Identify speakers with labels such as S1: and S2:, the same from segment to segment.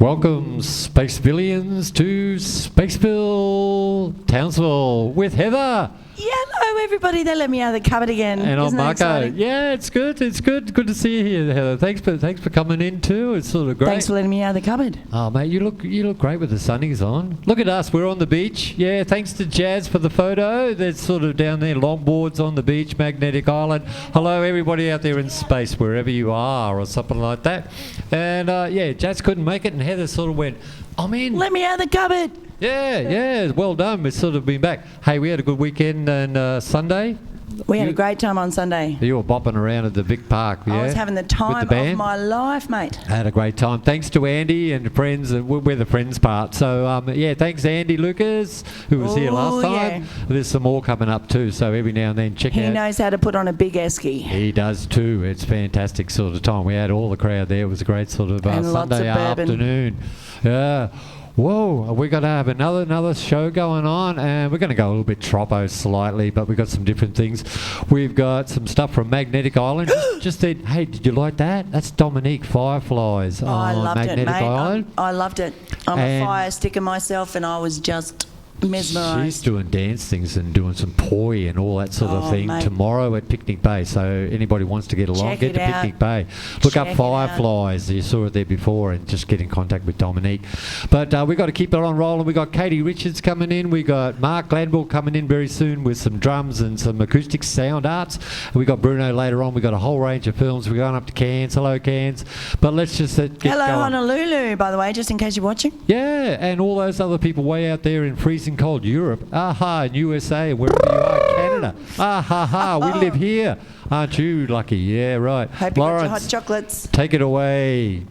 S1: Welcome, Spacevillians, to Spaceville, Townsville, with Heather.
S2: Hello, everybody. They let me out of the cupboard again.
S1: And I'm
S2: Isn't that
S1: Marko.
S2: exciting?
S1: Yeah, it's good. It's good. Good to see you here, Heather. Thanks for coming in too. It's sort of great.
S2: Thanks for letting me out of the cupboard.
S1: Oh, mate, you look great with the sunnies on. Look at us. We're on the beach. Yeah, thanks to Jas for the photo. There's sort of down there, longboards on the beach, magnetic island. Hello, everybody out there in space, wherever you are, or something like that. And yeah, Jas couldn't make it, and Heather sort of went, I'm in.
S2: Let me out of the cupboard.
S1: Yeah, well done. We've sort of been back. Hey, we had a good weekend on Sunday.
S2: We had a great time on Sunday.
S1: You were bopping around at the Vic Park, yeah?
S2: I was having the time
S1: With the band?
S2: of my life, mate.
S1: I had a great time. Thanks to Andy and the friends. We're the friends part. So, yeah, thanks Andy Lucas, who was here last time.
S2: Yeah.
S1: There's some more coming up too, so every now and then check
S2: He
S1: out.
S2: knows how to put on a big esky.
S1: He does too. It's fantastic sort of time. We had all the crowd there. It was a great sort of
S2: And lots
S1: Sunday
S2: of bourbon.
S1: afternoon. Yeah. Whoa, we're going to have another show going on, and we're going to go a little bit troppo slightly, but we've got some different things. We've got some stuff from Magnetic Island. Just said, hey, did you like that? That's Dominique Fireflyz
S2: Oh, I
S1: on
S2: loved
S1: Magnetic
S2: it, mate.
S1: Island.
S2: I loved it. I'm
S1: And
S2: a fire sticker myself, and I was just mesmerised.
S1: She's doing dance things and doing some poi and all that sort of
S2: Oh,
S1: thing
S2: mate.
S1: tomorrow at Picnic Bay. So anybody wants to get along,
S2: Check
S1: get
S2: it
S1: to
S2: out.
S1: Picnic Bay. Look
S2: Check
S1: up
S2: it
S1: Fireflyz. You saw it there before, and just get in contact with Dominique. But we've got to keep it on rolling. We've got Katie Richards coming in. We've got Mark Glanville coming in very soon with some drums and some acoustic sound arts. And we've got Bruno later on. We've got a whole range of films. We're going up to Cairns. Hello, Cairns. But let's just get
S2: Hello,
S1: going.
S2: Honolulu, by the way, just in case you're watching.
S1: Yeah, and all those other people way out there in freezing cold Europe, in USA, wherever you are, Canada. We live here. Aren't you lucky? Yeah, right.
S2: Hope you got your
S1: Lawrence,
S2: hot chocolates.
S1: take it away.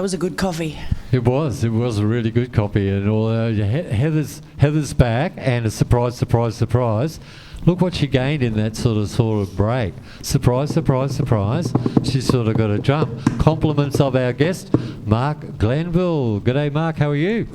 S2: That was a good coffee.
S1: It was a really good copy, and all Heather's back, and a surprise. Look what she gained in that sort of break. Surprise. She's sort of got a jump. Compliments of our guest, Mark Glanville. G'day, Mark. How are you?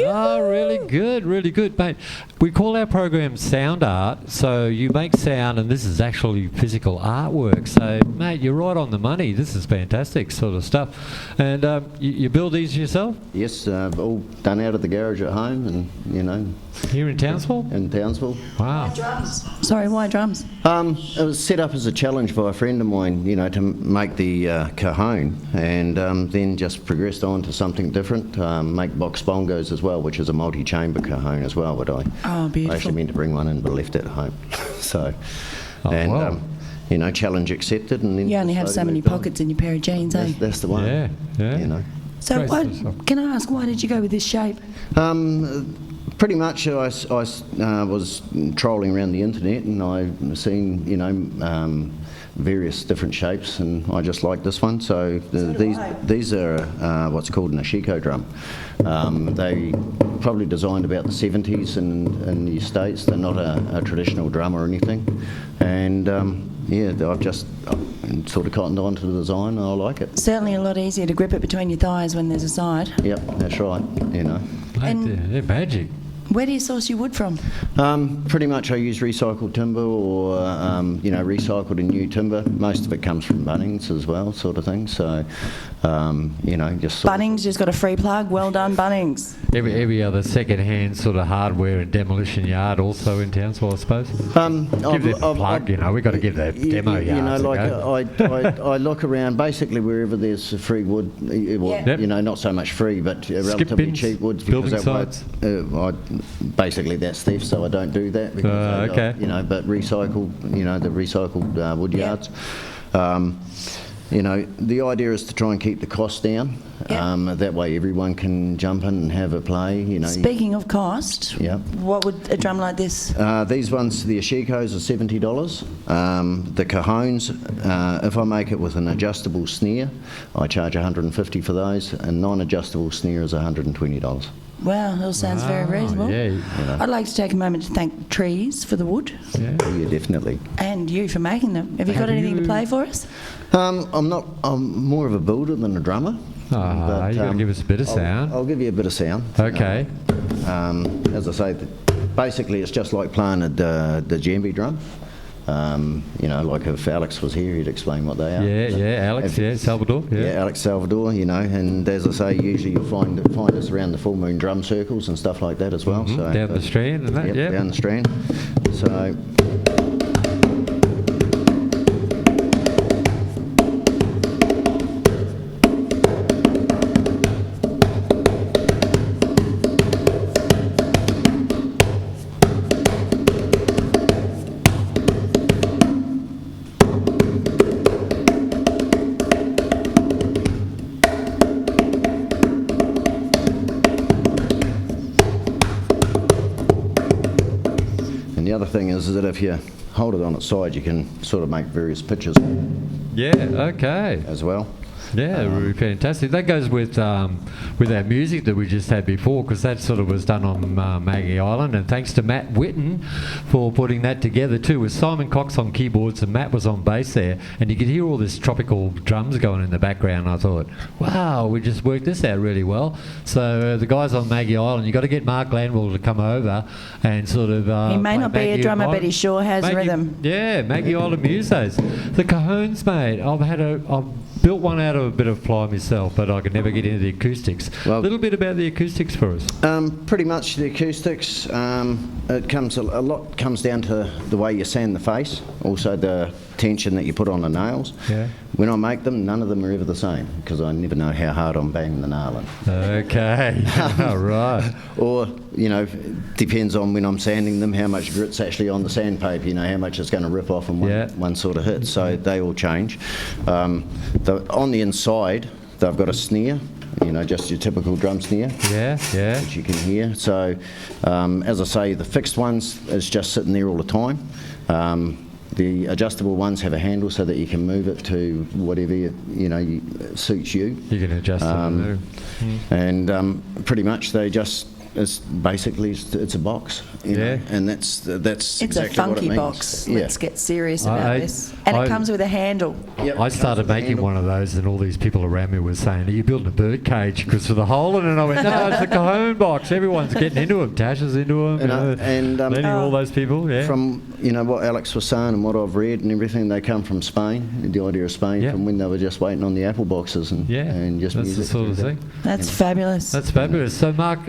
S1: Oh, really good, mate. We call our program Sound Art, so you make sound, and this is actually physical artwork. So, mate, you're right on the money. This is fantastic sort of stuff. And you build these yourself?
S3: Yes, all done out of the garage at home, and
S1: Here in Townsville?
S3: in Townsville.
S1: Wow.
S2: Drums. Sorry, why drums?
S3: It was set up as a challenge by a friend of mine, to make the cajon, and then just progressed on to something different. Make box bongos as well, which is a multi-chamber cajon as well. But I
S2: beautiful.
S3: actually meant to bring one in, but left it at home. So,
S1: wow.
S3: Challenge accepted, and then
S2: You only have so
S3: slowly
S2: many
S3: moved on.
S2: pockets in your pair of jeans, eh?
S3: That's the one.
S1: Yeah.
S2: So,
S1: Great
S2: why,
S1: sort of stuff.
S2: can I ask, why did you go with this shape?
S3: Pretty much, I was trolling around the internet, and I've seen, various different shapes, and I just like this one. So these are what's called an ashiko drum. They probably designed about the 70s in the States. They're not a traditional drum or anything, and I've just sort of cottoned on to the design, and I like it.
S2: Certainly a lot easier to grip it between your thighs when there's a side.
S3: Yep, that's right.
S1: Mate, they're magic.
S2: Where do you source your wood from?
S3: Pretty much I use recycled timber or, recycled and new timber. Most of it comes from Bunnings as well, sort of thing. So, just sort
S2: Bunnings just got a free plug. Well done, Bunnings.
S1: Every other second-hand sort of hardware and demolition yard also in Townsville, I suppose. Give them a plug, we've got to give the demo yards
S3: I look around basically wherever there's free wood, not so much free, but relatively
S1: bins,
S3: cheap wood.
S1: building sites.
S3: Basically that's theft, so I don't do that. Because but recycled, the recycled wood yards. The idea is to try and keep the cost down. That way everyone can jump in and have a play.
S2: Speaking of cost, what would a drum like this?
S3: These ones, the ashikos, are $70. The cajones, if I make it with an adjustable snare, I charge $150 for those, and non-adjustable snare is $120.
S2: Wow, that all sounds very reasonable.
S1: Yeah.
S2: I'd like to take a moment to thank trees for the wood.
S3: Yeah, definitely.
S2: And you for making them. Have you got anything to play for us?
S3: I'm more of a builder than a drummer.
S1: You got to give us a bit of sound.
S3: I'll give you a bit of sound.
S1: Okay.
S3: As I say, basically it's just like playing the djembe drum. Like if Alex was here, he'd explain what they are.
S1: Alex, Salvador.
S3: Alex Salvador, and as I say, usually you'll find us around the full moon drum circles and stuff like that as well. So
S1: down the Strand and that,
S3: down the Strand. So. The other thing is that if you hold it on its side, you can sort of make various pitches.
S1: Yeah, okay.
S3: As well.
S1: Yeah, really fantastic. That goes with our music that we just had before, because that sort of was done on Maggie Island, and thanks to Matt Whitton for putting that together too, with Simon Cox on keyboards and Matt was on bass there, and you could hear all this tropical drums going in the background. I thought, wow, we just worked this out really well. So the guys on Maggie Island, you got to get Mark Glanville to come over and sort of
S2: he may not be a drummer, but he sure has rhythm.
S1: Yeah, Maggie Island Musos. The cajones, mate, I've built one out of a bit of ply myself, but I could never get into the acoustics. A little bit about the acoustics for us.
S3: Pretty much the acoustics, a lot comes down to the way you sand the face, also the tension that you put on the nails.
S1: Yeah.
S3: When I make them, none of them are ever the same, because I never know how hard I'm banging the nail in.
S1: Okay, all right.
S3: Or, depends on when I'm sanding them, how much grit's actually on the sandpaper, how much it's going to rip off in one sort of hit, so they all change. On the inside, they've got a snare, just your typical drum snare.
S1: Yeah.
S3: Which you can hear. So, as I say, the fixed ones is just sitting there all the time. The adjustable ones have a handle so that you can move it to whatever suits you.
S1: You can adjust it.
S3: And pretty much they just. It's a box, you know, and that's
S2: It's
S3: exactly
S2: a funky
S3: what it means.
S2: box.
S3: Yeah.
S2: Let's get serious about this. And it comes with a handle.
S3: Yep.
S1: I started making one of those, and all these people around me were saying, "Are you building a bird cage because of the hole in it?" And I went, "No, it's a cajon box. Everyone's getting into them. Tash is into them. And all those people." Yeah.
S3: From what Alex was saying and what I've read and everything, they come from Spain. The idea of Spain from when they were just waiting on the Apple boxes and just
S1: that's
S3: music.
S1: the sort of thing.
S2: That's fabulous.
S1: That's fabulous. So, Mark,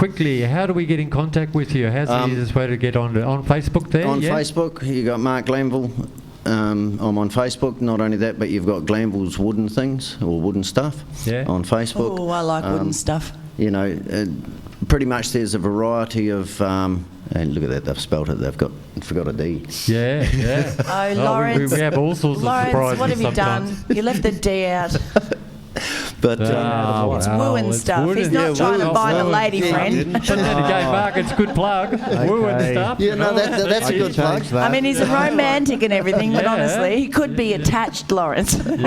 S1: quickly, how do we get in contact with you? How's the easiest way to get on Facebook there?
S3: On Facebook, you got Mark Glanville. I'm on Facebook. Not only that, but you've got Glanville's wooden things or wooden stuff on Facebook.
S2: Oh, I like wooden stuff.
S3: Pretty much there's a variety of. And look at that, they've spelt it. They've forgot a D.
S1: Yeah.
S2: Oh, Lawrence.
S1: We have all sorts of surprises.
S2: Lawrence, what have you
S1: sometimes.
S2: done? You left the D out.
S3: But
S2: it's wooden stuff.
S1: wooden.
S2: He's not trying to buy the lady friend.
S1: But then again, Mark, it's a good plug. Wooden stuff.
S3: Yeah, no, that's a good plug.
S2: I mean, he's a romantic and everything, but honestly, he could be attached, Lawrence.
S1: Hold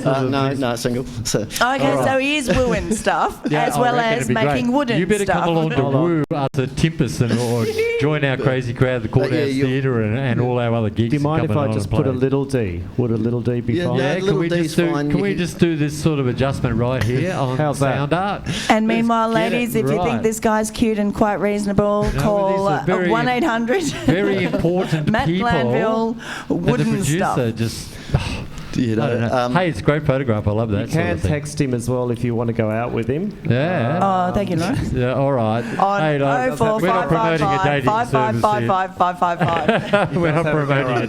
S1: on.
S3: No, single. So.
S2: Okay, so he is wooing stuff as well as making wooden
S1: stuff. You better come along to Woo us at Timpus or join our crazy crowd, the Courthouse Theatre and all our other gigs.
S4: Do you mind if I just put a little D? Would a little D be fine?
S3: Yeah,
S1: can we just do this sort of adjustment right here on SOUNDART?
S2: And meanwhile, ladies, if you think this guy's cute and quite reasonable, call 1-800.
S1: Very important
S2: Matt
S1: people.
S2: Glanville, wooden
S1: and the producer
S2: stuff.
S1: Hey, it's a great photograph. I love that.
S4: You can text him as well if you want to go out with him.
S1: Yeah.
S2: Oh, thank you, Lawrence.
S1: Yeah, all right.
S2: On
S1: we're not promoting a dating service here.
S2: 5555555.
S1: We're not promoting a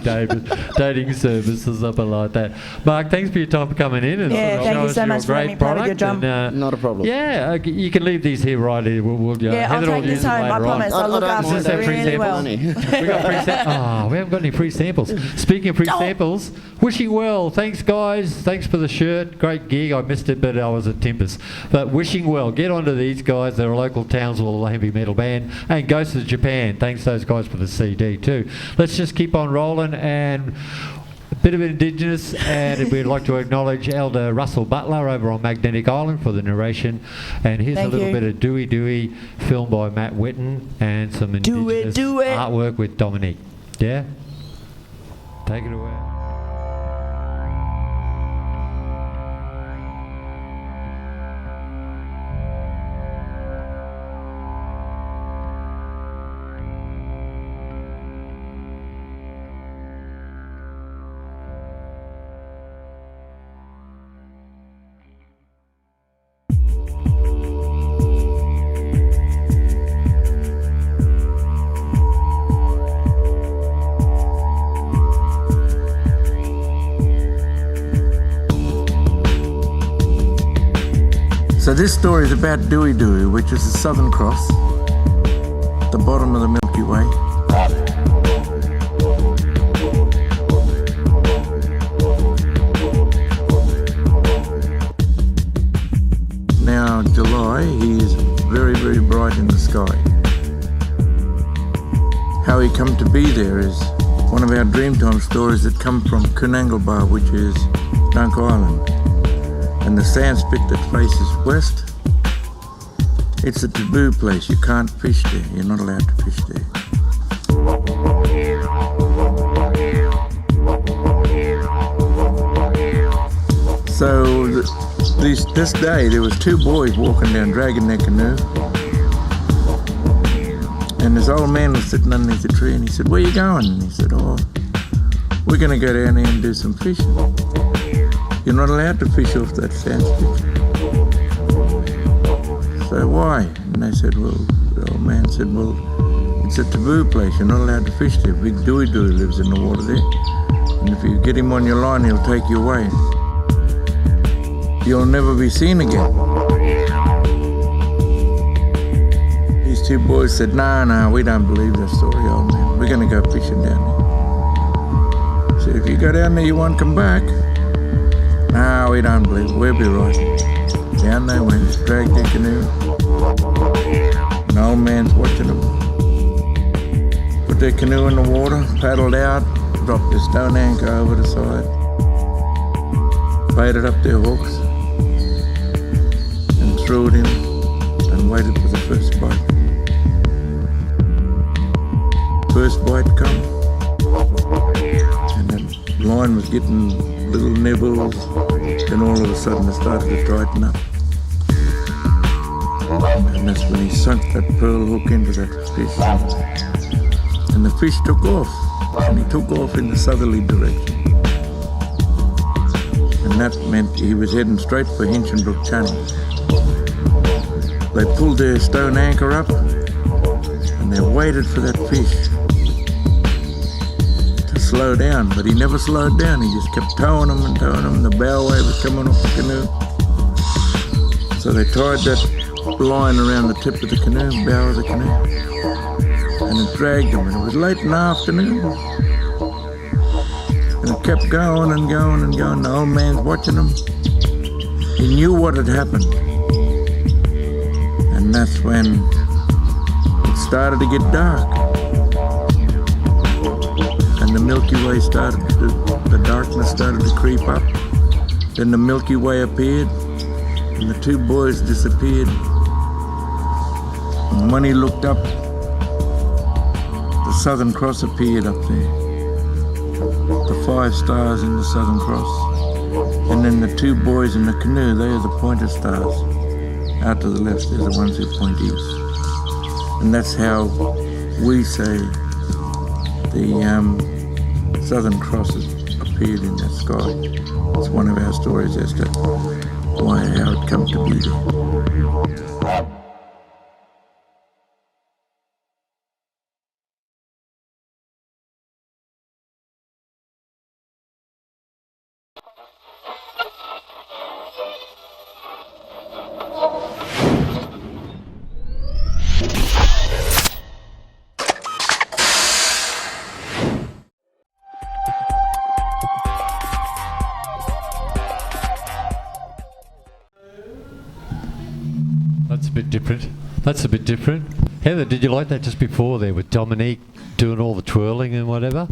S1: dating service or something like that. Mark, thanks for your time for coming in. And
S2: thank you so much for letting me play with your drum.
S3: Not a problem.
S1: Yeah, you can leave these here right here. We'll
S2: I'll take this home. I promise. I'll look after them really well.
S1: We got free samples. We haven't got any free samples. Speaking of free samples, wishing well. Thanks, guys. Thanks for the shirt. Great gig. I missed it, but I was at Timpus. But wishing well. Get onto these guys. They're a local Townsville heavy metal band. And Ghosts of Japan. Thanks to those guys for the CD too. Let's just keep on rolling and a bit of Indigenous, and we'd like to acknowledge Elder Russell Butler over on Magnetic Island for the narration. And here's a little bit of Dooey, filmed by Matt Whitton, and some Indigenous artwork with Dominique. Yeah? Take it away.
S5: So this story is about Dooey, which is the Southern Cross, the bottom of the Milky Way. Now, July, he is very, very bright in the sky. How he come to be there is one of our Dreamtime stories that come from Cunangle, which is Dunk Island. And the sand spit that faces west, it's a taboo place. You can't fish there. You're not allowed to fish there. So this day there was two boys walking down, dragging their canoe. And this old man was sitting underneath the tree and he said, "Where you going?" And he said, "Oh, we're going to go down there and do some fishing." You're not allowed to fish off that sand spit. So why? And they said, well, the old man said, well, it's a taboo place. You're not allowed to fish there. Big Dooey lives in the water there. And if you get him on your line, he'll take you away. You'll never be seen again. These two boys said, no, we don't believe that story, old man. We're going to go fishing down there. So if you go down there, you won't come back. No, we don't believe it. We'll be right. Down they went, dragged their canoe. An old man's watching them. Put their canoe in the water, paddled out. dropped their stone anchor over the side, baited up their hooks, and threw it in and waited for the first bite. First bite come, and that line was getting little nibbles, then all of a sudden it started to tighten up. And that's when he sunk that pearl hook into that fish. And the fish took off, and he took off in the southerly direction. And that meant he was heading straight for Hinchinbrook Channel. They pulled their stone anchor up, and they waited for that fish to slow down, but he never slowed down. He just kept towing them and towing them. The bow wave was coming off the canoe. So they tied that line around the tip of the canoe, bow of the canoe, and it dragged them, and it was late in the afternoon, and it kept going and going and going. The old man's watching them. He knew what had happened, and that's when it started to get dark, and the Milky Way started to, the darkness started to creep up. Then the Milky Way appeared, and the two boys disappeared. And when he looked up, the Southern Cross appeared up there. The 5 stars in the Southern Cross. And then the two boys in the canoe, they are the pointer stars. Out to the left, they're the ones who point east. And that's how we say the Southern Cross has appeared in that sky. It's one of our stories as to how it come to be there.
S1: That's a bit different. Heather, did you like that just before there with Dominique doing all the twirling and whatever?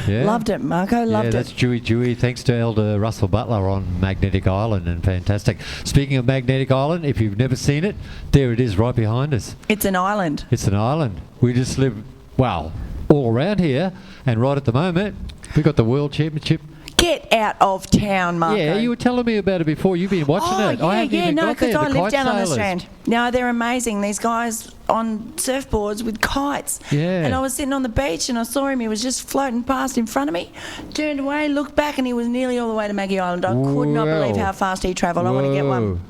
S1: Yeah.
S2: Loved it, Marco. Loved it.
S1: That's Dooey. Thanks to Elder Russell Butler on Magnetic Island, and fantastic. Speaking of Magnetic Island, if you've never seen it, there it is right behind us.
S2: It's an island.
S1: It's an island. We just live, well, all around here, and right at the moment, we've got the World Championship.
S2: Get out of town, Marco.
S1: Yeah, you were telling me about it before. You've been watching it.
S2: Because I live down on the Strand. No, they're amazing. These guys on surfboards with kites.
S1: Yeah.
S2: And I was sitting on the beach and I saw him. He was just floating past in front of me. Turned away, looked back, and he was nearly all the way to Maggie Island. I could not believe how fast he travelled. I want to get one.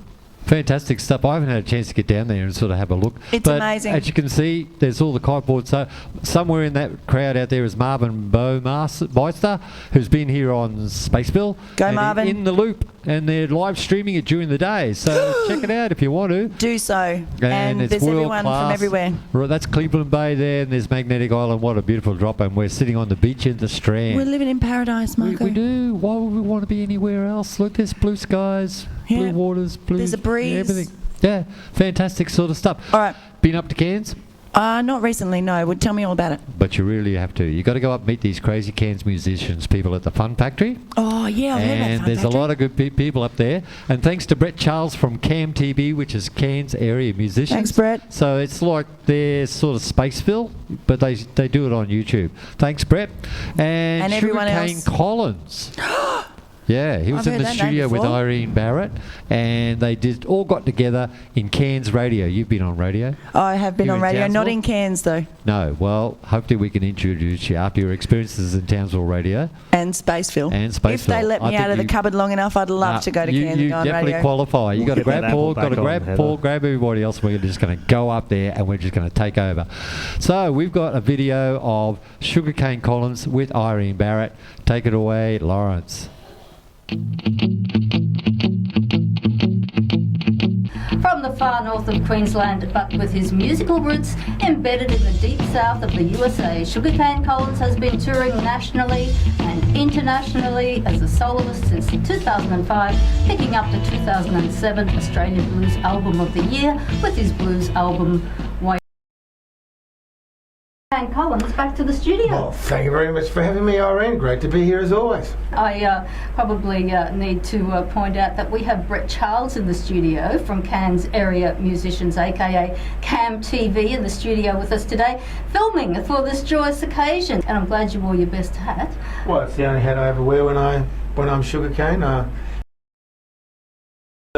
S1: Fantastic stuff. I haven't had a chance to get down there and sort of have a look.
S2: It's amazing.
S1: As you can see, there's all the kiteboards. So somewhere in that crowd out there is Marvin Bowmeister, who's been here on Spaceville.
S2: Go, Marvin.
S1: In the loop. And they're live streaming it during the day. So check it out if you want to.
S2: Do so.
S1: And it's
S2: there's everyone from everywhere.
S1: Right, that's Cleveland Bay there, and there's Magnetic Island. What a beautiful drop. And we're sitting on the beach in the Strand.
S2: We're living in paradise, Marco.
S1: We do. Why would we want to be anywhere else? Look, there's blue skies, blue waters,
S2: there's a breeze.
S1: Everything. Yeah, fantastic sort of stuff.
S2: All right.
S1: Been up to Cairns?
S2: Not recently, no. Would tell me all about it.
S1: But you really have to. You got to go up and meet these crazy Cairns musicians, people at the Fun Factory.
S2: Oh, yeah, I've heard about the Fun
S1: And there's
S2: Factory.
S1: a lot of good people up there. And thanks to Brett Charles from Cam TV, which is Cairns area musicians.
S2: Thanks, Brett.
S1: So it's like they're sort of Spaceville, but they do it on YouTube. Thanks, Brett. And
S2: everyone
S1: Sugarcane
S2: else.
S1: Collins. Yeah, he was
S2: I've
S1: in the
S2: heard that name
S1: studio with
S2: before.
S1: Irene Barrett, and they all got together in Cairns radio. You've been on radio?
S2: I have been
S1: You
S2: on
S1: in
S2: radio, not
S1: Townsville?
S2: in Cairns, though.
S1: No. Well, hopefully we can introduce you after your experiences in Townsville radio.
S2: And Spaceville. If they let me out of the cupboard long enough, I'd love to go to Cairns and go on radio.
S1: You definitely qualify. You got to
S4: Get that
S1: grab Paul,
S4: apple
S1: got to
S4: back
S1: grab
S4: on,
S1: Paul,
S4: Heather.
S1: grab everybody else. We're just going to go up there and we're just going to take over. So we've got a video of Sugarcane Collins with Irene Barrett. Take it away, Lawrence.
S6: From the far north of Queensland, but with his musical roots embedded in the deep south of the USA, Sugarcane Collins has been touring nationally and internationally as a soloist since 2005, picking up the 2007 Australian Blues Album of the Year with his blues album Voyage. sugarcane Collins back to the studio.
S7: Well, thank you very much for having me, Irene. Great to be here as always.
S6: I probably need to point out that we have Brett Charles in the studio from Cairns Area Musicians, aka Cam TV, in the studio with us today, filming for this joyous occasion. And I'm glad you wore your best hat.
S7: Well, it's the only hat I ever wear when I'm sugarcane. I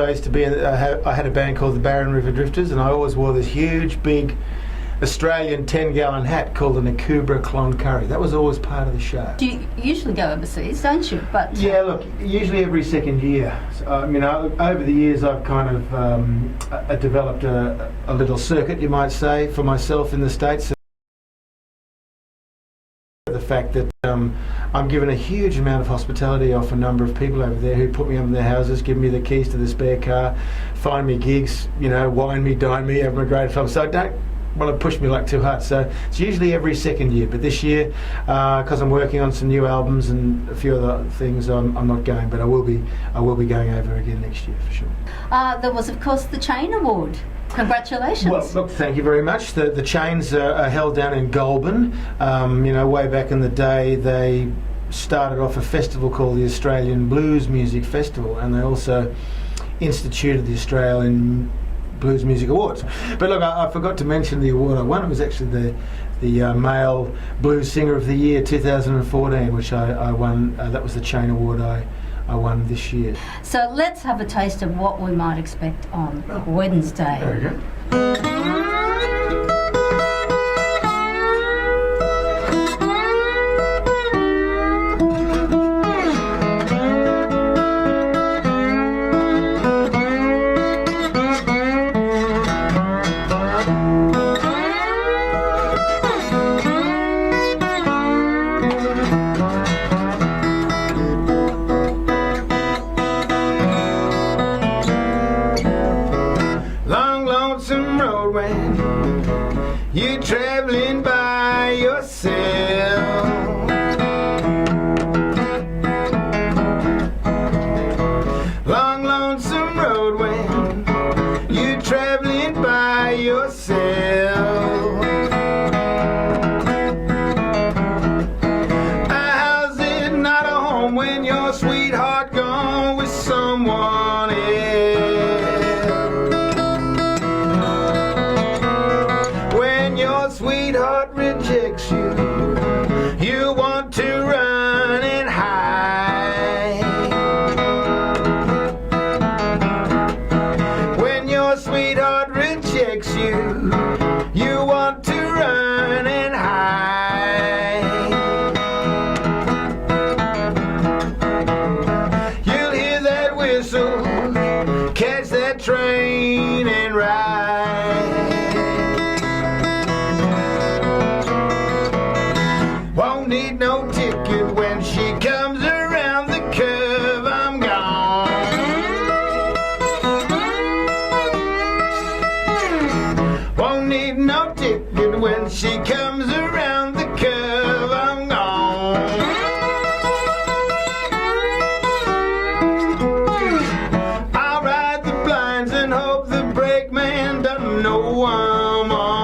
S7: used to be. I had a band called the Barron River Drifters, and I always wore this huge, big Australian 10-gallon hat called the Nakubra Cloncurry. That was always part of the show.
S6: Do you usually go overseas, don't you? But
S7: yeah, look, usually every second year. So, over the years I've kind of developed a little circuit, you might say, for myself in the States. The fact that I'm given a huge amount of hospitality off a number of people over there who put me up in their houses, give me the keys to the spare car, find me gigs, wine me, dine me, have a great time. So don't want to push me like too hard. So it's usually every second year. But this year, because I'm working on some new albums and a few other things, I'm not going. But I will be going over again next year for sure.
S6: There was, of course, the Chain Award. Congratulations.
S7: Well, look, thank you very much. The chains are held down in Goulburn. Way back in the day, they started off a festival called the Australian Blues Music Festival, and they also instituted the Australian Blues Music Awards. But look, I forgot to mention the award I won. It was actually the Male Blues Singer of the Year 2014, which I won. That was the Chain Award I won this year.
S6: So let's have a taste of what we might expect on Wednesday.
S7: There we go. You traveling by yourself, long lonesome road when you traveling by yourself. How's it not a home when your sweetheart gone with someone else? Sweetheart rejects you, you want to run and hide. When your sweetheart rejects you, you want to run and hide. You'll hear that whistle, catch that train and ride. Need no ticket when she comes around the curve, I'm gone. Won't need no ticket when she comes around the curve, I'm gone. I'll ride the blinds and hope the brakeman doesn't know I'm on.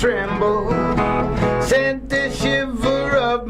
S7: tremble, sent the shiver up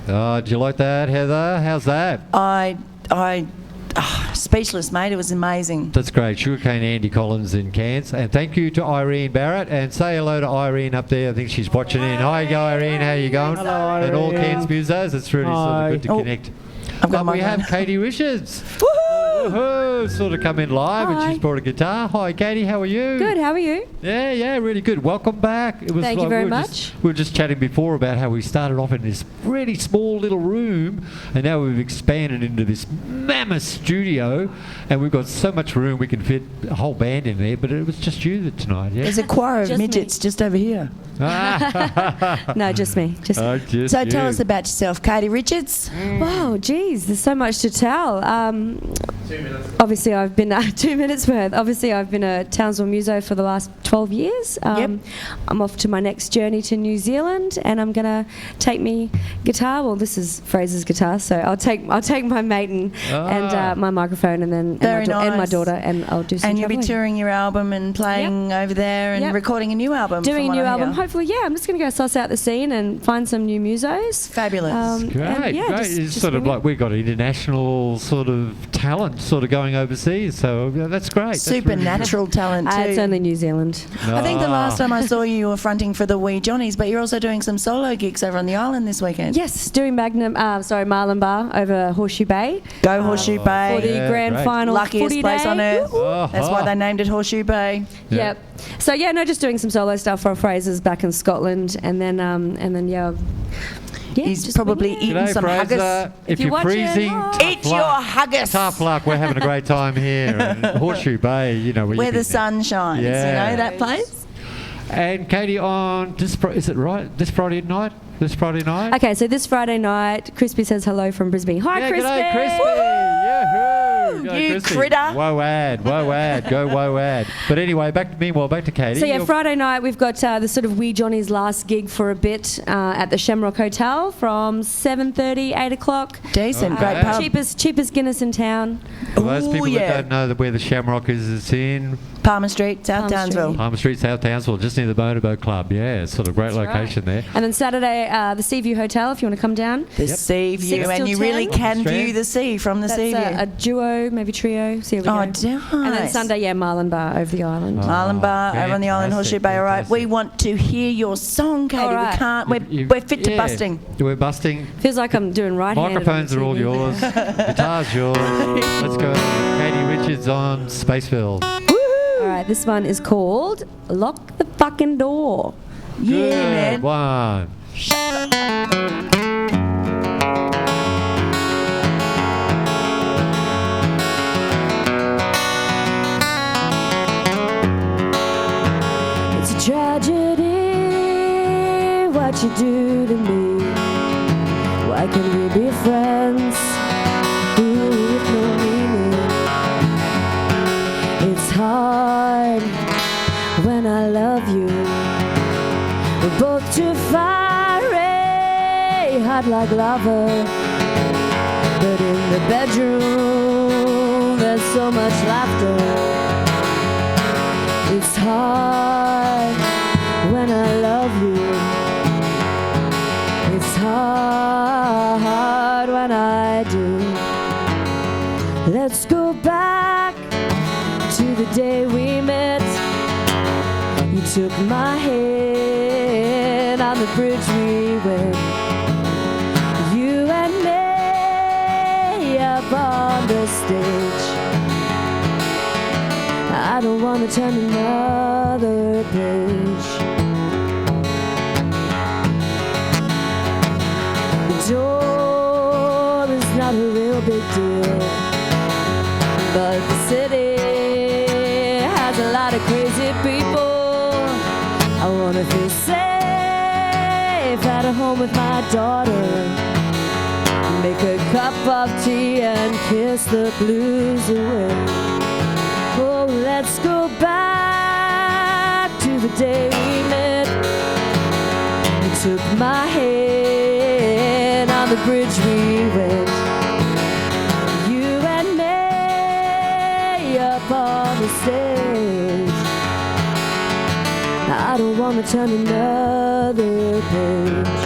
S1: Oh, do you like that, Heather? How's that?
S2: Speechless, mate. It was amazing.
S1: That's great. Sugarcane Andy Collins in Cairns. And thank you to Irene Barrett. And say hello to Irene up there. I think she's watching in. Hi, Irene. How you going?
S4: Hello, Irene.
S1: And all Cairns musos. It's really sort of good to connect.
S2: I've got
S1: But
S2: my
S1: we have Katie Richards. Woohoo! Sort of come in live and she's brought a guitar. Hi, Katie. How are you?
S8: Good, how are you?
S1: Yeah, really good. Welcome back. It was
S8: Thank you very
S1: we
S8: much.
S1: We were just chatting before about how we started off in this really small little room and now we've expanded into this mammoth studio and we've got so much room we can fit a whole band in there, but it was just you tonight, yeah?
S2: There's a choir of
S8: Just me.
S2: midgets just over here.
S8: No, just me. Just me.
S1: Oh, just
S2: So tell
S1: you.
S2: us about yourself, Katie Richards.
S8: Wow, geez, there's so much to tell. 2 minutes. Obviously, I've been 2 minutes worth. Obviously, I've been a Townsville muso for the last 12 years.
S2: Yep.
S8: I'm off to my next journey to New Zealand, and I'm gonna take me guitar. Well, this is Fraser's guitar, so I'll take my mate and my microphone, and then
S2: Very
S8: and my
S2: nice.
S8: daughter, and I'll do some.
S2: And you'll be
S8: travelling.
S2: touring your album and playing over there and
S8: Yep.
S2: recording a new album.
S8: Doing
S2: from
S8: a
S2: what
S8: new
S2: I
S8: album.
S2: hear.
S8: Hopefully, yeah. I'm just going to go suss out the scene and find some new musos.
S2: Fabulous.
S1: Great,
S8: and yeah,
S1: great.
S8: just-
S1: It's
S8: just
S1: sort of
S8: bring
S1: like we've got international sort of talent sort of going overseas, so yeah, that's great. That's really good.
S2: Supernatural talent too.
S8: It's only New Zealand.
S2: I think the last
S1: Ah.
S2: time I saw you, you were fronting for the Wee Johnnies, but you're also doing some solo gigs over on the island this weekend.
S8: Yes, doing Marlin Bar over Horseshoe Bay
S2: Go Horseshoe
S8: for
S2: Bay.
S8: the
S1: Yeah,
S8: grand
S1: great.
S8: final
S2: Luckiest
S8: footy
S2: place
S8: day.
S2: on earth.
S1: Oh,
S2: That's why they named it Horseshoe Bay.
S1: Yeah.
S8: Yep. So yeah, no, just doing some solo stuff for Fraser's back in Scotland, and then yeah.
S2: He's
S8: just
S2: probably
S8: winging it.
S2: eating
S1: G'day,
S2: some
S1: Fraser.
S2: haggis.
S1: If
S8: you're
S1: you're
S8: watching,
S1: freezing,
S8: oh.
S1: tough
S2: Eat your
S1: luck.
S2: haggis.
S1: Tough luck. We're having a great time here. And Horseshoe Bay, you know,
S2: Where the sun shines,
S1: Yeah.
S2: you know, that place?
S1: And Katie, on is it right? This Friday night?
S8: Okay, so this Friday night, Crispy says hello from Brisbane. Hi,
S1: Yeah,
S8: Crispy.
S1: g'day, Crispy. Yahoo! Go,
S2: You
S1: Crispy.
S2: critter.
S1: Whoa, ad. Go, whoa, ad. But anyway, back to Katie.
S8: So yeah,
S1: You're-
S8: Friday night we've got the sort of Wee Johnny's last gig for a bit at the Shamrock Hotel from 7:30, 8 o'clock.
S2: Decent,
S1: Okay.
S2: great pub.
S8: Cheapest Guinness in town.
S1: For those
S2: Ooh,
S1: people
S2: yeah.
S1: that don't know where the Shamrock is, it's in
S2: Palmer Street, South
S8: Palmer
S2: Townsville.
S8: Street.
S1: Palmer Street, South Townsville, just near the Motorboat Club. Yeah, it's sort of great location there.
S8: And then Saturday, the Seaview Hotel, if you want to come down.
S2: The sea view,
S8: 6
S2: and
S8: till
S2: you really
S8: 10.
S2: can
S1: Strand.
S2: view the sea from the
S8: That's
S2: sea view.
S8: a duo, maybe trio. See how we
S2: Oh,
S8: go.
S2: nice.
S8: And then Sunday, yeah, Marlin Bar over the island.
S1: Oh.
S2: Island Bar over on the island, Horseshoe Bay. All right,
S1: fantastic.
S2: we want to hear your song, Katie.
S8: All right.
S2: We can't.
S1: You-
S2: We're fit to
S1: yeah,
S2: busting.
S1: We're busting.
S8: Feels like I'm doing right-handed.
S1: Microphones
S8: on
S1: are
S8: the
S1: all
S8: TV.
S1: yours. Guitar's yours. Let's go. Katie Richards on Spaceville.
S8: All right, this one is called Lock the Fucking Door.
S2: Yeah, man.
S1: Good one.
S8: It's a tragedy what you do to me. Why can't we be friends? Ooh, with no meaning. It's hard when I love you. We're both too fiery, hot like lava. But in the bedroom, there's so much laughter. It's hard when I love you. It's hard when I do. Let's go back to the day we met. You took my hand on the bridge we went. You and me up on the stage. I don't want to turn another page. The door is not a real big deal, but the city has a lot of crazy people. I want to feel safe at home with my daughter. Make a cup of tea and kiss the blues away. Oh, let's go back to the day we met. You took my hand on the bridge we went. You and me up on the stage. I don't want to turn another page.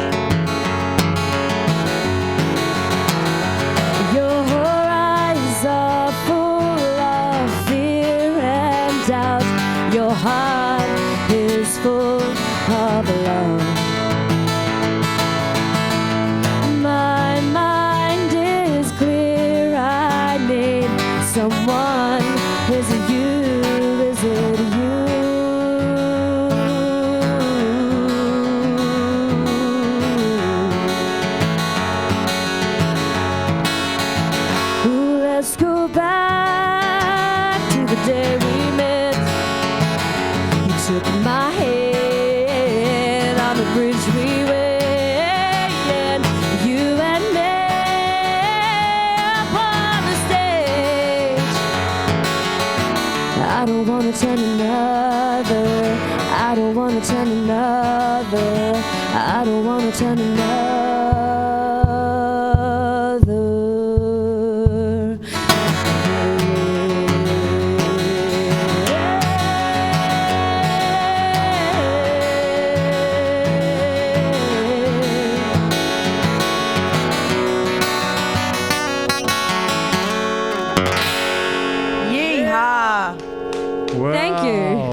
S8: wanna turn another. I don't wanna turn another. I don't wanna turn another.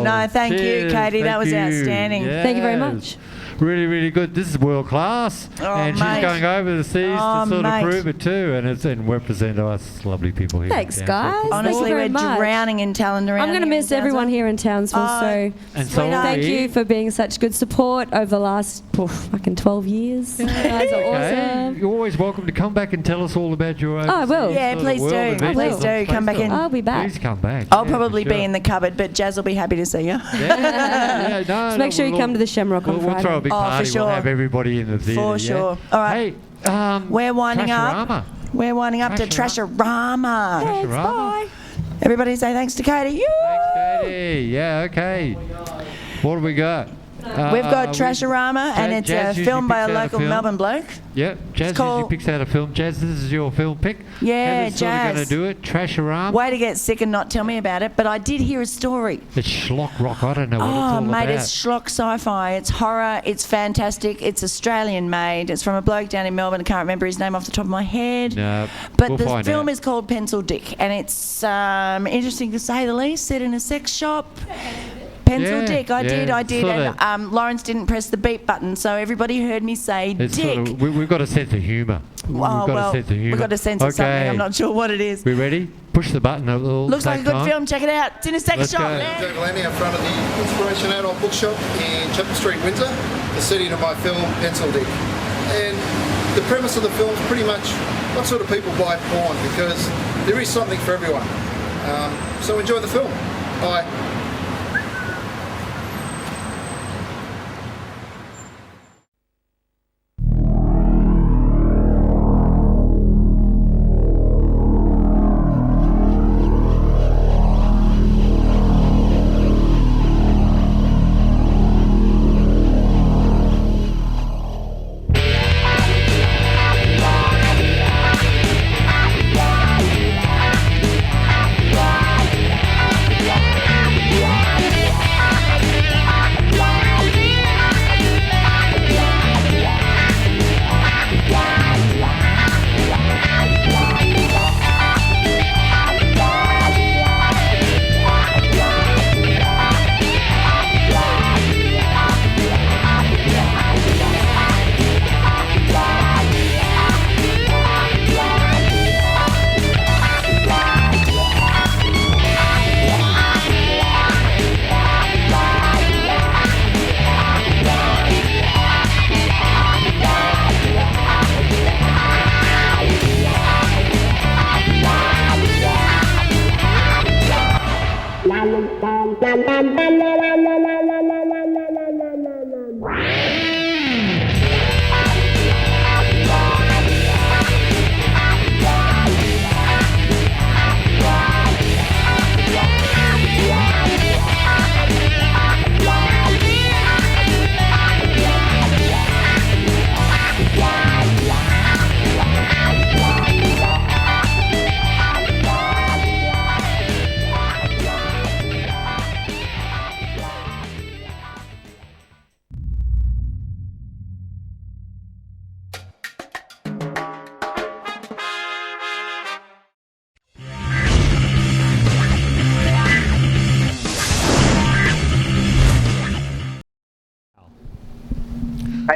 S2: No, thank you, Katie. That was outstanding.
S1: Yes.
S8: Thank you very much.
S1: Really, really good. This is world class, and
S2: mate.
S1: she's going over the seas to sort
S2: mate.
S1: of prove it too, and represent us lovely people here.
S8: Thanks,
S1: in
S8: guys.
S1: Townsville.
S2: Honestly,
S8: Thank you
S2: we're
S8: very much.
S2: drowning in talent around
S8: I'm going to
S2: here
S8: miss
S2: in
S8: everyone
S2: Townsville.
S8: here in Townsville, so
S1: And so are
S8: thank
S1: we.
S8: you for being such good support over the last fucking 12 years. You guys are awesome.
S1: You're always welcome to come back and tell us all about your own.
S8: I will.
S2: Yeah, please do. Please do. Come back in.
S8: I'll be back.
S1: Please come back.
S2: I'll
S1: Yeah,
S2: probably
S1: for
S2: be
S1: sure.
S2: in the cupboard, but Jazz will be happy to see you.
S1: Yeah, no,
S8: Just make sure you come to the Shamrock on
S1: We'll
S8: Friday.
S1: throw a big
S2: Oh, for
S1: party.
S2: sure.
S1: We'll have everybody in the theatre.
S2: For sure. All right.
S1: Hey,
S2: We're winding up.
S1: Trasharama.
S2: We're winding up to Trasharama.
S8: Thanks, bye.
S2: Everybody say thanks to Katie.
S1: Thanks, Katie. Yeah, okay. What do we got?
S2: We've got Trasharama, and it's
S1: Jazz
S2: a
S1: usually
S2: film by a
S1: picks out
S2: local
S1: film.
S2: Melbourne bloke.
S1: Yeah, Jazz
S2: called-
S1: usually picks out a film. Jazz, this is your film pick.
S2: Yeah,
S1: Heather's sort of going
S2: Jazz.
S1: to do it. Trasharama.
S2: Way to get sick and not tell me about it, but I did hear a story.
S1: It's schlock rock. I don't know what it's
S2: Oh,
S1: all
S2: mate,
S1: about.
S2: it's schlock sci-fi. It's horror. It's fantastic. It's Australian made. It's from a bloke down in Melbourne. I can't remember his name off the top of my head.
S1: No,
S2: But
S1: we'll
S2: the
S1: find
S2: film
S1: out.
S2: is called Pencil Dick, and it's interesting to say the least. Set in a sex shop. Pencil
S1: Yeah,
S2: Dick. I did.
S1: sorta.
S2: And Lawrence didn't press the beep button, so everybody heard me say
S1: It's
S2: dick.
S1: sort of, we've got a sense of humour. We've got a sense of humour.
S2: we've got a sense of something.
S1: Okay.
S2: I'm not sure what it is.
S1: We ready? Push the button a little.
S2: Looks like a
S1: same
S2: good
S1: time.
S2: film. Check it out. It's in a sex
S1: Let's
S2: shop.
S1: go.
S2: man.
S9: Valanti in front of the Inspiration Adult Bookshop in Chapel Street, Windsor, the setting of my film Pencil Dick. And the premise of the film is pretty much what sort of people buy porn, because there is something for everyone. So enjoy the film. Bye.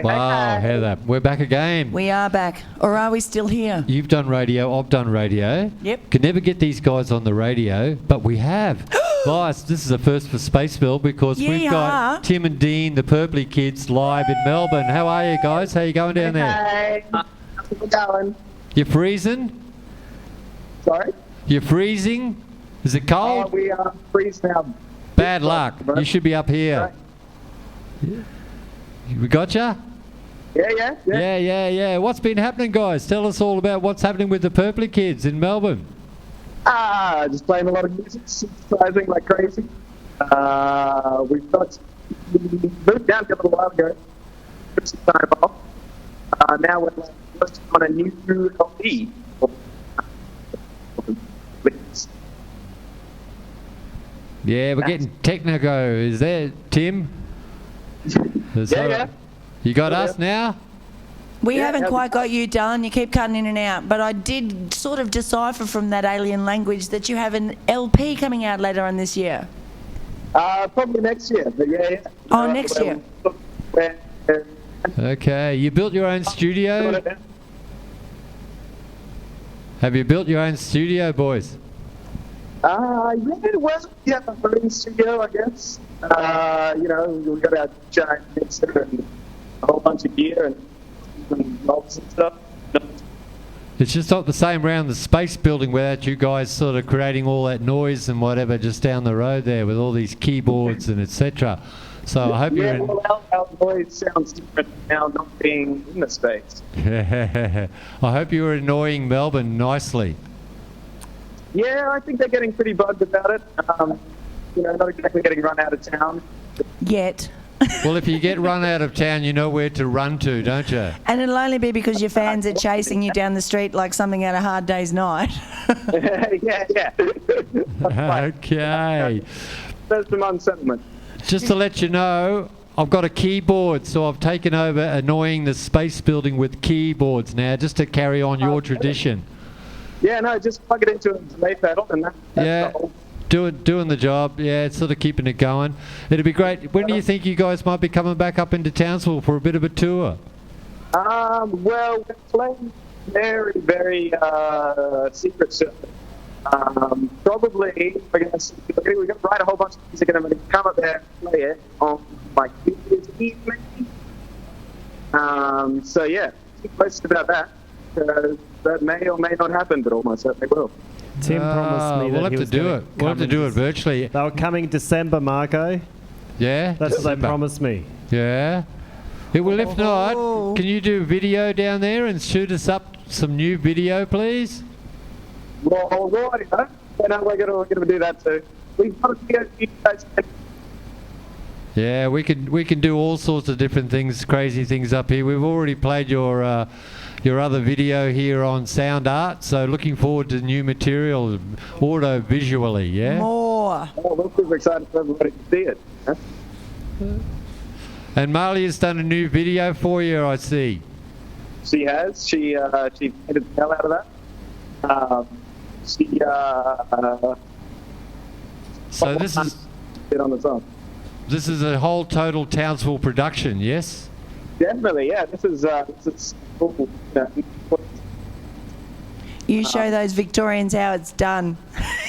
S1: Wow, Heather, we're back again.
S2: We are back. Or are we still here?
S1: You've done radio, I've done radio.
S2: Yep.
S1: Could never get these guys on the radio, but we have. Guys, this is a first for Spaceville because we've got
S2: Yeah.
S1: Tim and Dean, the Pöpli kids, live in Melbourne. How are you guys? How you going down there?
S10: Hey, how's it going?
S1: You freezing?
S10: Sorry?
S1: You freezing? Is it cold?
S10: We are freeze now.
S1: Bad luck. You should be up here. We got ya?
S10: Yeah.
S1: What's been happening, guys? Tell us all about what's happening with the Pöpli kids in Melbourne.
S10: Just playing a lot of music, exercising like crazy. We moved down here a little while ago. Took some time off. Now we're working on a new LP.
S1: Yeah, we're getting techno-go. Is there, Tim?
S10: Yeah.
S1: You got us now?
S2: We haven't quite got you, Dylan. You keep cutting in and out. But I did sort of decipher from that alien language that you have an LP coming out later on this year.
S10: Probably next year, but yeah.
S2: Oh, next year.
S1: Okay. You built your own studio? Have you built your own studio, boys?
S10: Yeah, well, yeah, we're in the studio, I guess. We've got our giant mixer and a whole bunch of gear and knobs and stuff.
S1: It's just not the same around the space building without you guys sort of creating all that noise and whatever just down the road there with all these keyboards and etc. So I hope you're in...
S10: well, our noise sounds different now not being in the space.
S1: I hope you're annoying Melbourne nicely.
S10: Yeah, I think they're getting pretty bugged about it. Not exactly getting run out of town.
S2: Yet.
S1: Well, if you get run out of town, you know where to run to, don't you?
S2: And it'll only be because your fans are chasing you down the street like something out of Hard Day's Night.
S10: yeah.
S1: Okay.
S10: There's some unsentiment.
S1: Just to let you know, I've got a keyboard, so I've taken over annoying the space building with keyboards now, just to carry on your tradition.
S10: Yeah, no, just plug it into a delay pedal and that's the whole...
S1: Doing the job, yeah, it's sort of keeping it going. It'd be great. When do you think you guys might be coming back up into Townsville for a bit of a tour?
S10: Well, we're playing very, very secret stuff. Probably we're going to write a whole bunch of music and I'm going to come up there and play it on like New Year's Eve maybe. So yeah, keep posted about that. That may or may not happen, but almost certainly will.
S4: Tim promised me that
S1: we'll have to do it. We'll have to do it virtually.
S4: They were coming December, Marco.
S1: Yeah?
S4: That's what they promised me.
S1: Yeah. Well, if not, can you do video down there and shoot us up some new video, please?
S10: Well, right, huh? Yeah, we're going to do that too. We've got to get you guys.
S1: Yeah, we can do all sorts of different things, crazy things up here. We've already played your other video here on SOUNDART, so looking forward to new material, auto-visually, yeah?
S2: More.
S10: Oh, we're super excited for everybody to see it. Huh?
S1: And Amalia's done a new video for you, I see.
S10: She has. She painted the hell out of that.
S1: So this is...
S10: on the song.
S1: This is a whole total Townsville production, yes?
S10: Definitely, yeah. This is cool.
S2: You show those Victorians how it's done.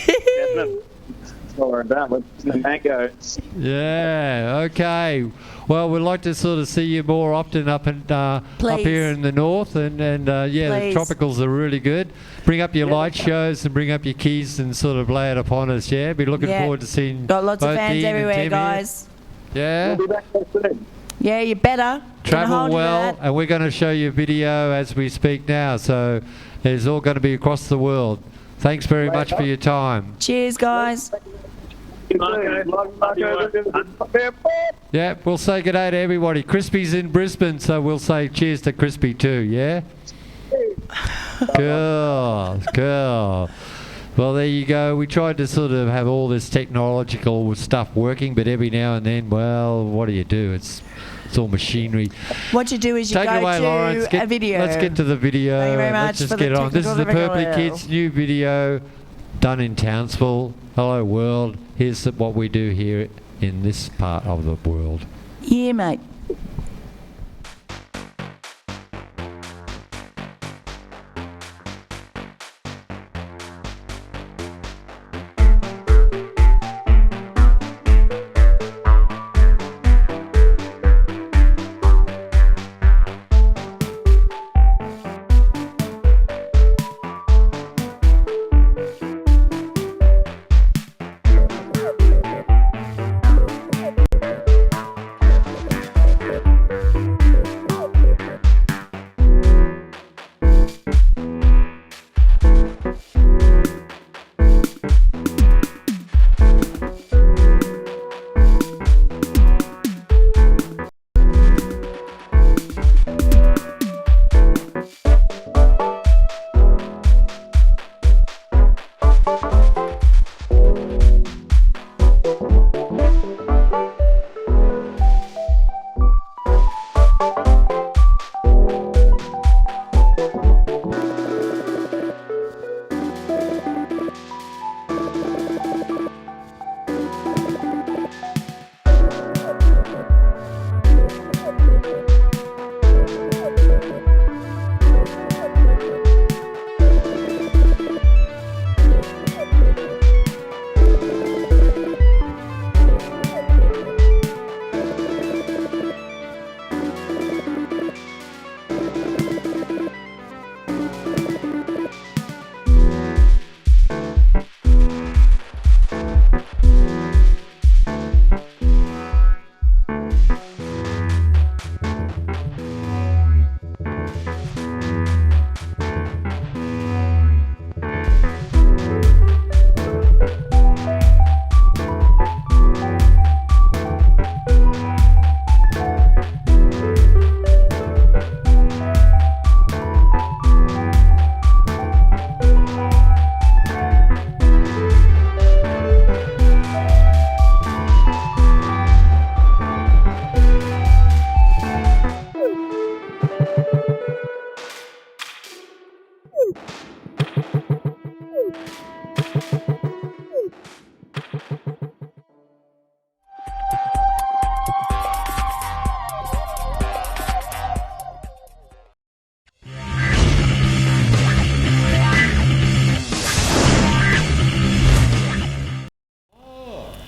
S10: Definitely. That's what we're about. With the mangoes.
S1: Yeah, okay. Well, we'd like to sort of see you more often up here in the north, and yeah, the tropicals are really good. Bring up your light shows and bring up your keys and sort of lay it upon us. Yeah, be looking forward to seeing.
S2: Got lots of
S1: both
S2: fans
S1: Dean
S2: everywhere,
S1: and Tim
S2: guys.
S1: Here. Yeah.
S10: We'll be back there soon.
S2: Yeah, you better.
S1: Travel well, and we're going to show you video as we speak now. So it's all going to be across the world. Thanks very much for your time.
S2: Cheers, guys.
S1: Yeah, we'll say good day to everybody. Crispy's in Brisbane, so we'll say cheers to Crispy too, yeah? Cool. Well, there you go. We tried to sort of have all this technological stuff working, but every now and then, well, what do you do? It's all machinery.
S2: What you do is you go to a video.
S1: Let's get to the video.
S2: Thank you very much.
S1: Let's just get on. This is the Pöpli Kids' new video done in Townsville. Hello, world. Here's what we do here in this part of the world.
S2: Yeah, mate.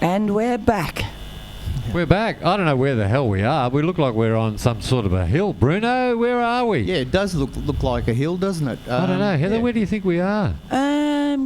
S2: And we're back.
S1: We're back. I don't know where the hell we are. We look like we're on some sort of a hill. Bruno, where are we?
S11: Yeah, it does look like a hill, doesn't it?
S1: I don't know. Heather, where do you think we are?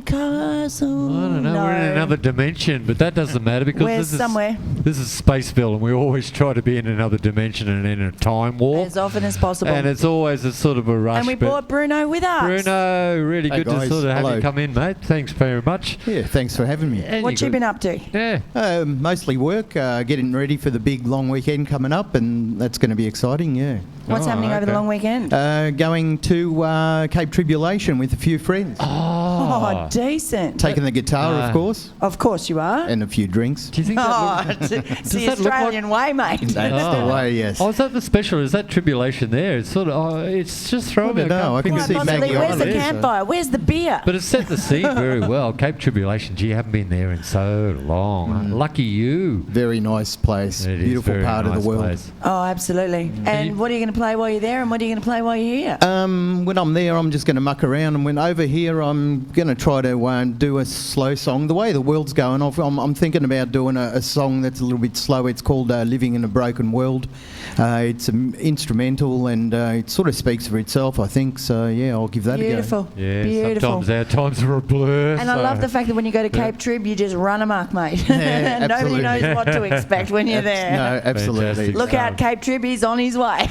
S2: Castle.
S1: I don't know. We're in another dimension, but that doesn't matter because
S2: We're
S1: this
S2: somewhere.
S1: This is Spaceville, and we always try to be in another dimension and in a time warp.
S2: As often as possible.
S1: And it's always a sort of a rush.
S2: And we
S1: but
S2: brought Bruno with us.
S1: Bruno, really
S11: Hey
S1: good to
S11: guys,
S1: sort of have
S11: hello.
S1: you come in, mate. Thanks very much.
S11: Yeah, thanks for having me.
S1: And
S2: What you been up to?
S1: Yeah.
S11: Mostly work, getting ready for the big long weekend coming up, and that's going to be exciting, yeah.
S2: What's happening over the long weekend?
S11: Going to Cape Tribulation with a few friends.
S2: Oh, decent.
S11: Taking the guitar, of course.
S2: Of course you are.
S11: And a few drinks.
S1: Do you think
S2: it's the Australian way, mate.
S11: That's the way, yes.
S1: Oh, is that the special? Is that Tribulation there? It's sort of, it's just throwing me.
S11: I can see Maggie
S2: Where's
S11: on
S2: the
S11: it.
S2: campfire? Where's the beer?
S1: But it's set the scene very well. Cape Tribulation, gee, you haven't been there in so long. Lucky you.
S11: Very nice place.
S1: It is
S11: Beautiful
S1: very
S11: part of
S1: nice
S11: the world.
S1: place.
S2: Oh, absolutely. And what are you going to play while you're there, and what are you going to play while you're here?
S11: When I'm there, I'm just going to muck around, and when over here, I'm going to try to do a slow song. The way the world's going off, I'm thinking about doing a song that's a little bit slow. It's called Living in a Broken World. It's instrumental, and it sort of speaks for itself, I think. So, yeah, I'll give that a go.
S1: Yeah,
S2: Beautiful.
S1: sometimes our times are a blur.
S2: And I love the fact that when you go to Cape Trib, you just run amok, mate.
S11: Yeah,
S2: Nobody
S11: absolutely.
S2: knows what to expect when you're there.
S11: No, absolutely.
S1: Fantastic
S2: Look
S1: stuff.
S2: out, Cape Trib, he's on his way.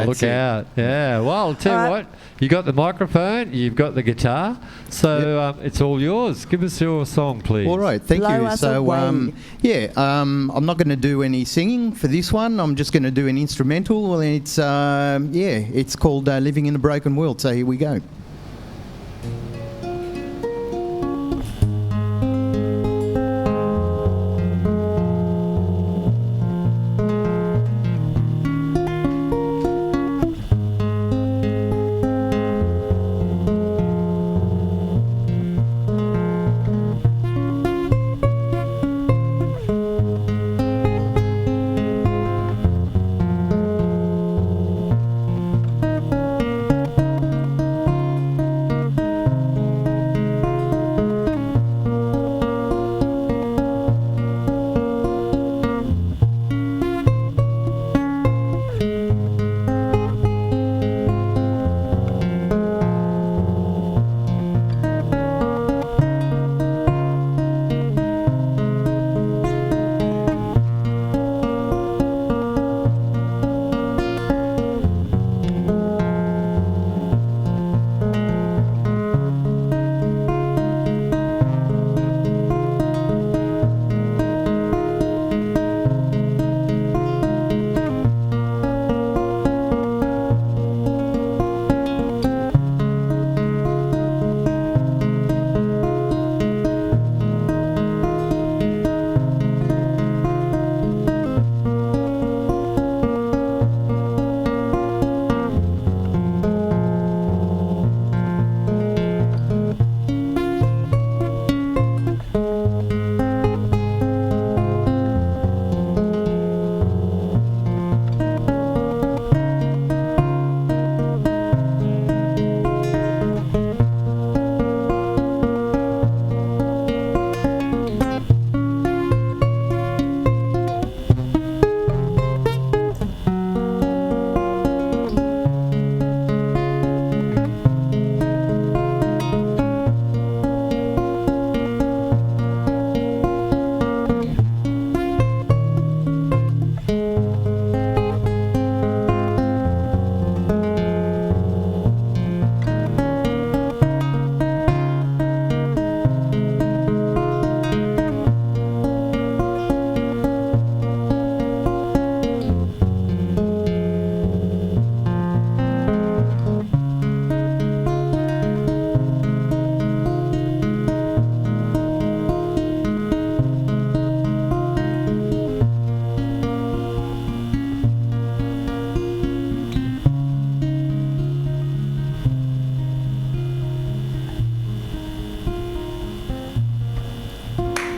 S1: Look out. Yeah, well, I'll tell you what. You got the microphone, you've got the guitar, so it's all yours. Give us your song, please.
S11: All right, thank
S2: Blow
S11: you.
S2: us
S11: So,
S2: away.
S11: I'm not going to do any singing for this one. I'm just going to do an instrumental, and it's called Living in a Broken World. So here we go.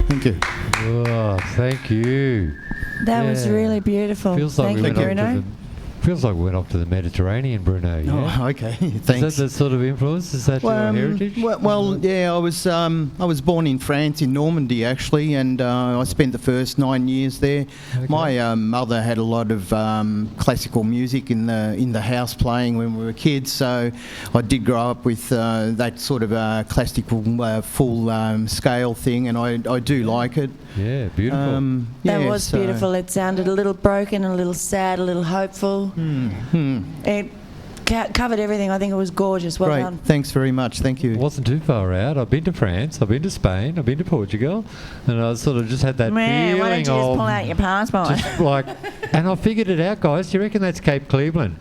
S11: Thank you.
S1: Oh, thank you.
S2: That was really beautiful.
S1: Feels like
S2: Thank
S1: we
S2: you,
S1: went up
S2: Bruno.
S1: to Feels like we went off to the Mediterranean, Bruno. Yeah?
S11: Oh, okay.
S1: Is
S11: Thanks.
S1: that the sort of influence? Is that your heritage?
S11: Well, yeah, I was born in France, in Normandy actually, and I spent the first 9 years there.
S1: Okay.
S11: My mother had a lot of classical music in the house playing when we were kids, so I did grow up with that sort of classical full scale thing, and I do like it.
S1: Yeah, beautiful.
S2: That was beautiful. It sounded a little broken, a little sad, a little hopeful. It covered everything. I think it was gorgeous. Well
S11: Great.
S2: done.
S11: Thanks very much. Thank you.
S1: It wasn't too far out. I've been to France, I've been to Spain, I've been to Portugal, and I sort of just had that
S2: Man,
S1: feeling
S2: why don't you just
S1: of
S2: pull out your passport?
S1: just like, and I figured it out, guys. Do you reckon that's Cape Cleveland?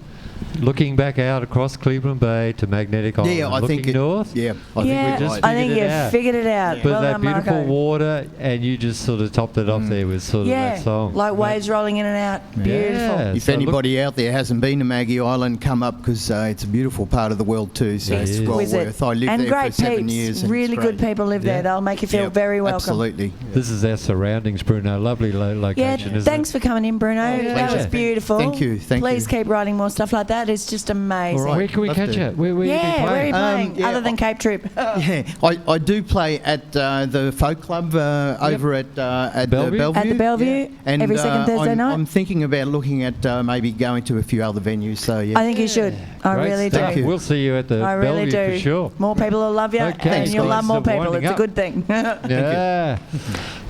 S1: Looking back out across Cleveland Bay to Magnetic Island,
S11: Yeah, I
S1: looking
S11: think
S1: north.
S11: Yeah, I
S2: Yeah,
S11: think we
S1: just
S2: I think
S1: figured it
S2: you
S1: out.
S2: figured it out.
S1: But
S2: Well
S1: that
S2: done,
S1: beautiful
S2: Marko.
S1: water, and you just sort of topped it off there with sort of that song.
S2: like waves rolling in and out. Beautiful.
S1: Yeah,
S11: If
S1: so
S11: anybody out there hasn't been to Maggie Island, come up because it's a beautiful part of the world too. So
S1: It
S11: it's
S1: is.
S11: well
S2: Visit.
S11: worth. I lived
S2: and
S11: there
S2: great
S11: for 7
S2: peeps.
S11: years. and
S2: Really
S11: it's
S2: good
S11: great.
S2: people live
S1: Yeah.
S2: there. They'll make you feel
S11: Yep,
S2: very welcome.
S11: Absolutely.
S1: This is our surroundings, Bruno. Lovely
S2: Yeah,
S1: location, isn't
S2: thanks
S1: it?
S2: for coming in, Bruno.
S1: Oh,
S2: that was
S1: pleasure.
S2: beautiful.
S11: Thank you, thank
S2: Please
S11: you.
S2: keep writing more stuff like that. It's just amazing.
S11: All right.
S1: Where can we
S11: Love
S1: catch
S11: to.
S1: it? Where you be
S2: Yeah, where are you
S1: playing?
S2: playing? Other than Cape Trip.
S11: Yeah, I do play at the folk club over at
S1: Bellevue?
S11: Bellevue.
S2: At the Bellevue,
S11: And
S2: every second Thursday
S11: I'm,
S2: night?
S11: I'm thinking about looking at maybe going to a few other venues. So yeah.
S2: I think you should. I
S1: Great
S2: really
S1: stuff.
S2: do.
S1: We'll see you at the
S2: I really
S1: Bellevue
S2: do.
S1: for sure.
S2: More people will love you,
S1: Okay,
S2: and you'll
S1: guys.
S2: love more people.
S1: Winding
S2: It's a
S1: up.
S2: good thing.
S1: Yeah.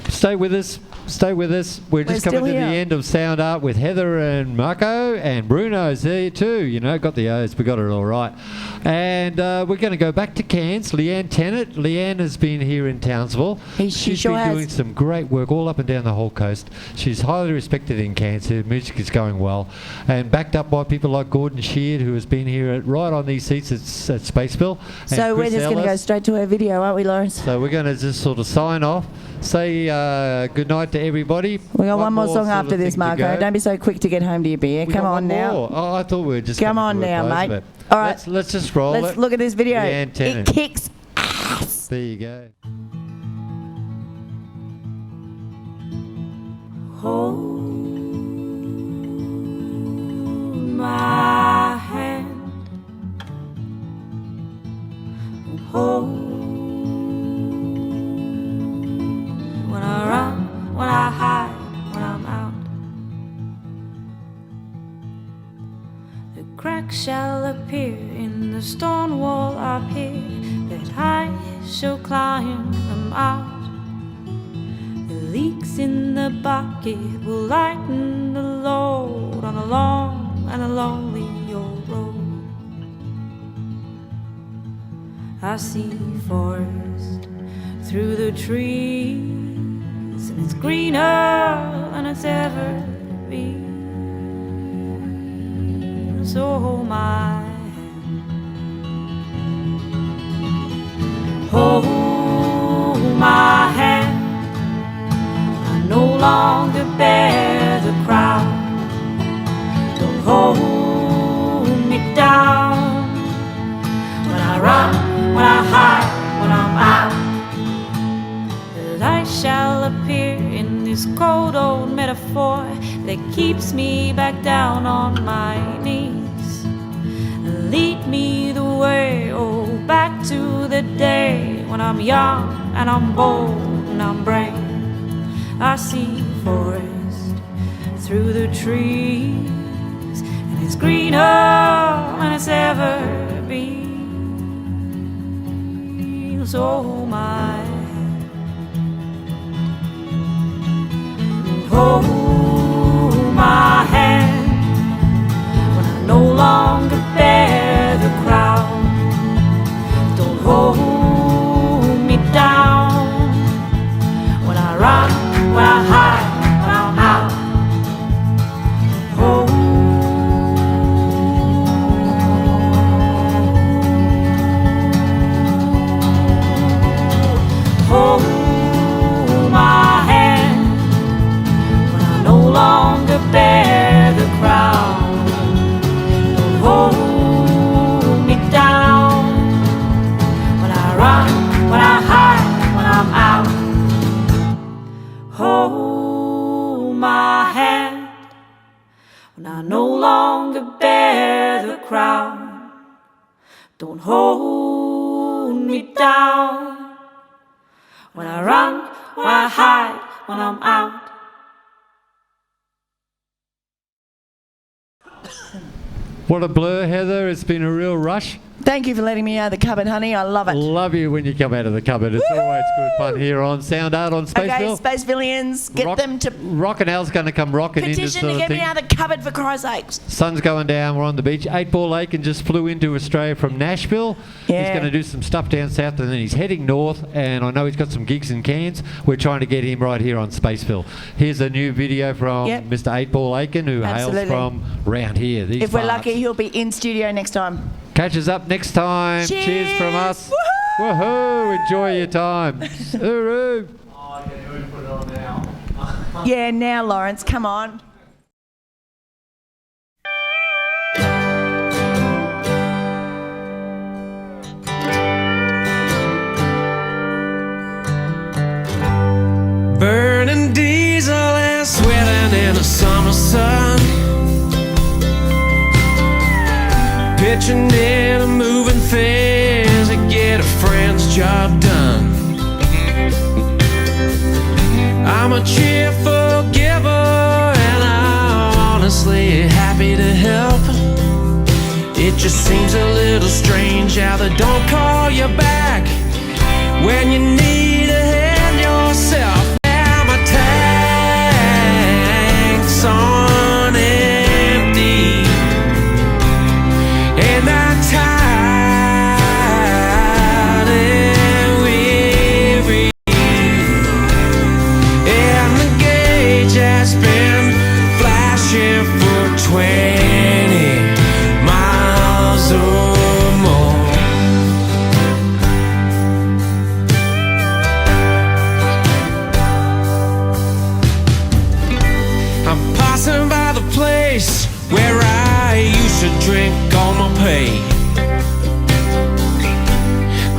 S1: Stay with us. Stay with us. We're just
S2: still
S1: coming to the
S2: here.
S1: end of Sound Art with Heather and Marko, and Bruno's there too. You know, got the O's. We got it all right. And we're going to go back to Cairns. Leanne Tennant. Leanne has been here in Townsville.
S2: She
S1: She's
S2: sure
S1: been
S2: has.
S1: doing some great work all up and down the whole coast. She's highly respected in Cairns. Her music is going well, and backed up by people like Gordon Sheard, who has been here right on these seats at Spaceville. and
S2: So we're
S1: Chris
S2: just going to go
S1: Ellis.
S2: straight to her video, aren't we, Lawrence?
S1: So we're going to just sort of sign off, say good night to everybody.
S2: We got one more song
S1: sort of
S2: after this,
S1: thing to
S2: Marko.
S1: go.
S2: Don't be so quick to get home to your beer.
S1: We
S2: Come
S1: got
S2: on
S1: one
S2: now.
S1: more. Oh, I thought we were just
S2: Come
S1: coming
S2: on
S1: to a
S2: now,
S1: close
S2: mate.
S1: of it.
S2: All right.
S1: Let's just roll
S2: Let's
S1: it.
S2: look at this video.
S1: Leanne
S2: It
S1: Tennant.
S2: kicks ass.
S1: There you go.
S8: Hold my hand. Hold when I run, when I hide, when I'm out. The crack shall appear in the stone wall up here, that I shall climb them out. The leaks in the bucket will lighten the load on a long and a lonely old road. I see forest through the trees, and it's greener than it's ever been. So hold my hand, hold my hand. I no longer bear the crowd. Don't hold me down. When I run, when I hide, when I'm out, the light shall appear in this cold old metaphor that keeps me back down on my knees. Lead me the way, oh, back to the day when I'm young and I'm bold and I'm brave. I see forest through the trees, and it's greener than it's ever been. So hold my hand, hold my hand. When I no longer bear the crown, don't hold me down. When I run, when I hide, when I'm out. Hold my hand. When I no longer bear the crown, don't hold me down. When I Don't hold me down. When I run, when I hide, when I'm out.
S1: What a blur, Heather. It's been a real rush.
S2: Thank you for letting me out of the cupboard, honey. I love it.
S1: Love you when you come out of the cupboard. It's always good fun here on SOUNDART on Spaceville.
S2: Okay, Spacevillians, get them to
S1: Rockin' Al's going to come rocking into
S2: petition
S1: sort
S2: to
S1: of
S2: get
S1: thing.
S2: me out of the cupboard, for Christ's sakes.
S1: Sun's going down. We're on the beach. 8 Ball Aiken just flew into Australia from Nashville.
S2: Yeah.
S1: He's going to do some stuff down south, and then he's heading north. And I know he's got some gigs in Cairns. We're trying to get him right here on Spaceville. Here's a new video from Mr. 8 Ball Aiken, who
S2: Absolutely.
S1: hails from round here. These
S2: If we're
S1: parts.
S2: lucky, he'll be in studio next time.
S1: Catch us up next time. Cheers from us. Woohoo! Enjoy your time. Hooroo!
S2: Yeah, now, Lawrence, come on.
S12: Burning diesel and sweating in the summer sun, pitching in and moving things to get a friend's job done. I'm a cheerful giver and I'm honestly happy to help. It just seems a little strange how they don't call you back when you need a hand yourself. Now my tank's on empty and I'm tired and weary, and the gauge has been flashing for 20 miles or more. I'm passing by the place where I used to drink all my pay.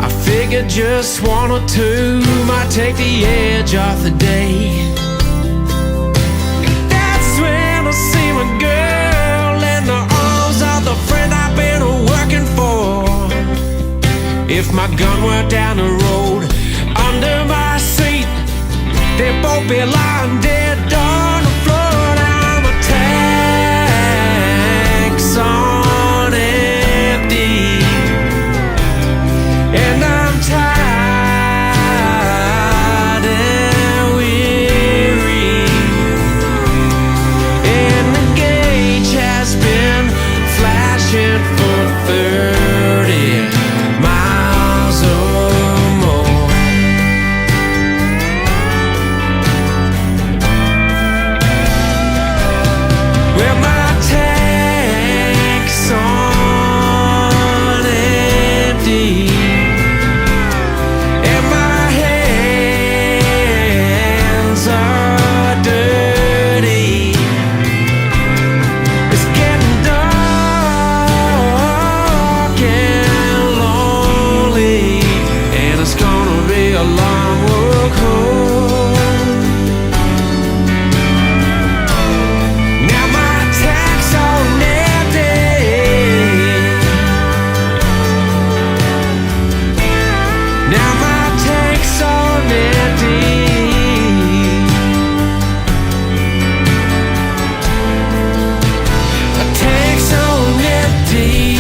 S12: I figured just one or two might take the edge off the day. That's when I see my girl in the arms of the friend I've been working for. If my gun were down the road under my seat, they'd both be lying dead on the floor. Now my tank's on empty and I'm tired and weary, and the gauge has been flashing for 30 miles or more. Well, my tank's on empty and my hands are dirty. It's getting dark and lonely, and it's gonna be a long walk home. Now my tank's on empty. Now my tank's on empty. My tank's on empty.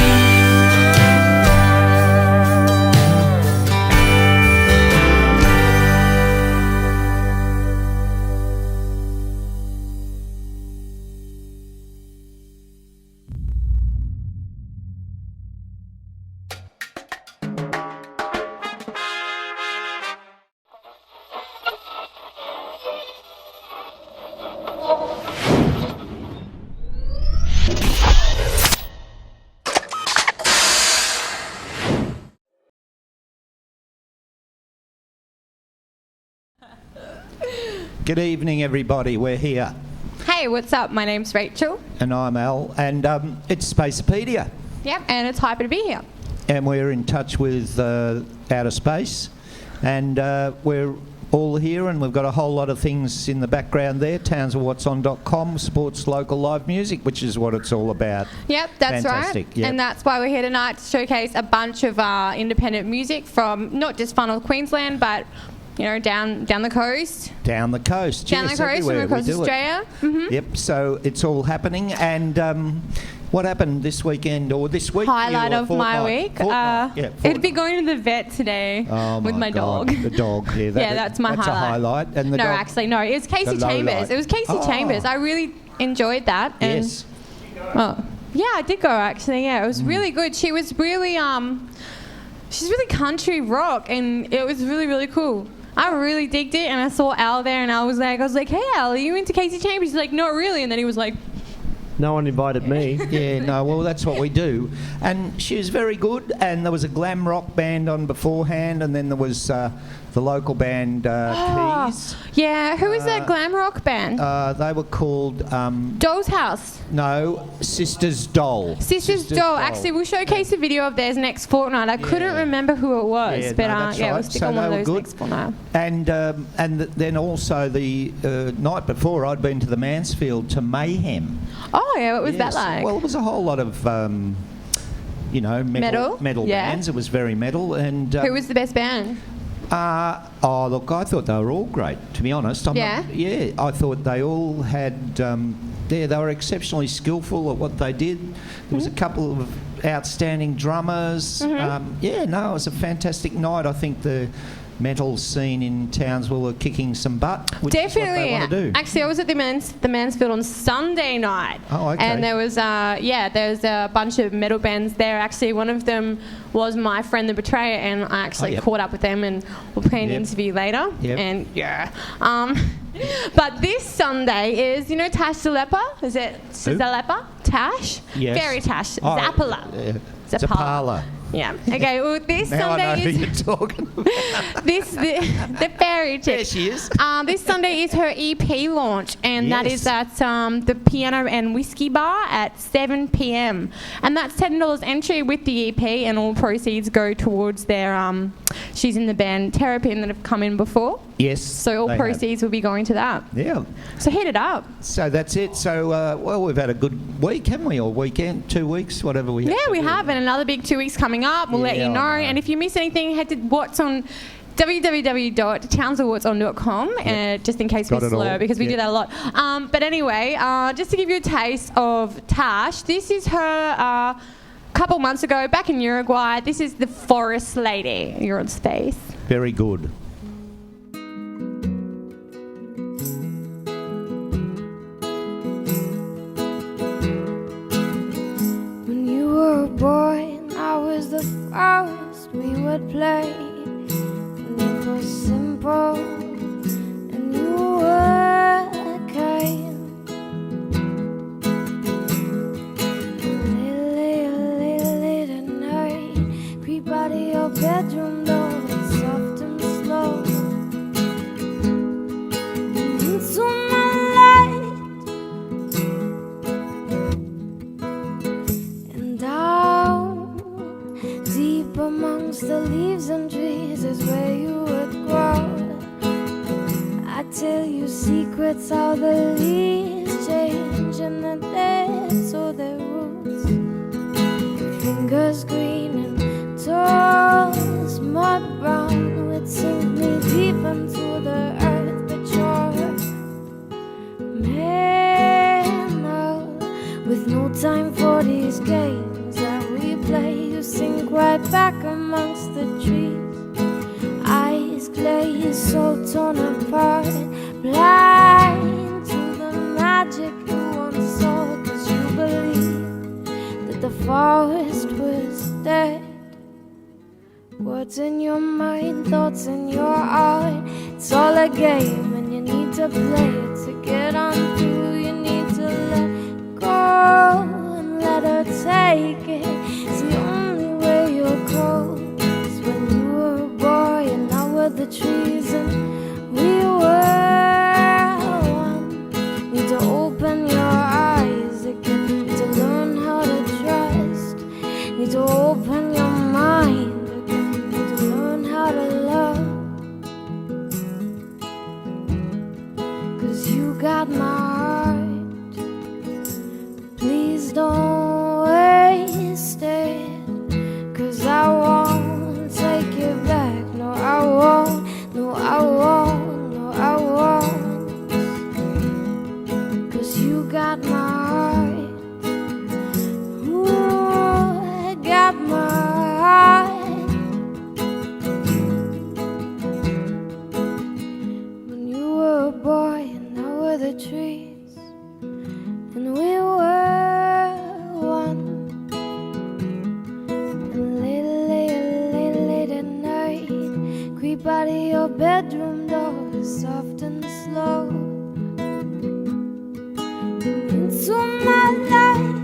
S13: Good evening, everybody. We're here,
S14: Hey, what's up? My name's Rachel.
S13: and I'm Al, and it's Spaceepeedia,
S14: Yep, and it's hyper to be here.
S13: and we're in touch with outer space, and we're all here, and we've got a whole lot of things in the background there. townsandwhatson.com supports local live music, which is what it's all about.
S14: Yep, that's
S13: Fantastic,
S14: right.
S13: yep.
S14: And that's why we're here tonight to showcase a bunch of independent music from not just far north Queensland, but down the coast.
S13: Down the coast,
S14: Down
S13: yes,
S14: the coast from
S13: everywhere
S14: across
S13: we do it.
S14: Australia. Mm-hmm.
S13: Yep, so it's all happening. And what happened this weekend or this week?
S14: Highlight
S13: or
S14: of my week. It'd be going to the vet today with my
S13: God,
S14: dog.
S13: The dog, yeah.
S14: That's my
S13: That's a highlight. And the
S14: no,
S13: dog,
S14: actually, no. It was Casey
S13: the low
S14: Chambers.
S13: light.
S14: It was Casey Chambers. I really enjoyed that. And,
S13: yes.
S14: Oh, yeah, I did go actually. Yeah, it was really good. She was really she's really country rock, and it was really, really cool. I really digged it, and I saw Al there, and I was like, hey Al, are you into Casey Chambers? He's like, not really, and then he was like,
S4: no one invited me.
S13: Yeah, no, well, that's what we do. And she was very good, and there was a glam rock band on beforehand, and then there was the local band Keys.
S14: Yeah, who is that glam rock band?
S13: They were called...
S14: Doll's House.
S13: No, Sisters Doll.
S14: Sisters Doll. Actually, we'll showcase a video of theirs next fortnight. I couldn't remember who it was,
S13: Yeah,
S14: but
S13: no, that's
S14: we'll
S13: right.
S14: stick
S13: So
S14: on one of
S13: they were
S14: those
S13: good.
S14: next fortnight.
S13: And then also the night before, I'd been to the Mansfield to Mayhem.
S14: Oh, yeah, what was that
S13: Yes.
S14: like?
S13: Well, it was a whole lot of, metal
S14: Yeah.
S13: bands. It was very metal. And
S14: Who was the best band?
S13: look, I thought they were all great, to be honest. I thought they all had, they were exceptionally skillful at what they did. There was a couple of outstanding drummers. It was a fantastic night. I think the metal scene in Townsville are kicking some butt, which is what they want to do.
S14: Actually, I was at the Mansfield on Sunday night.
S13: Oh, okay.
S14: And there was a bunch of metal bands there. Actually, one of them was my friend the Betrayer, and I actually caught up with them, and we'll play an interview later. And but this Sunday is, Tash Zappala? Is it Zappala? Tash?
S13: Yes.
S14: Very Tash. Zappala.
S13: Zappala.
S14: Yeah. Okay. Well, this
S13: Now
S14: Sunday
S13: I know
S14: is
S13: who you're talking about.
S14: the fairy chick.
S13: There she is.
S14: This Sunday is her EP launch, and that is at the Piano and Whiskey Bar at 7 p.m. And that's $10 entry with the EP, and all proceeds go towards their. She's in the band Terrapin that have come in before.
S13: Yes.
S14: So all proceeds will be going to that.
S13: Yeah.
S14: So hit it up.
S13: So that's it. So we've had a good week, haven't we? Or weekend, 2 weeks, whatever we have.
S14: Yeah, we have, and another big 2 weeks coming up. We'll let you know. And if you miss anything, head to what's on www.townsandwhatson.com, just in case we slur, because we do that a lot. But anyway, just to give you a taste of Tash, this is her couple months ago back in Uruguay. This is the Forest Lady. You're on Space.
S13: Very good.
S8: When you were a boy and I was the forest, we would play, and it was simple, and you were kind. Late at night, creep out of your bedroom door, soft and slow, into my light, and down deep amongst the leaves and trees is where you would grow. I tell you secrets, how the leaves change and the dead sow their roots. Fingers green and toes mud brown would sink me deep into the earth, but you're a man now with no time for these games that we play. You sink right back amongst the trees, eyes glazed, so torn apart, blind to the magic you once saw, 'cause you believed that the forest was dead. Words in your mind, thoughts in your heart, it's all a game, and you need to play it to get on through. You need to let go and let her take it. It's the only way you'll grow. It's when you were a boy and I were the trees and we were one. Need to open your eyes again. Need to learn how to trust. Need to open your mind again. Need to learn how to love. Everybody, your bedroom door is soft and slow. Into my life.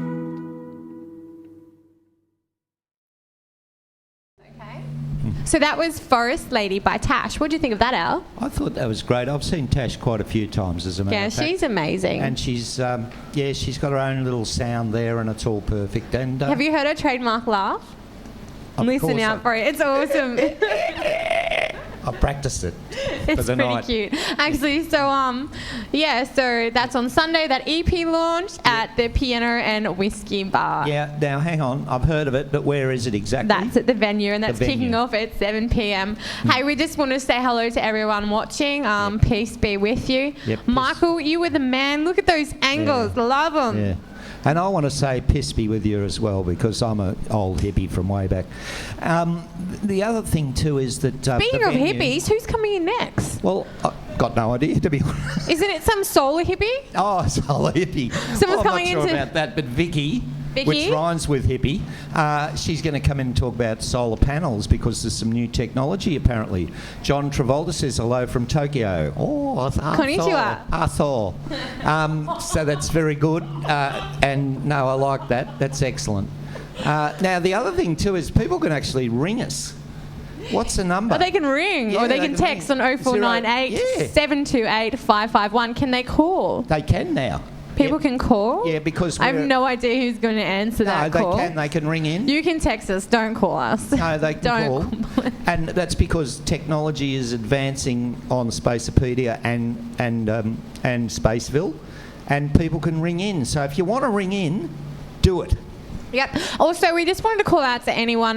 S14: So that was Forest Lady by Tash. What do you think of that, Al?
S13: I thought that was great. I've seen Tash quite a few times, as a matter
S14: Yeah,
S13: of fact.
S14: she's amazing.
S13: And she's, she's got her own little sound there, and it's all perfect. And
S14: Have you heard her trademark laugh?
S13: Of
S14: Listen
S13: course
S14: out for it. It's awesome.
S13: I practiced it for
S14: It's
S13: the
S14: pretty
S13: night.
S14: cute. Actually, so that's on Sunday. That EP launched at the Piano and Whiskey Bar.
S13: Yeah, now hang on. I've heard of it, but where is it exactly?
S14: That's at the venue, and that's
S13: The venue.
S14: kicking off at 7 p.m. Hey, we just want to say hello to everyone watching. Peace be with you.
S13: Yep,
S14: Michael, you were the man. Look at those angles. Love them.
S13: Yeah. And I want to say piss be with you as well, because I'm an old hippie from way back. The other thing too is that...
S14: Speaking
S13: the
S14: of
S13: venue-
S14: hippies, who's coming in next?
S13: Well, I've got no idea, to be honest.
S14: Isn't it some solar hippie?
S13: Oh, solar hippie.
S14: Someone's
S13: I'm
S14: coming
S13: not sure
S14: into-
S13: about that, but Vicky,
S14: Vicky?
S13: which rhymes with hippie, she's going to come in and talk about solar panels, because there's some new technology apparently. John Travolta says hello from Tokyo. Oh,
S14: Konnichiwa.
S13: Arthur. So that's very good. And no, I like that. That's excellent. Now, the other thing too is people can actually ring us. What's the number?
S14: Or they can ring,
S13: Yeah,
S14: or they can text on 0498 728 551. Can they call?
S13: They can now.
S14: People can call?
S13: Yeah, because
S14: I have
S13: we're-
S14: no idea who's going to answer that
S13: No,
S14: call.
S13: they can ring in.
S14: You can text us, don't call us.
S13: No, they can
S14: Don't
S13: call. And that's because technology is advancing on Spaceville and Spaceville, and people can ring in. So if you want to ring in, do it.
S14: Yep. Also, we just wanted to call out to anyone.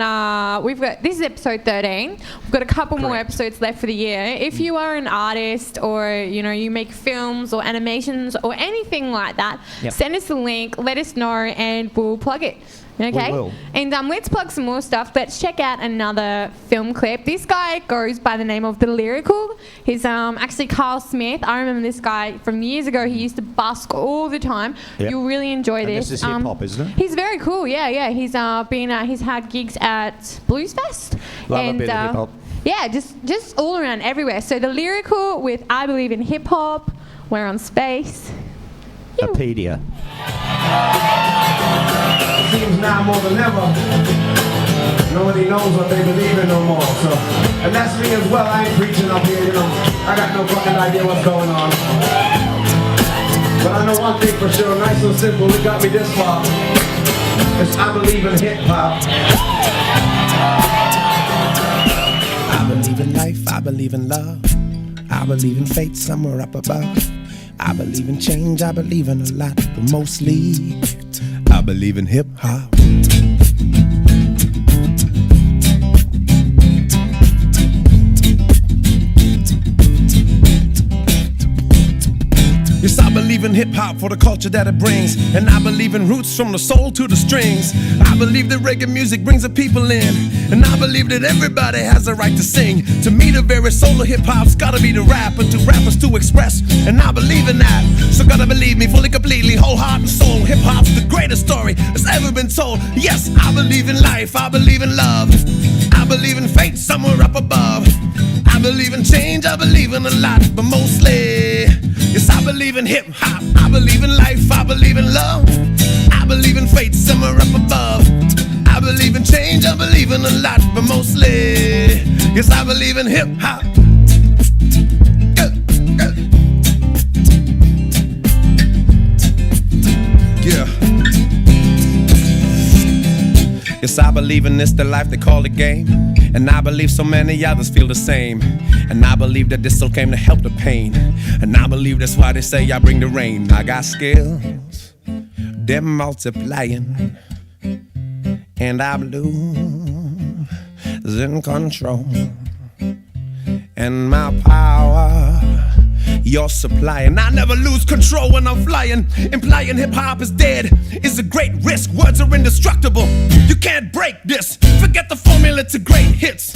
S14: This is episode 13. We've got a couple more episodes left for the year. If you are an artist, or you make films or animations or anything like that,
S13: Yep.
S14: send us a link, let us know, and we'll plug it. Okay?
S13: We will.
S14: And let's plug some more stuff. Let's check out another film clip. This guy goes by the name of The Lyrical. He's actually Carl Smith. I remember this guy from years ago. He used to busk all the time.
S13: Yep.
S14: You'll really enjoy
S13: And
S14: this.
S13: this is hip-hop, isn't it?
S14: He's very cool. Yeah. He's he's had gigs at Blues Fest.
S13: Love a bit of hip-hop.
S14: Yeah, just all around everywhere. So The Lyrical with I Believe in Hip Hop. We're on Space.
S13: Speaceipedia.
S15: Seems now more than ever, nobody knows what they believe in no more. So, and that's me as well. I ain't preaching up here, I got no fucking idea what's going on. But I know one thing for sure, nice and simple. It got me this far. It's I believe in hip hop.
S16: I believe in life. I believe in love. I believe in fate somewhere up above. I believe in change. I believe in a lot, but mostly I believe in hip hop. Yes, I believe in hip-hop for the culture that it brings. And I believe in roots from the soul to the strings. I believe that reggae music brings the people in. And I believe that everybody has a right to sing. To me, the very soul of hip-hop's gotta be the rap, and to rappers to express. And I believe in that. So gotta believe me fully, completely, whole heart and soul. Hip-hop's the greatest story that's ever been told. Yes, I believe in life, I believe in love. I believe in fate somewhere up above. I believe in change, I believe in a lot, but mostly, yes, I believe in hip-hop. I believe in life, I believe in love. I believe in fate somewhere up above. I believe in change, I believe in a lot, but mostly, yes, I believe in hip-hop. Yeah. Yes, I believe in this, the life they call the game. And I believe so many others feel the same. And I believe that this soul came to help the pain. And I believe that's why they say I bring the rain. I got skills, they're multiplying. And I believe is in control. And my power, your supply. And I never lose control when I'm flying. Implying hip-hop is dead is a great risk. Words are indestructible, you can't break this. Forget the formula to great hits.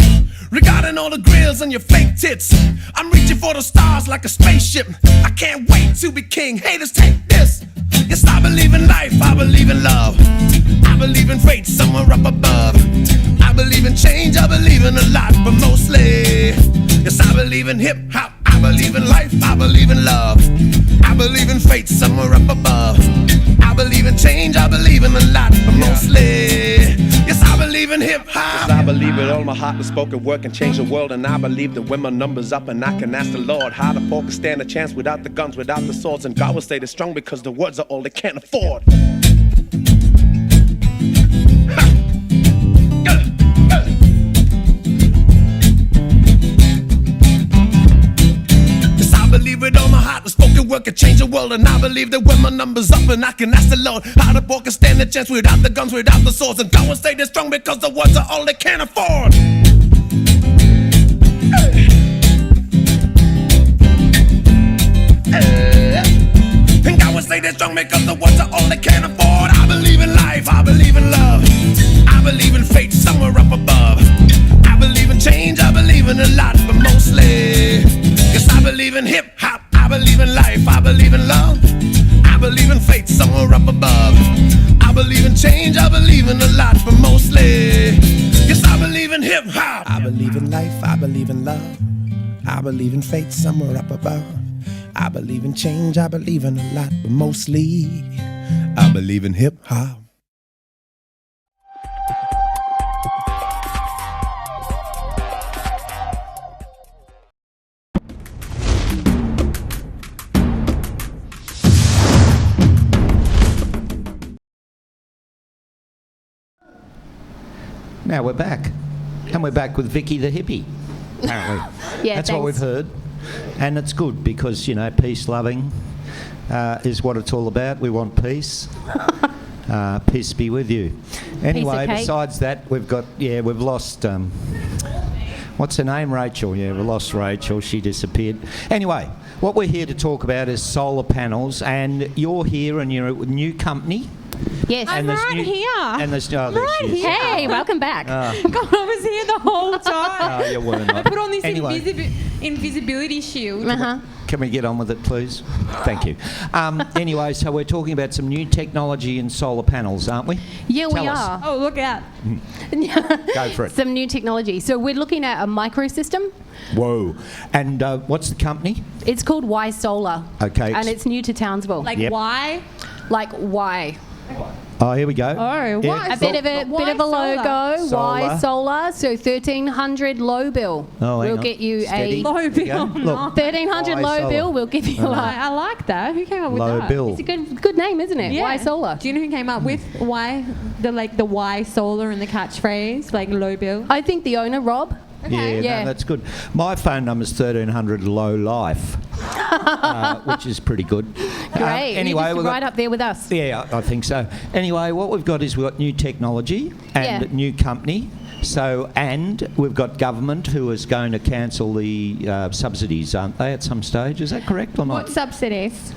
S16: Regarding all the grills and your fake tits, I'm reaching for the stars like a spaceship. I can't wait to be king. Haters, take this. Yes, I believe in life, I believe in love. I believe in fate somewhere up above. I believe in change, I believe in a lot, but mostly, Yes, I believe in hip hop, I believe in life, I believe in love. I believe in fate somewhere up above. I believe in change, I believe in a lot, but mostly, yes, I believe in hip hop.
S17: Yes, I believe with all my heart the spoken word can change the world. And I believe that when my number's up and I can ask the Lord how the poor can stand a chance without the guns, without the swords. And God will stay strong because the words are all they can't afford. I believe with all my heart the spoken word can change the world. And I believe that when my number's up and I can ask the Lord how the poor can stand a chance without the guns, without the swords. And God will stay this strong because the words are all they can afford. And God will stay this strong because the words are all they can afford. I believe in life, I believe in love, I believe in fate somewhere up above. I believe in change, I believe in a lot, but mostly, yes, I believe in hip hop, I believe in life, I believe in love, I believe in fate somewhere up above. I believe in change, I believe in a lot, but mostly, yes, I believe in hip hop. I believe in life, I believe in love, I believe in fate somewhere up above. I believe in change, I believe in a lot, but mostly, I believe in hip hop.
S13: Now we're back. And we're back with Vicky the hippie, apparently.
S18: Yeah,
S13: that's what we've heard. And it's good because, you know, peace loving is what it's all about. We want peace. Peace be with you. Anyway, besides that, we've lost, what's her name? Rachel. Yeah, we lost Rachel. She disappeared. Anyway, what we're here to talk about is solar panels, and you're here and you're a new company.
S18: Yes.
S14: I'm right here.
S13: And there's
S18: Hey, welcome back.
S14: God, I was here the whole time.
S13: Oh, you weren't.
S14: I put on this
S13: Anyway.
S14: invisibility shield.
S13: Can we get on with it, please? Thank you. Anyway, so we're talking about some new technology in solar panels, aren't we?
S18: Yeah,
S13: Tell
S18: we
S13: us.
S18: are.
S14: Oh, look out.
S13: Go for it.
S18: Some new technology. So we're looking at a microsystem.
S13: Whoa. And what's the company?
S18: It's called Y Solar.
S13: Okay.
S18: And it's new to Townsville.
S14: Like
S13: Yep.
S14: why?
S18: Like Y.
S13: Oh, here we go.
S14: Oh, why?
S18: A bit of a logo.
S13: Solar.
S18: Y Solar. So 1,300 low bill.
S13: Oh, hang
S18: we'll
S13: on.
S18: get you
S13: Steady.
S18: a
S14: Low bill.
S13: Look.
S18: 1,300
S13: Y
S18: low
S13: Solar.
S18: bill. We'll give you
S14: I like that. Who came up with
S13: Low
S14: that?
S13: bill.
S18: It's a good name, isn't it?
S14: Yeah.
S18: Y Solar.
S14: Do you know who came up with why the Y Solar and the catchphrase like low bill?
S18: I think the owner, Rob.
S13: Yeah, no, that's good. My phone number's 1300 low life, which is pretty good.
S18: Great.
S13: Anyway,
S18: You're
S13: we've
S18: just right
S13: got,
S18: up there with us.
S13: yeah, I think so. Anyway, what we've got is we've got new technology and
S18: Yeah.
S13: new company. So, and we've got government who is going to cancel the subsidies, aren't they, at some stage? Is that correct or not?
S14: What subsidies?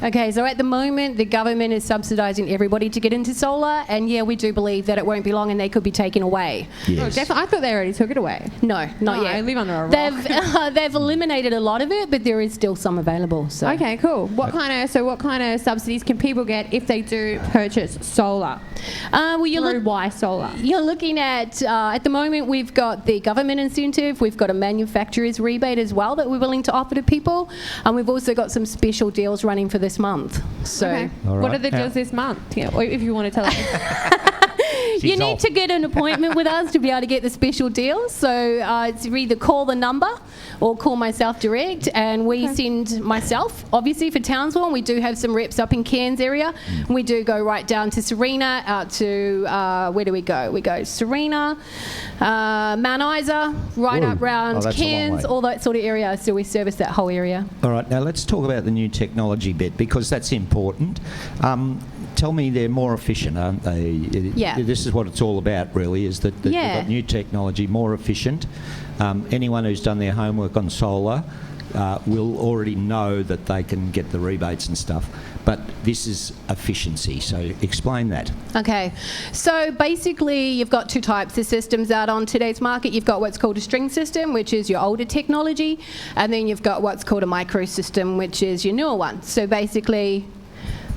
S18: Okay, so at the moment, the government is subsidising everybody to get into solar, and yeah, we do believe that it won't be long and they could be taken away.
S13: Yes.
S14: Oh, definitely. I thought they already took it away.
S18: No, not
S14: Oh,
S18: yet.
S14: I live under a rock.
S18: They've eliminated a lot of it, but there is still some available. So.
S14: Okay, cool. What kind of subsidies can people get if they do purchase solar?
S18: Well,
S14: Through Y Solar.
S18: You're looking at the moment we've got the government incentive, we've got a manufacturer's rebate as well that we're willing to offer to people, and we've also got some special deals running for this month. So,
S14: Okay.
S13: All
S14: What
S13: right.
S14: are the deals this month? Yeah, or if you want to tell us.
S18: you need to get an appointment with us to be able to get the special deals. So it's either call the number or call myself direct, and we send myself, obviously, for Townsville, and we do have some reps up in Cairns area. We do go right down to Serena, out to, where do we go? We go Serena, Mount Isa, right
S13: Ooh.
S18: up round
S13: Oh, that's a long
S18: Cairns,
S13: way.
S18: all that sort of area. So we service that whole area.
S13: All right, now let's talk about the new technology bit because that's important. Tell me they're more efficient, aren't they?
S18: Yeah.
S13: This is what it's all about, really, is that
S18: Yeah.
S13: they've got new technology, more efficient. Anyone who's done their homework on solar will already know that they can get the rebates and stuff. But this is efficiency, so explain that.
S18: Okay, so basically you've got two types of systems out on today's market. You've got what's called a string system, which is your older technology, and then you've got what's called a micro system, which is your newer one. So basically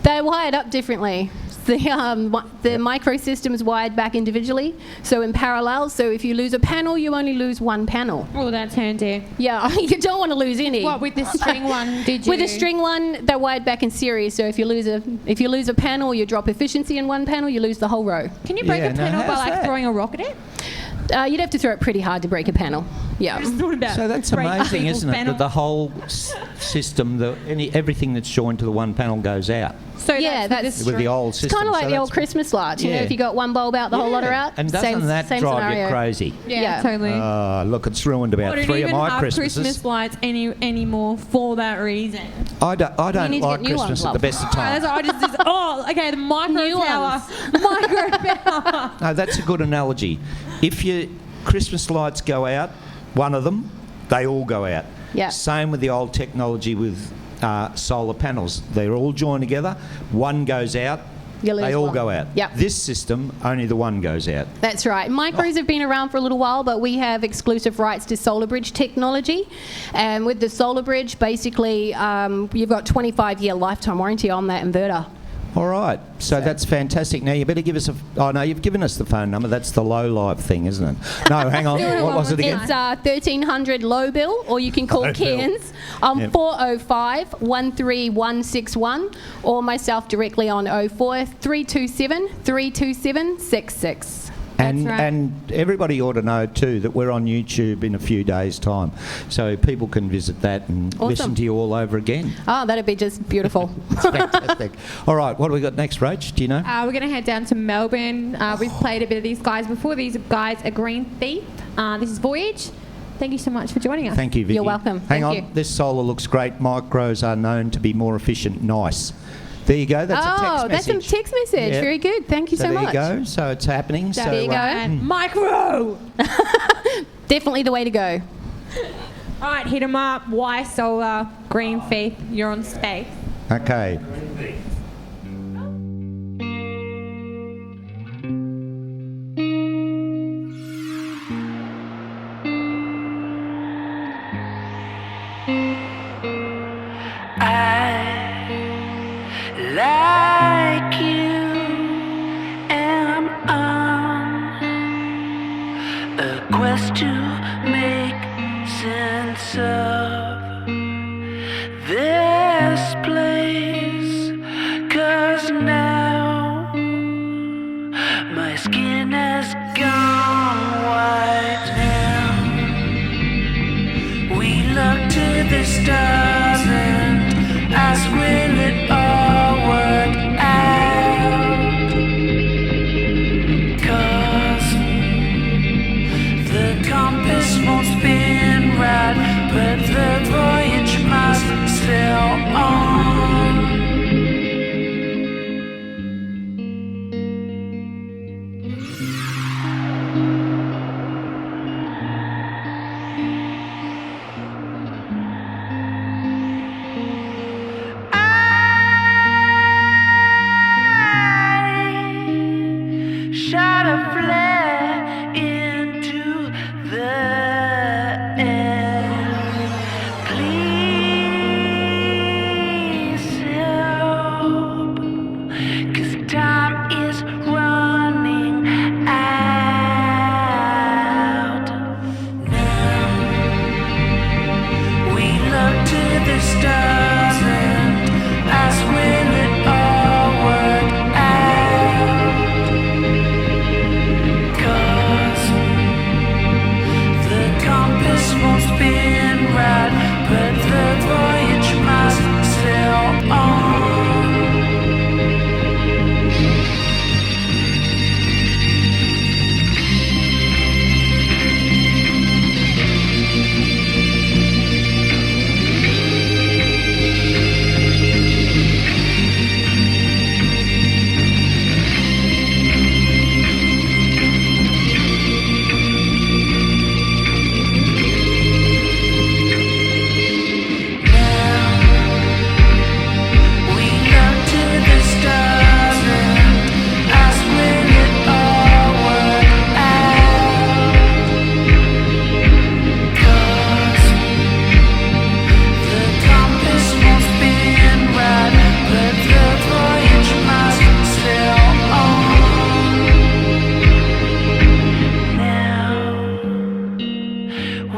S18: they're wired up differently. The micro system is wired back individually, so in parallel. So if you lose a panel, you only lose one panel.
S14: Oh, that's handy.
S18: Yeah, you don't want to lose any.
S14: What, with the string one, did you?
S18: With the string one, they're wired back in series. So if you lose a panel, you drop efficiency in one panel, you lose the whole row.
S14: Can you break a panel by like throwing a rock at it?
S18: You'd have to throw it pretty hard to break a panel. Yeah.
S13: So that's amazing, isn't it? That the whole system, everything that's joined to the one panel goes out.
S14: So
S18: yeah,
S13: that's with the old system.
S18: It's kind of like
S13: so
S18: the old Christmas lights. You know, if you got one bulb out, the whole lot are out.
S13: And doesn't that drive
S18: scenario.
S13: you crazy?
S14: Yeah, totally.
S13: Look, it's ruined about 3 of my Christmases.
S14: Christmas lights anymore for that reason.
S13: I don't like Christmas at the best of times.
S14: Okay, the micro power. Micro power.
S13: No, that's a good analogy. If your Christmas lights go out, one of them, they all go out.
S18: Yeah.
S13: Same with the old technology with solar panels. They're all joined together. One goes out, they all go out.
S18: Yep.
S13: This system, only the one goes out.
S18: That's right. Micros have been around for a little while, but we have exclusive rights to Solar Bridge technology. And with the Solar Bridge, basically, you've got 25-year lifetime warranty on that inverter.
S13: All right, so that's fantastic. Now you better give us you've given us the phone number. That's the low live thing, isn't it? No, hang on. What was it again?
S18: It's 1300 low bill, or you can call Cairns on 405 13161, or myself directly on 04 327 32766.
S13: And everybody ought to know too that we're on YouTube in a few days' time, so people can visit that and listen to you all over again.
S18: Oh, that'd be just beautiful.
S13: It's fantastic. All right, what do we got next, Rach? Do you know?
S14: We're going to head down to Melbourne. We've played a bit of these guys before. These guys are Greenthief. This is Voyage. Thank you so much for joining us.
S13: Thank you, Vicky.
S18: You're welcome.
S13: Hang on, this solar looks great. Micros are known to be more efficient. Nice. There you go. That's a text message.
S18: That's a text message.
S13: Yeah.
S18: Very good. Thank you so much.
S13: There you go. So it's happening.
S18: There you go.
S14: Micro!
S18: Definitely the way to go.
S14: All right, hit them up. Y Solar, Greenthief. You're on Space.
S13: Okay.
S12: Like you am on a quest to make sense of this place, 'cause now my skin has gone white now. We look to the stars and ask, will it all work out? 'Cause the compass won't spin right, but the voyage must sail on. I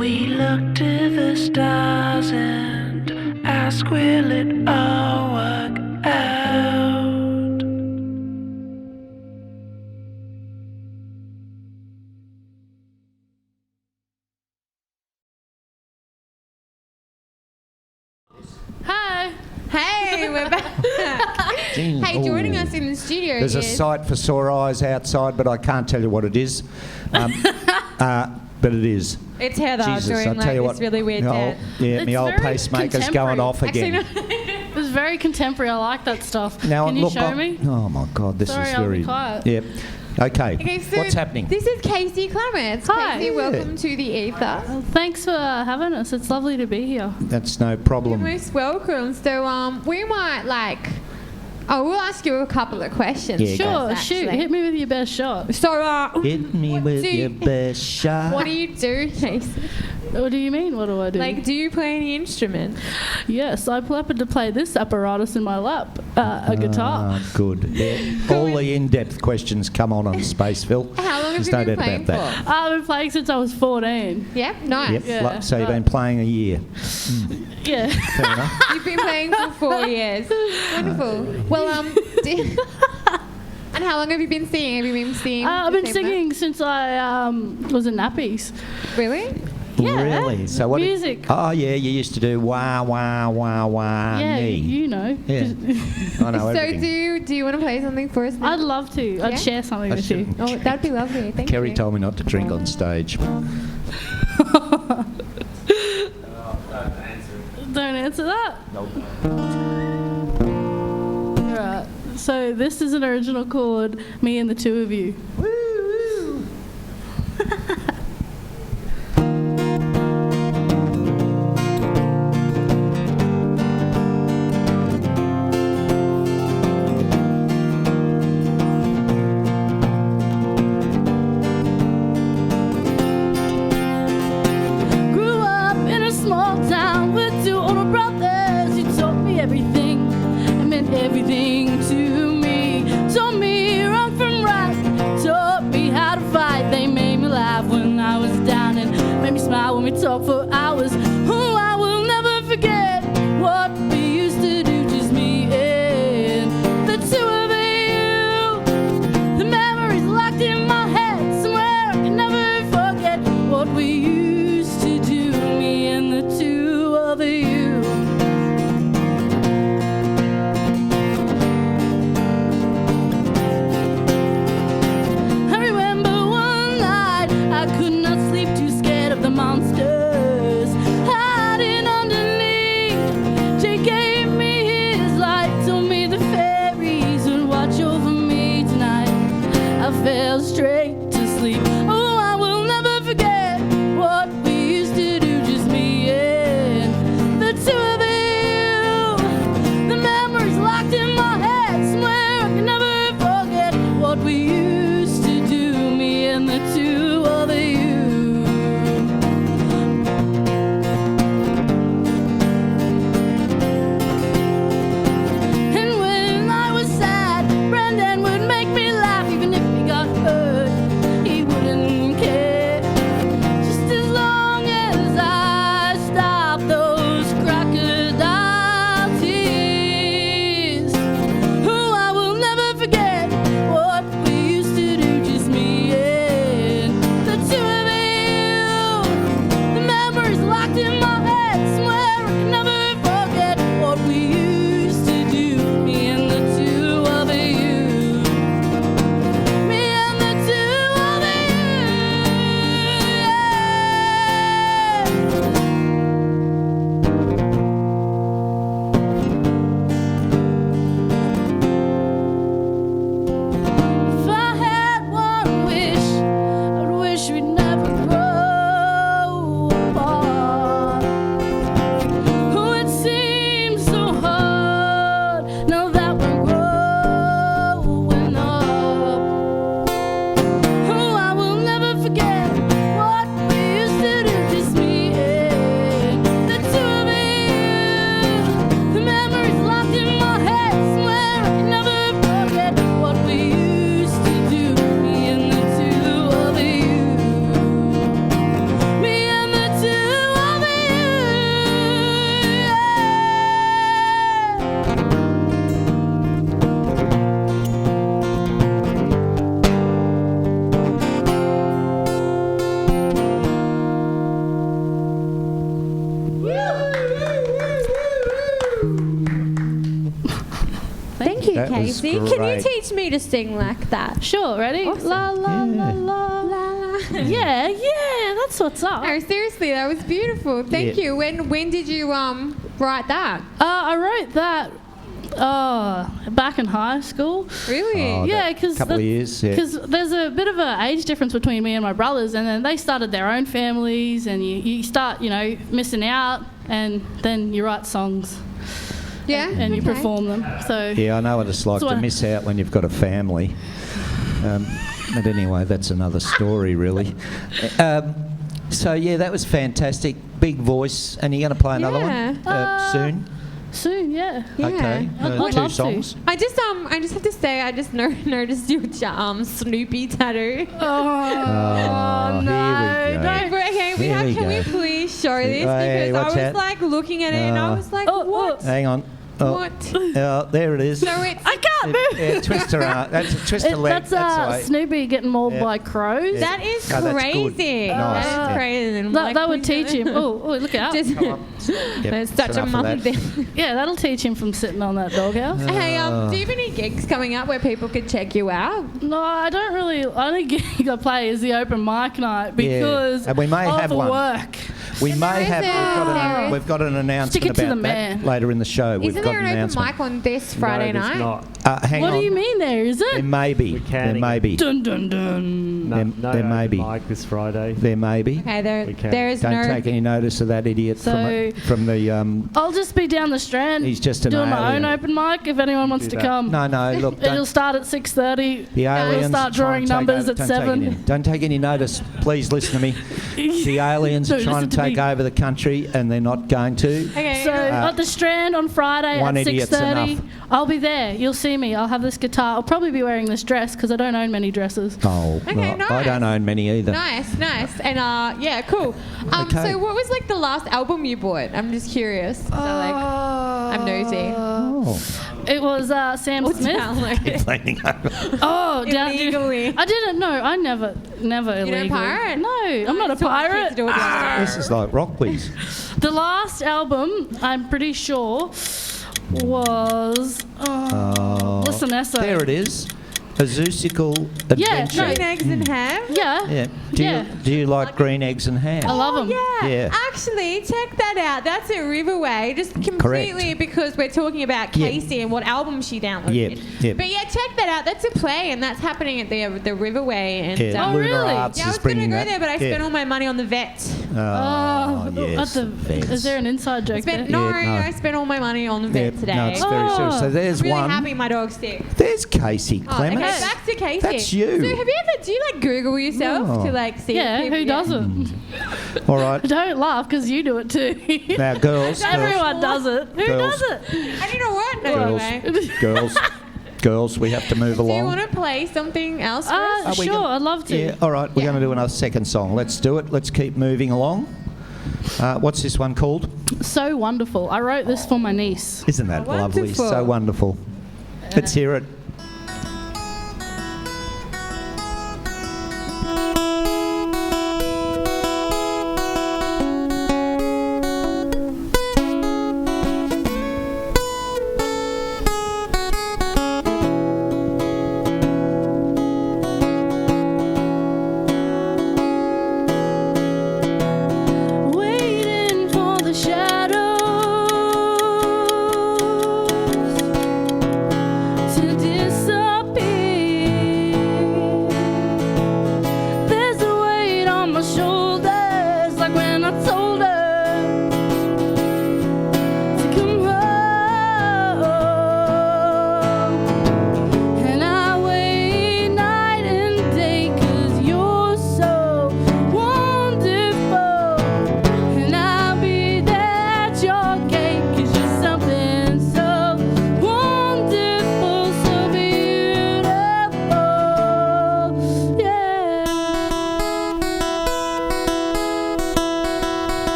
S12: We look to the stars and ask, will it all work out?
S8: Hi.
S14: Hey, we're back.
S13: Gee,
S14: Hey, joining
S13: ooh.
S14: us in the studio
S13: There's a
S14: is...
S13: sight for sore eyes outside, but I can't tell you what it is. But it is.
S14: It's Heather
S13: Jesus,
S14: doing
S13: I'll tell
S14: like
S13: you
S14: this
S13: what,
S14: really weird dance.
S13: Yeah,
S8: It's
S13: my old
S8: very
S13: pacemaker's
S8: contemporary.
S13: going off again.
S14: Actually, no.
S8: It's very contemporary. I like that stuff.
S13: Now,
S8: Can you
S13: look,
S8: show me?
S13: Oh my God, this
S8: Sorry,
S13: is
S8: I'll be
S13: very.
S8: quiet.
S13: Yep. Okay.
S14: Okay, so
S13: What's happening?
S14: This is Casey Clements.
S8: Hi.
S14: Casey, welcome to the Ether.
S8: Thanks for having us. It's lovely to be here.
S13: That's no
S14: You're
S13: problem.
S14: most welcome. So, we might we'll ask you a couple of questions.
S13: Yeah,
S8: Sure,
S14: first,
S8: shoot.
S14: actually.
S8: Hit me with your best shot.
S14: So,
S13: Hit me with
S14: do
S13: your best shot.
S14: what do you do, Casey?
S8: What do you mean? What do I do?
S14: Like, do you play any instrument?
S8: Yes, I happen to play this apparatus in my lap, a guitar.
S13: Ah, good. Yeah. All the in-depth questions come on Spaceville.
S14: How long have
S13: There's
S14: you
S13: no
S14: been
S13: doubt
S14: playing
S13: about
S14: for?
S13: that.
S8: I've been playing since I was 14.
S14: Yeah, nice.
S13: Yep.
S8: Yeah,
S13: So you've been playing a year.
S8: Yeah.
S13: Fair enough.
S14: You've been playing for 4 years. Wonderful. Well, and how long have you been singing? Have you been singing?
S8: I've been singing since I was in nappies.
S14: Really?
S8: Yeah.
S13: Really? So what?
S8: Music.
S13: Oh yeah, you used to do wah wah wah wah.
S8: Yeah,
S13: me.
S8: you know.
S13: Yeah. I know
S14: So
S13: everything.
S14: do you want to play something for us now?
S8: I'd love to.
S14: Yeah?
S8: I'd share something
S13: I
S8: with you.
S14: Oh, that'd be lovely. Thank
S13: Kerry
S14: you.
S13: told me not to drink on stage.
S8: Don't answer that.
S13: Nope.
S8: Alright. So this is an original called Me and the Two of You. Grew up in a small town with two older brothers who taught me everything. It meant everything to me. Taught me wrong from right. Taught me how to fight. They made me laugh when I was down and made me smile when we talked for hours. Oh, I will never forget what we used to do, just me and the two of you. The memories locked in my head somewhere I can never forget what we used to do, me and the two of you. I remember one night I could not sleep, too scared of the monsters hiding underneath. Jake
S13: That was
S19: Casey. Can you
S13: great.
S19: teach me to sing like that?
S8: Sure, ready?
S19: Awesome.
S8: La la la la la. Yeah, that's what's up.
S19: No, seriously, that was beautiful. Thank
S13: Yeah.
S19: you. When did you write that?
S8: I wrote that back in high school.
S19: Really?
S13: Oh,
S8: Yeah,
S13: that
S8: because
S13: couple of years, yeah.
S8: there's a bit of an age difference between me and my brothers, and then they started their own families, and you start, missing out, and then you write songs.
S19: Yeah.
S8: And you perform them. So
S13: Yeah, I know what it's like
S8: So
S13: to
S8: I-
S13: miss out when you've got a family. But anyway, that's another story, really. So, yeah, that was fantastic. Big voice. And you're going to play another one soon?
S8: Soon, yeah.
S13: Okay.
S8: I'd
S13: Two
S8: love
S13: songs.
S19: I just have to say I just noticed your Snoopy tattoo.
S13: Oh,
S8: no,
S13: here we go.
S19: No, but okay,
S13: Here we
S19: can we
S13: go.
S19: please show this?
S13: Hey,
S19: Because
S13: watch
S19: I was
S13: out.
S19: like looking at it and I was like, what?
S13: Hang on. Oh,
S19: What?
S13: there it is.
S19: So it's
S8: I can't move.
S13: Yeah, twist her arm. That's a twist her leg.
S8: That's
S13: all right.
S8: Snoopy getting mauled
S13: Yeah.
S8: by crows.
S13: Yeah.
S19: That is
S13: Oh, that's good.
S19: crazy.
S13: Nice.
S19: That is crazy. And
S8: That would teach him. Oh, look out.
S19: Just,
S13: Yep,
S19: That's
S13: that's
S19: such a
S13: enough of
S19: mum
S13: that.
S19: thing.
S8: Yeah, that'll teach him from sitting on that doghouse.
S19: Hey, do you have any gigs coming up where people could check you out?
S8: No, I don't really. Only gig I play is the open mic night because
S13: And we may
S8: of
S13: have one.
S8: work.
S13: We may have.
S19: there
S13: We've got an announcement
S8: Stick it to
S13: about
S8: the
S13: that
S8: man.
S13: later in the show. We've
S19: Isn't
S13: got
S19: there
S13: an
S19: an open
S13: announcement.
S19: mic on this Friday
S4: no,
S19: night?
S4: there's not.
S13: Hang
S8: What
S13: on.
S8: do you mean there
S13: There
S8: isn't?
S13: may be.
S4: can
S13: There may be.
S8: Dun dun dun.
S4: No
S13: there may
S4: open
S13: be.
S4: mic this Friday.
S13: There may be.
S19: Okay,
S4: We can.
S19: there is
S13: Don't
S19: no.
S13: take any notice of that idiot
S8: So-
S13: from the.
S8: I'll just be down the Strand.
S13: He's just an
S8: doing my
S13: alien.
S8: own open mic if anyone wants
S4: do
S8: to
S4: that.
S8: come.
S13: No, look.
S8: It'll
S13: Don't,
S8: start at 6:30.
S13: the aliens.
S8: We'll start
S13: try
S8: drawing
S13: and take
S8: numbers
S13: over-
S8: at
S13: don't take
S8: 7.
S13: any- Don't take any notice. Please listen to me. The aliens
S8: Don't
S13: are trying
S8: listen
S13: to
S8: to
S13: take
S8: me.
S13: over the country, and they're not going to.
S19: Okay.
S8: So at the Strand on Friday
S13: one
S8: at
S13: idiot's
S8: 6:30,
S13: enough.
S8: I'll be there. You'll see me. I'll have this guitar. I'll probably be wearing this dress because I don't own many dresses.
S13: Oh,
S19: Okay,
S13: right. I don't
S19: nice.
S13: own many either.
S19: Nice. And yeah, cool.
S13: Okay.
S19: So what was like the last album you bought? I'm just curious. So like, I'm nosy.
S13: Oh.
S8: It was Sam Smith.
S19: Download.
S13: Leaning over.
S8: Oh,
S19: Illegally.
S8: I didn't know. I never illegally.
S19: You're a pirate?
S8: No, I'm not a
S19: That's what my
S8: pirate.
S19: kids do with their
S13: This is like rock quiz.
S8: The last album, I'm pretty sure, was Listen, Esso.
S13: There it is. A Zoosical
S8: Yeah,
S13: adventure.
S19: Green eggs and ham.
S8: Yeah.
S13: Yeah.
S8: Yeah.
S13: Do you like green eggs and ham?
S8: I love them.
S19: Yeah.
S13: Yeah.
S19: Actually, check that out. That's at Riverway. Just completely because we're talking about
S13: Yeah.
S19: Casey and what album she downloaded.
S13: Yeah.
S19: But yeah, check that out. That's a play, and that's happening at the Riverway. And
S13: Yeah,
S8: Oh,
S13: Lunar
S8: really?
S13: Arts
S19: yeah, I
S13: is
S19: was going to
S13: bringing
S19: go
S13: that.
S19: there, but I
S13: Yeah.
S19: spent all my money on the vet.
S13: Oh, yes.
S8: Is there an inside joke there?
S19: No,
S13: Yeah, no.
S19: I spent all my money on the vet
S13: Yeah,
S19: today.
S13: no, it's very serious. So there's
S19: I'm really
S13: one.
S19: happy my dog's sick.
S13: There's Casey
S19: Oh,
S13: Clements.
S19: okay, back to Casey.
S13: That's you.
S19: So have you ever, do you like Google yourself
S13: No.
S19: to like see?
S8: Yeah,
S19: people-
S8: who doesn't?
S13: All right.
S8: Don't laugh because you do it too.
S13: Now, girls.
S8: Everyone does it. Who
S13: Girls.
S8: does it?
S19: And you know what? No,
S13: Girls.
S19: anyway.
S13: Girls, we have to move
S19: Do you
S13: along.
S19: want to play something else for us?
S13: Are we
S8: Sure,
S13: gonna-
S8: I'd love to.
S13: Yeah, all right. We're going to do another second song. Let's do it. Let's keep moving along. What's this one called?
S8: So wonderful. I wrote this for my niece.
S13: Isn't that lovely?
S8: Wonderful.
S13: So wonderful. Let's hear it.
S8: Waiting for the shadows to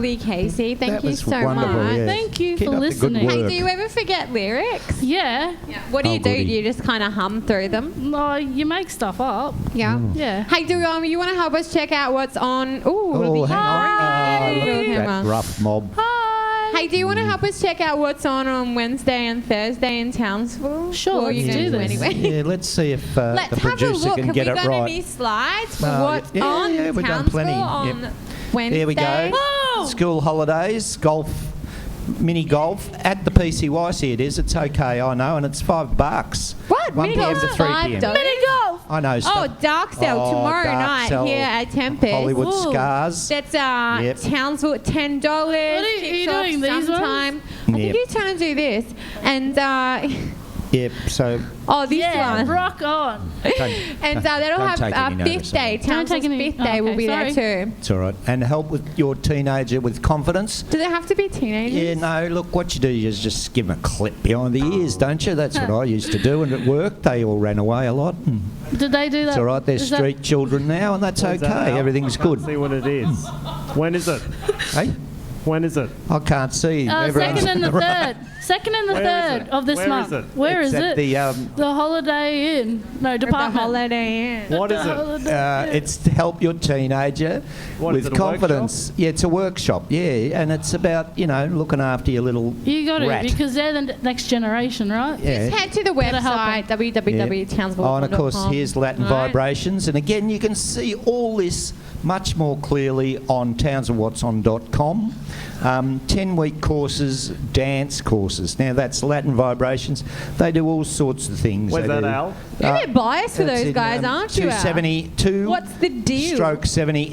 S19: lovely, Casey. Thank
S13: That
S19: you
S13: was
S19: so
S13: wonderful,
S19: much.
S13: yeah.
S18: Thank you
S13: Keep
S18: for
S13: up the good
S18: listening.
S19: Hey,
S13: work.
S19: do you ever forget lyrics?
S18: Yeah.
S19: What do
S13: Oh,
S19: you do?
S13: goody.
S19: Do you just kind of hum through them?
S18: No, you make stuff up.
S19: Yeah.
S18: Yeah.
S19: Hey, do you want to help us check out what's on? Ooh,
S13: Oh, hang on.
S19: Little
S13: Look at
S19: camera.
S13: that rough mob.
S19: Hey, do you want to help us check out what's on Wednesday and Thursday in Townsville?
S18: Sure,
S19: Or are you
S18: let's
S19: gonna
S18: do this.
S19: Anyway?
S13: Yeah, let's see if the
S19: Let's have a
S13: producer
S19: look.
S13: can
S19: Have
S13: get
S19: we
S13: it
S19: got
S13: right.
S19: any slides for
S13: No,
S19: what's
S13: yeah,
S19: on
S13: yeah, we've done
S19: Townsville
S13: plenty.
S19: on
S13: Yep.
S19: Wednesday?
S13: There we go.
S18: Whoa!
S13: School holidays, golf, mini golf at the PCYC. It is. It's okay, I know, and it's $5.
S19: What?
S13: 1
S19: Mini
S13: p.m.
S19: golf's
S13: to 3
S19: $5?
S13: p.m.
S18: Mini golf.
S13: I know.
S19: Oh, Dark Cell tomorrow
S13: Dark
S19: night
S13: Cell,
S19: here at Tempest.
S13: Hollywood
S18: Ooh.
S13: Scars.
S19: That's
S13: Yep.
S19: Townsville at $10.
S18: What are you doing, these ones?
S19: sometime. I think
S13: Yep.
S19: you're trying to do this. And
S13: Yep. So
S19: this
S18: Yeah,
S19: one.
S18: rock on.
S19: And that'll
S13: don't
S19: have
S13: take any
S19: Fifth
S13: notice
S19: Day.
S18: Don't take
S19: Townsville's
S18: any-
S19: Fifth Day will
S18: okay,
S19: be
S18: sorry.
S19: there too.
S13: it's all right. And help with your teenager with confidence.
S19: Do they have to be teenagers?
S13: Yeah, no, look, what you do is just give them a clip behind the ears, don't you? That's what I used to do, and it worked. They all ran away a lot. And
S18: Did they do that?
S13: it's all right, they're
S18: Is that-
S13: street children now, and that's
S4: When's that
S13: okay.
S4: out?
S13: Everything's
S4: I can't
S13: good.
S4: see what it is. When is it?
S13: Hey?
S4: When is it?
S13: I can't see. Everyone's
S18: second and the
S13: in right-
S18: third. Second and the
S4: Where is
S18: third
S4: it?
S18: of this
S4: Where
S18: month.
S4: is it?
S18: Where
S13: It's
S18: is
S13: at
S18: it?
S13: the,
S18: Holiday Inn. No,
S19: The
S18: department.
S19: Holiday Inn.
S4: What is it?
S13: It's to help your teenager
S4: What, is
S13: with
S4: it, a
S13: confidence. Yeah, it's a workshop, yeah, and it's about, looking after your little
S18: You got
S13: rat.
S18: it, because they're the next generation, right?
S13: Yeah.
S19: Just head to the
S18: Gotta help
S19: website,
S18: them.
S19: www.townsville.com.
S13: Oh, and of course, here's Latin vibrations. And again, you can see all this much more clearly on townsvillewhatson.com. 10-week courses, dance courses. Now, that's Latin vibrations. They do all sorts of things.
S4: Where's
S13: They
S4: that,
S13: do.
S4: Al?
S19: You're a bit biased for
S13: That's
S19: those
S13: in,
S19: guys, aren't you, Al?
S13: 272
S19: What's the deal?
S13: stroke 70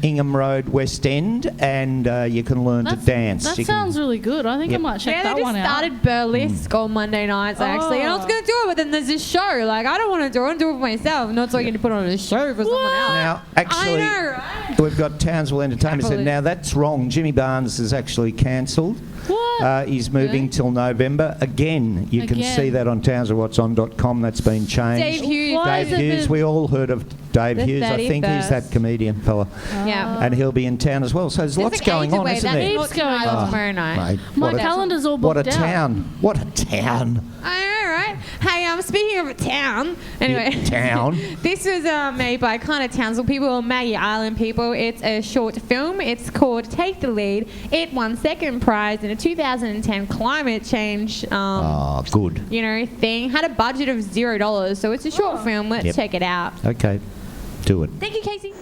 S13: Ingham Road, West End, and you can learn to dance.
S18: That
S13: You can-
S18: sounds really good. I think
S13: Yep.
S18: I might check
S19: Yeah,
S18: that
S19: they
S18: one
S19: just
S18: out.
S19: started Burlesque on Monday nights, actually. And I was
S18: Oh.
S19: going to do it, but then there's this show. Like, I don't want to do it. I want to do it for myself. Not so I can put on a show for someone else.
S13: Now, actually,
S19: I know, right?
S13: we've got Townsville Entertainment Centre. Now, that's wrong. Jimmy Barnes is actually cancelled.
S18: What?
S13: He's moving till November. Again, you can
S18: Again.
S13: see that on townsvillewhatson.com. That's been changed.
S19: Dave Hughes.
S18: Why
S13: Dave
S18: is it
S13: Hughes,
S18: the-
S13: we all heard of Dave
S19: The
S13: Hughes. I think he's
S19: 31st.
S13: that comedian fella.
S19: Yeah.
S13: And he'll be in town as well. So there's lots
S19: an
S13: going
S19: age
S13: on,
S19: away.
S13: isn't
S19: That's
S13: there?
S19: not
S18: Heaps going
S19: tonight or
S18: on.
S19: tomorrow night.
S13: Mate,
S18: My
S13: what a-
S18: calendar's all
S13: What a
S18: booked out.
S13: town. What a town.
S19: I know, right? Hey, speaking of a town, anyway.
S13: Town.
S19: This was made by kind of Townsville people or Maggie Island people. It's a short film. It's called Take the Lead. It won second prize in a 2010 climate change
S13: Good.
S19: thing. Had a budget of $0, so it's a short film. Let's
S13: Yep.
S19: check it out.
S13: Okay. Do it.
S19: Thank you, Casey.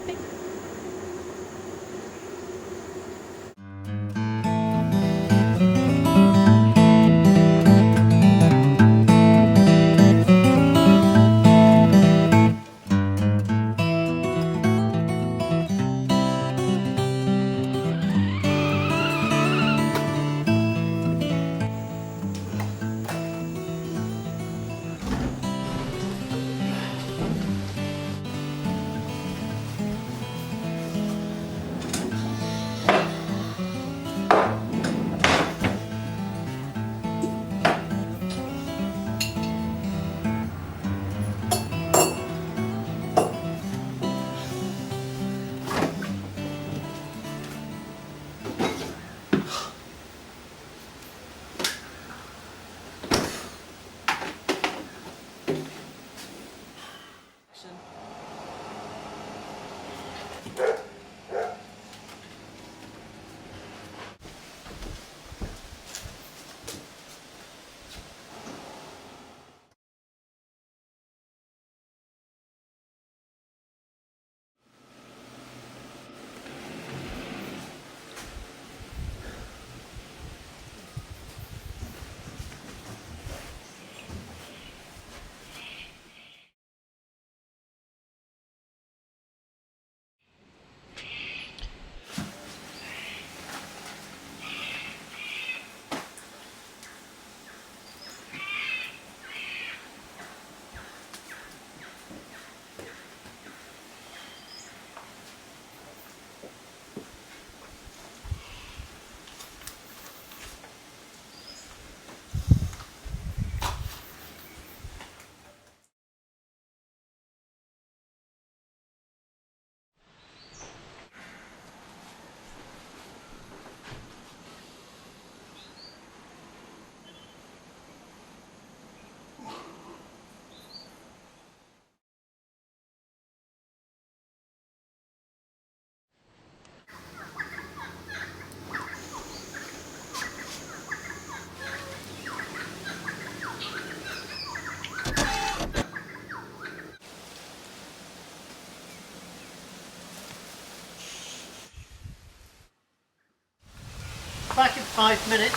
S20: back in 5 minutes.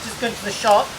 S20: Just going to the shops.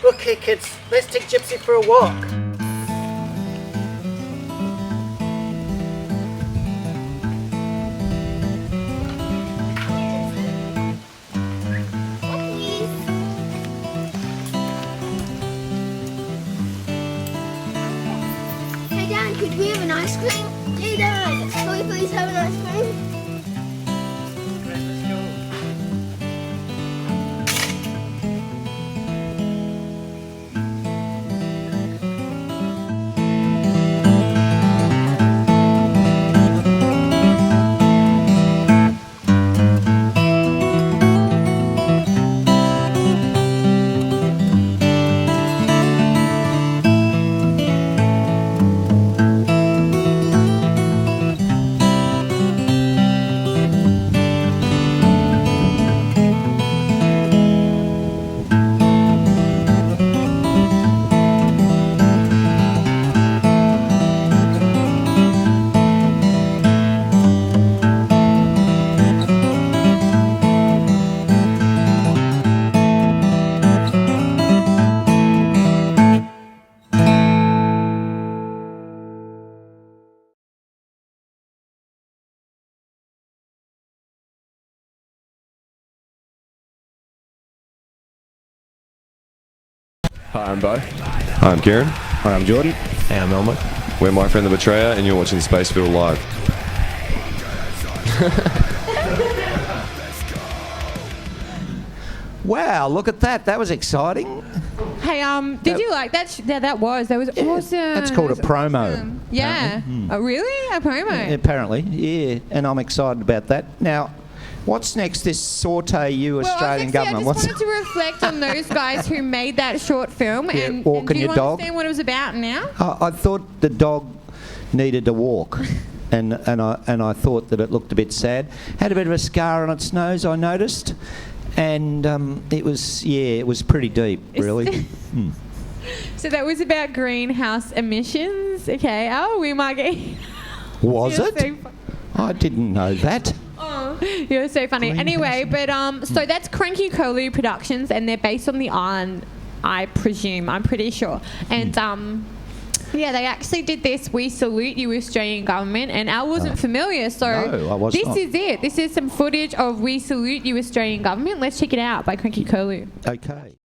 S20: Okay, kids, let's take Gypsy for a walk.
S21: Hey, Dad, could we have an ice cream? Hey, Dad, can we please have an ice cream?
S22: Hi, I'm Bo. Hi, I'm Kieran. Hi, I'm Jordan. Hey, I'm Elmo. We're My Friend the Betrayer, and you're watching Spaceville Live.
S13: Wow, look at that. That was exciting.
S19: Hey, did you like that? That was awesome.
S13: That's called a promo.
S19: Awesome. Yeah. Oh, really? A promo?
S13: Apparently, yeah. And I'm excited about that. Now, what's next? This saute you Australian government.
S19: I just wanted to reflect on those guys who made that short film.
S13: Yeah,
S19: and
S13: walking
S19: do you
S13: your dog.
S19: understand what it was about now?
S13: I thought the dog needed to walk. And I thought that it looked a bit sad. Had a bit of a scar on its nose, I noticed. And it was pretty deep, really.
S19: So that was about greenhouse emissions. Okay. Oh, we might get.
S13: Was
S19: You're
S13: it?
S19: so
S13: I didn't know that.
S19: Oh, you're so funny. Anyway, but so that's Cranky Curlew Productions, and they're based on the island, I presume. I'm pretty sure. And yeah, they actually did this We Salute You Australian Government, and Al wasn't familiar, so
S13: No, I was
S19: this
S13: not.
S19: is it. This is some footage of We Salute You Australian Government. Let's check it out by Cranky Curlew.
S13: Okay.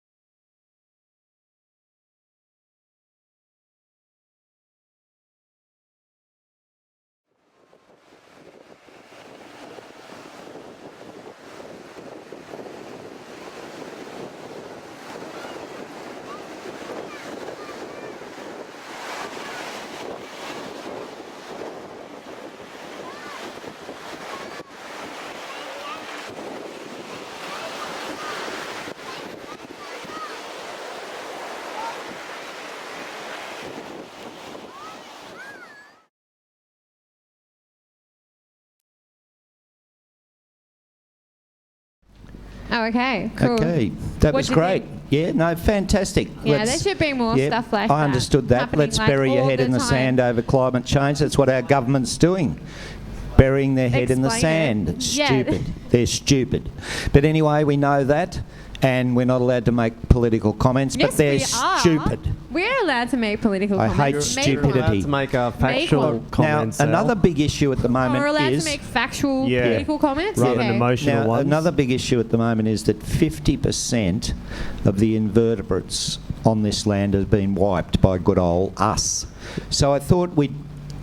S19: Oh, okay, cool.
S13: Okay, that
S19: What'd
S13: was
S19: you
S13: great.
S19: think?
S13: Yeah, no, fantastic.
S19: Yeah, there should be more stuff like that
S13: I understood that.
S19: happening,
S13: Let's
S19: like,
S13: bury your
S19: all
S13: head
S19: the
S13: in the
S19: time.
S13: sand over climate change. That's what our government's doing. Burying their head in the
S19: Explain
S13: sand.
S19: it.
S13: It's
S19: Yeah.
S13: stupid. They're stupid. But anyway, we know that, and we're not allowed to make political comments,
S19: Yes,
S13: but they're
S19: we are.
S13: stupid.
S19: We're allowed to make political
S13: I
S19: comments.
S13: hate
S19: Make
S13: stupidity.
S19: one.
S4: To make
S19: Make
S4: factual
S19: one.
S4: comments.
S13: Now, another big issue at the moment
S19: We're allowed
S13: is...
S19: to make factual
S4: Yeah.
S19: political comments?
S4: Rather
S19: Okay.
S4: than emotional
S13: Now,
S4: ones.
S13: another big issue at the moment is that 50% of the invertebrates on this land has been wiped by good old us. So I thought we'd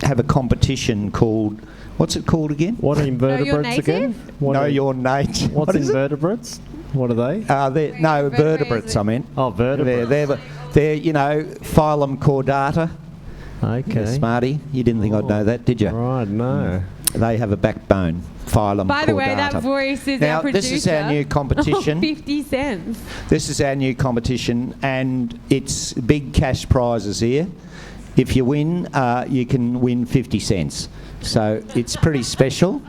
S13: have a competition called, what's it called again?
S4: What are invertebrates again?
S13: Know your native.
S4: What's
S13: What is it?
S4: invertebrates? What are they?
S13: No, vertebrates, I meant.
S4: Oh, vertebrates.
S13: They're phylum Chordata.
S4: Okay.
S13: Yeah, smarty. You didn't think I'd know that, did you?
S4: Right, no.
S13: They have a backbone. Phylum
S19: By the way,
S13: Chordata.
S19: that voice is
S13: now,
S19: our producer.
S13: this is our new competition.
S19: Oh, 50 cents.
S13: This is our new competition, and it's big cash prizes here. If you win, you can win 50 cents. So it's pretty special,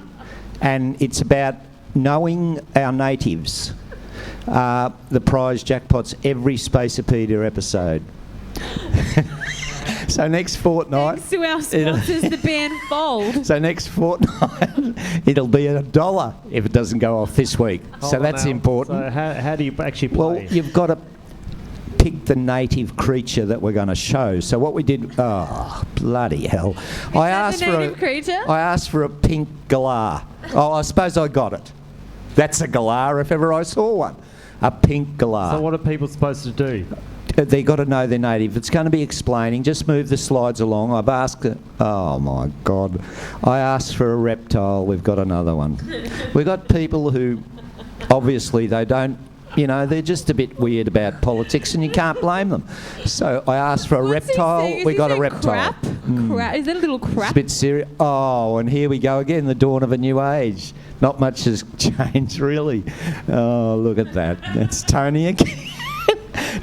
S13: and it's about knowing our natives. The prize jackpots every Spaceville episode. So next fortnight...
S19: Thanks to our sponsors, the band Fold.
S13: So next fortnight, it'll be $1 if it doesn't go off this week.
S4: Hold
S13: so
S4: on
S13: that's
S4: now.
S13: important.
S4: So how do you actually play?
S13: Well, you've got to pick the native creature that we're going to show. So what we did... Oh, bloody hell. I asked for a pink galah. Oh, I suppose I got it. That's a galah if ever I saw one. A pink galah.
S4: So what are people supposed to do?
S13: They've got to know their native. It's going to be explaining. Just move the slides along. I've asked... Oh, my God. I asked for a reptile. We've got another one. We've got people who, obviously, they don't... You know, they're just a bit weird about politics, and you can't blame them. So I asked for a reptile. We got a reptile.
S19: Crap. Is that a little crap?
S13: It's a bit serious. Oh, and here we go again, the dawn of a new age. Not much has changed, really. Oh, look at that. That's Tony again.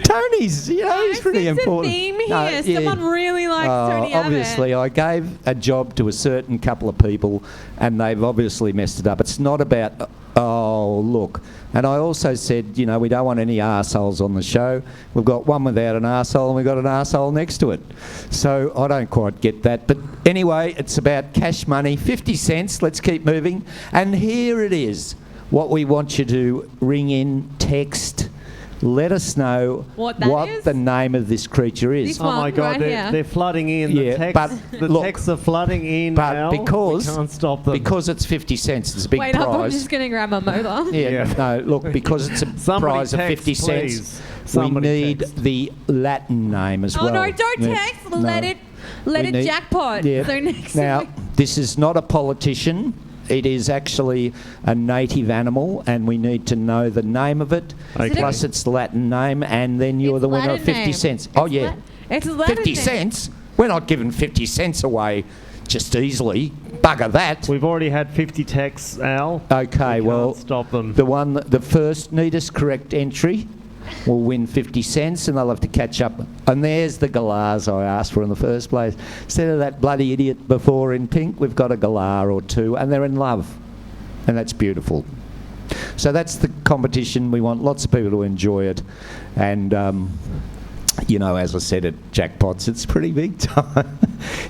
S13: Tony's, he's pretty important.
S19: Theme here. Someone really likes Tony Abbott.
S13: Obviously, I gave a job to a certain couple of people, and they've obviously messed it up. It's not about, oh, look. And I also said, we don't want any arseholes on the show. We've got one without an arsehole, and we've got an arsehole next to it. So I don't quite get that. But anyway, it's about cash money, 50 cents. Let's keep moving. And here it is. What we want you to ring in, text, let us know what the name of this creature is.
S4: Oh my God, they're flooding in. The texts are flooding in.
S13: But
S4: we can't stop them.
S13: Because it's 50 cents, it's a big
S19: Wait
S13: prize.
S19: up, I'm just going to grab my motor.
S13: No, look, because it's a prize of 50 cents, we need the Latin name as well.
S19: Oh no, don't text. Let it jackpot.
S13: Yeah.
S19: So next
S13: Now,
S19: week.
S13: this is not a politician. It is actually a native animal, and we need to know the name of it, plus its Latin name, and then you're the winner of 50 cents. Oh, yeah.
S19: It's Latin
S13: 50 cents? We're not giving 50 cents away just easily. Bugger that.
S4: We've already had 50 texts, Al.
S13: Okay, well,
S4: stop them.
S13: The first neatest correct entry will win 50 cents, and they'll have to catch up. And there's the galahs I asked for in the first place. Instead of that bloody idiot before in pink, we've got a galah or two, and they're in love. And that's beautiful. So that's the competition. We want lots of people to enjoy it. And, as I said at Jackpots, it's pretty big time.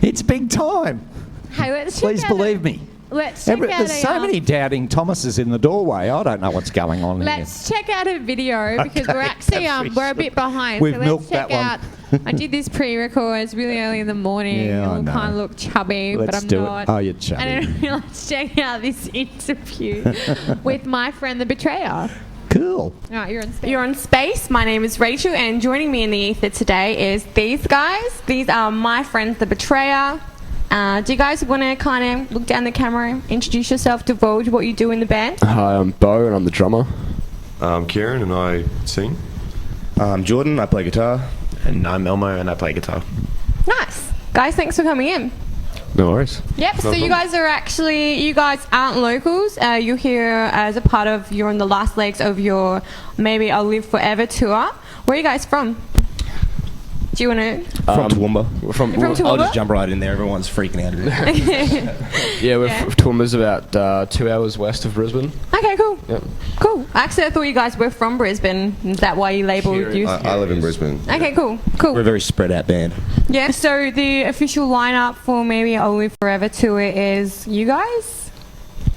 S13: It's big time.
S19: Hey, let's
S13: Please believe me.
S19: Let's check out
S13: There's so many doubting Thomases in the doorway. I don't know what's going on
S19: Let's check out a video because we're actually we're a bit behind.
S13: We've
S19: so let's
S13: milked
S19: check
S13: that
S19: out. I did this pre-record. It's really early in the morning.
S13: Yeah, I know.
S19: Kind of look chubby,
S13: Let's
S19: but I'm
S13: do
S19: not.
S13: it. Oh, you're chubby.
S19: And let's check out this interview with my friend the Betrayer.
S13: Cool.
S19: All right, you're on space. My name is Rachel, and joining me in the ether today is these guys. These are my friends the Betrayer. Do you guys want to kind of look down the camera, introduce yourself, divulge what you do in the band?
S22: Hi, I'm Bo and I'm the drummer. I'm Kieran and I sing.
S3: I'm Jordan, I play guitar. And I'm Elmo and I play guitar.
S19: Nice. Guys, thanks for coming in.
S22: No worries.
S19: Yep,
S22: No
S19: so you
S22: problem.
S19: you guys aren't locals. You're here as a part of, you're on the last legs of your Maybe I'll Live Forever tour. Where are you guys from? Do you want to?
S3: From Toowoomba.
S19: From Toowoomba?
S3: I'll just jump right in there. Everyone's freaking out.
S22: Toowoomba's about 2 hours west of Brisbane.
S19: Okay, cool.
S22: Yep.
S19: Cool. Actually, I thought you guys were from Brisbane. Is that why you labelled you?
S3: I live in Brisbane.
S19: Okay, cool. Cool.
S3: We're a very spread out band.
S19: Yeah, so the official lineup for Maybe I'll Live Forever tour is you guys?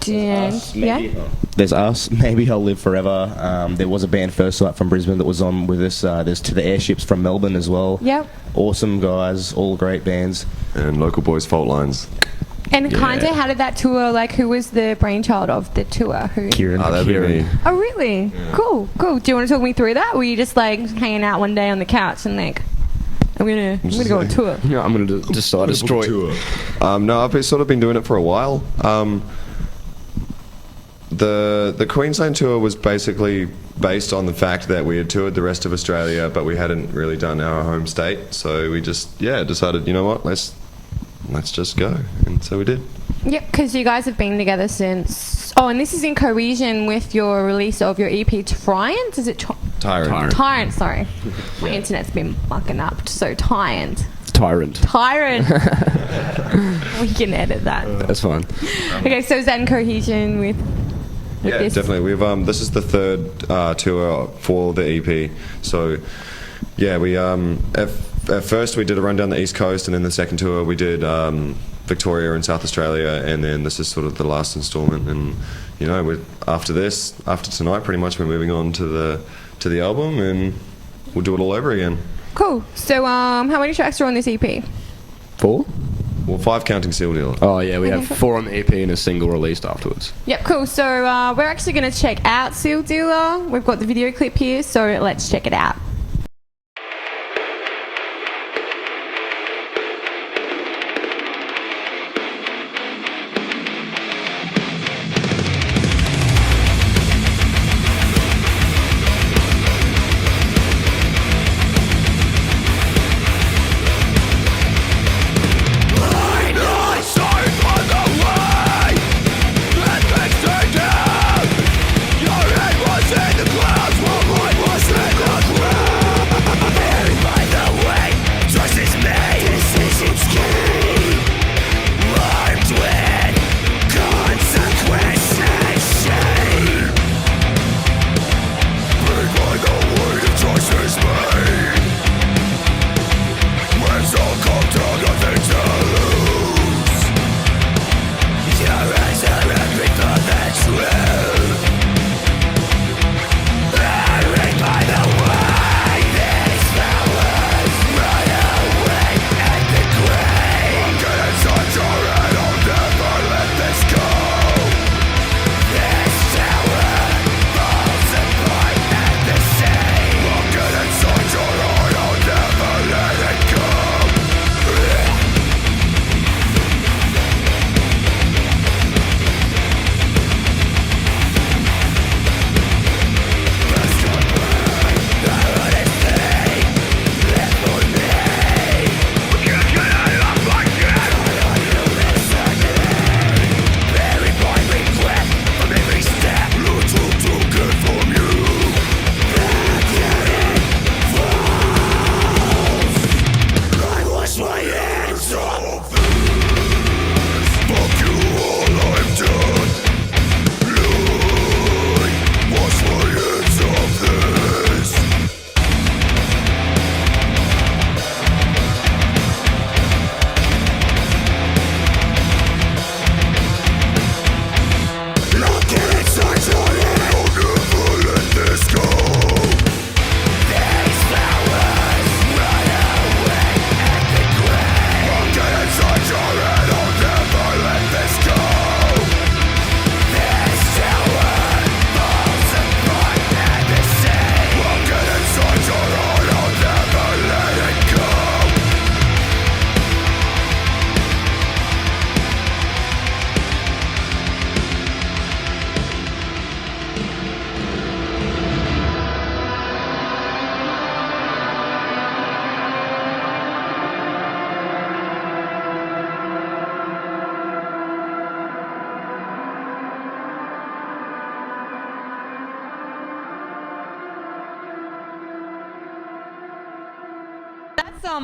S3: There's us, Maybe I'll Live Forever. There was a band first up from Brisbane that was on with us. There's To the Airships from Melbourne as well.
S19: Yep.
S3: Awesome guys, all great bands.
S22: And Local Boys Fault Lines.
S19: And kind of, how did that tour, like, who was the brainchild of the tour?
S22: Kieran. That'd be me.
S19: Oh, really? Yeah. Cool. Do you want to talk me through that? Were you just, like, hanging out one day on the couch and, like, I'm gonna go on tour?
S22: Yeah, I'm gonna decide to destroy it. No, I've sort of been doing it for a while. The Queensland tour was basically based on the fact that we had toured the rest of Australia, but we hadn't really done our home state. So we just, decided, you know what, let's just go. And so we did.
S19: Yep, because you guys have been together since... Oh, and this is in cohesion with your release of your EP, Tyrant? Is it Tyrant, sorry. My internet's been mucking up. So Tyrant. We can edit that.
S22: That's fine.
S19: Okay, so is that in cohesion with this?
S22: Definitely. We've this is the third tour for the EP. So we at first we did a run down the East Coast, and then the second tour we did Victoria and South Australia, and then this is sort of the last instalment. And after tonight, pretty much we're moving on to the album, and we'll do it all over again.
S19: Cool. So how many tracks are on this EP?
S22: 4? Well, 5 counting Seal Dealer.
S5: Oh yeah, we have 4 on the EP and a single released afterwards.
S19: Yep, cool. So we're actually going to check out Seal Dealer. We've got the video clip here, so let's check it out.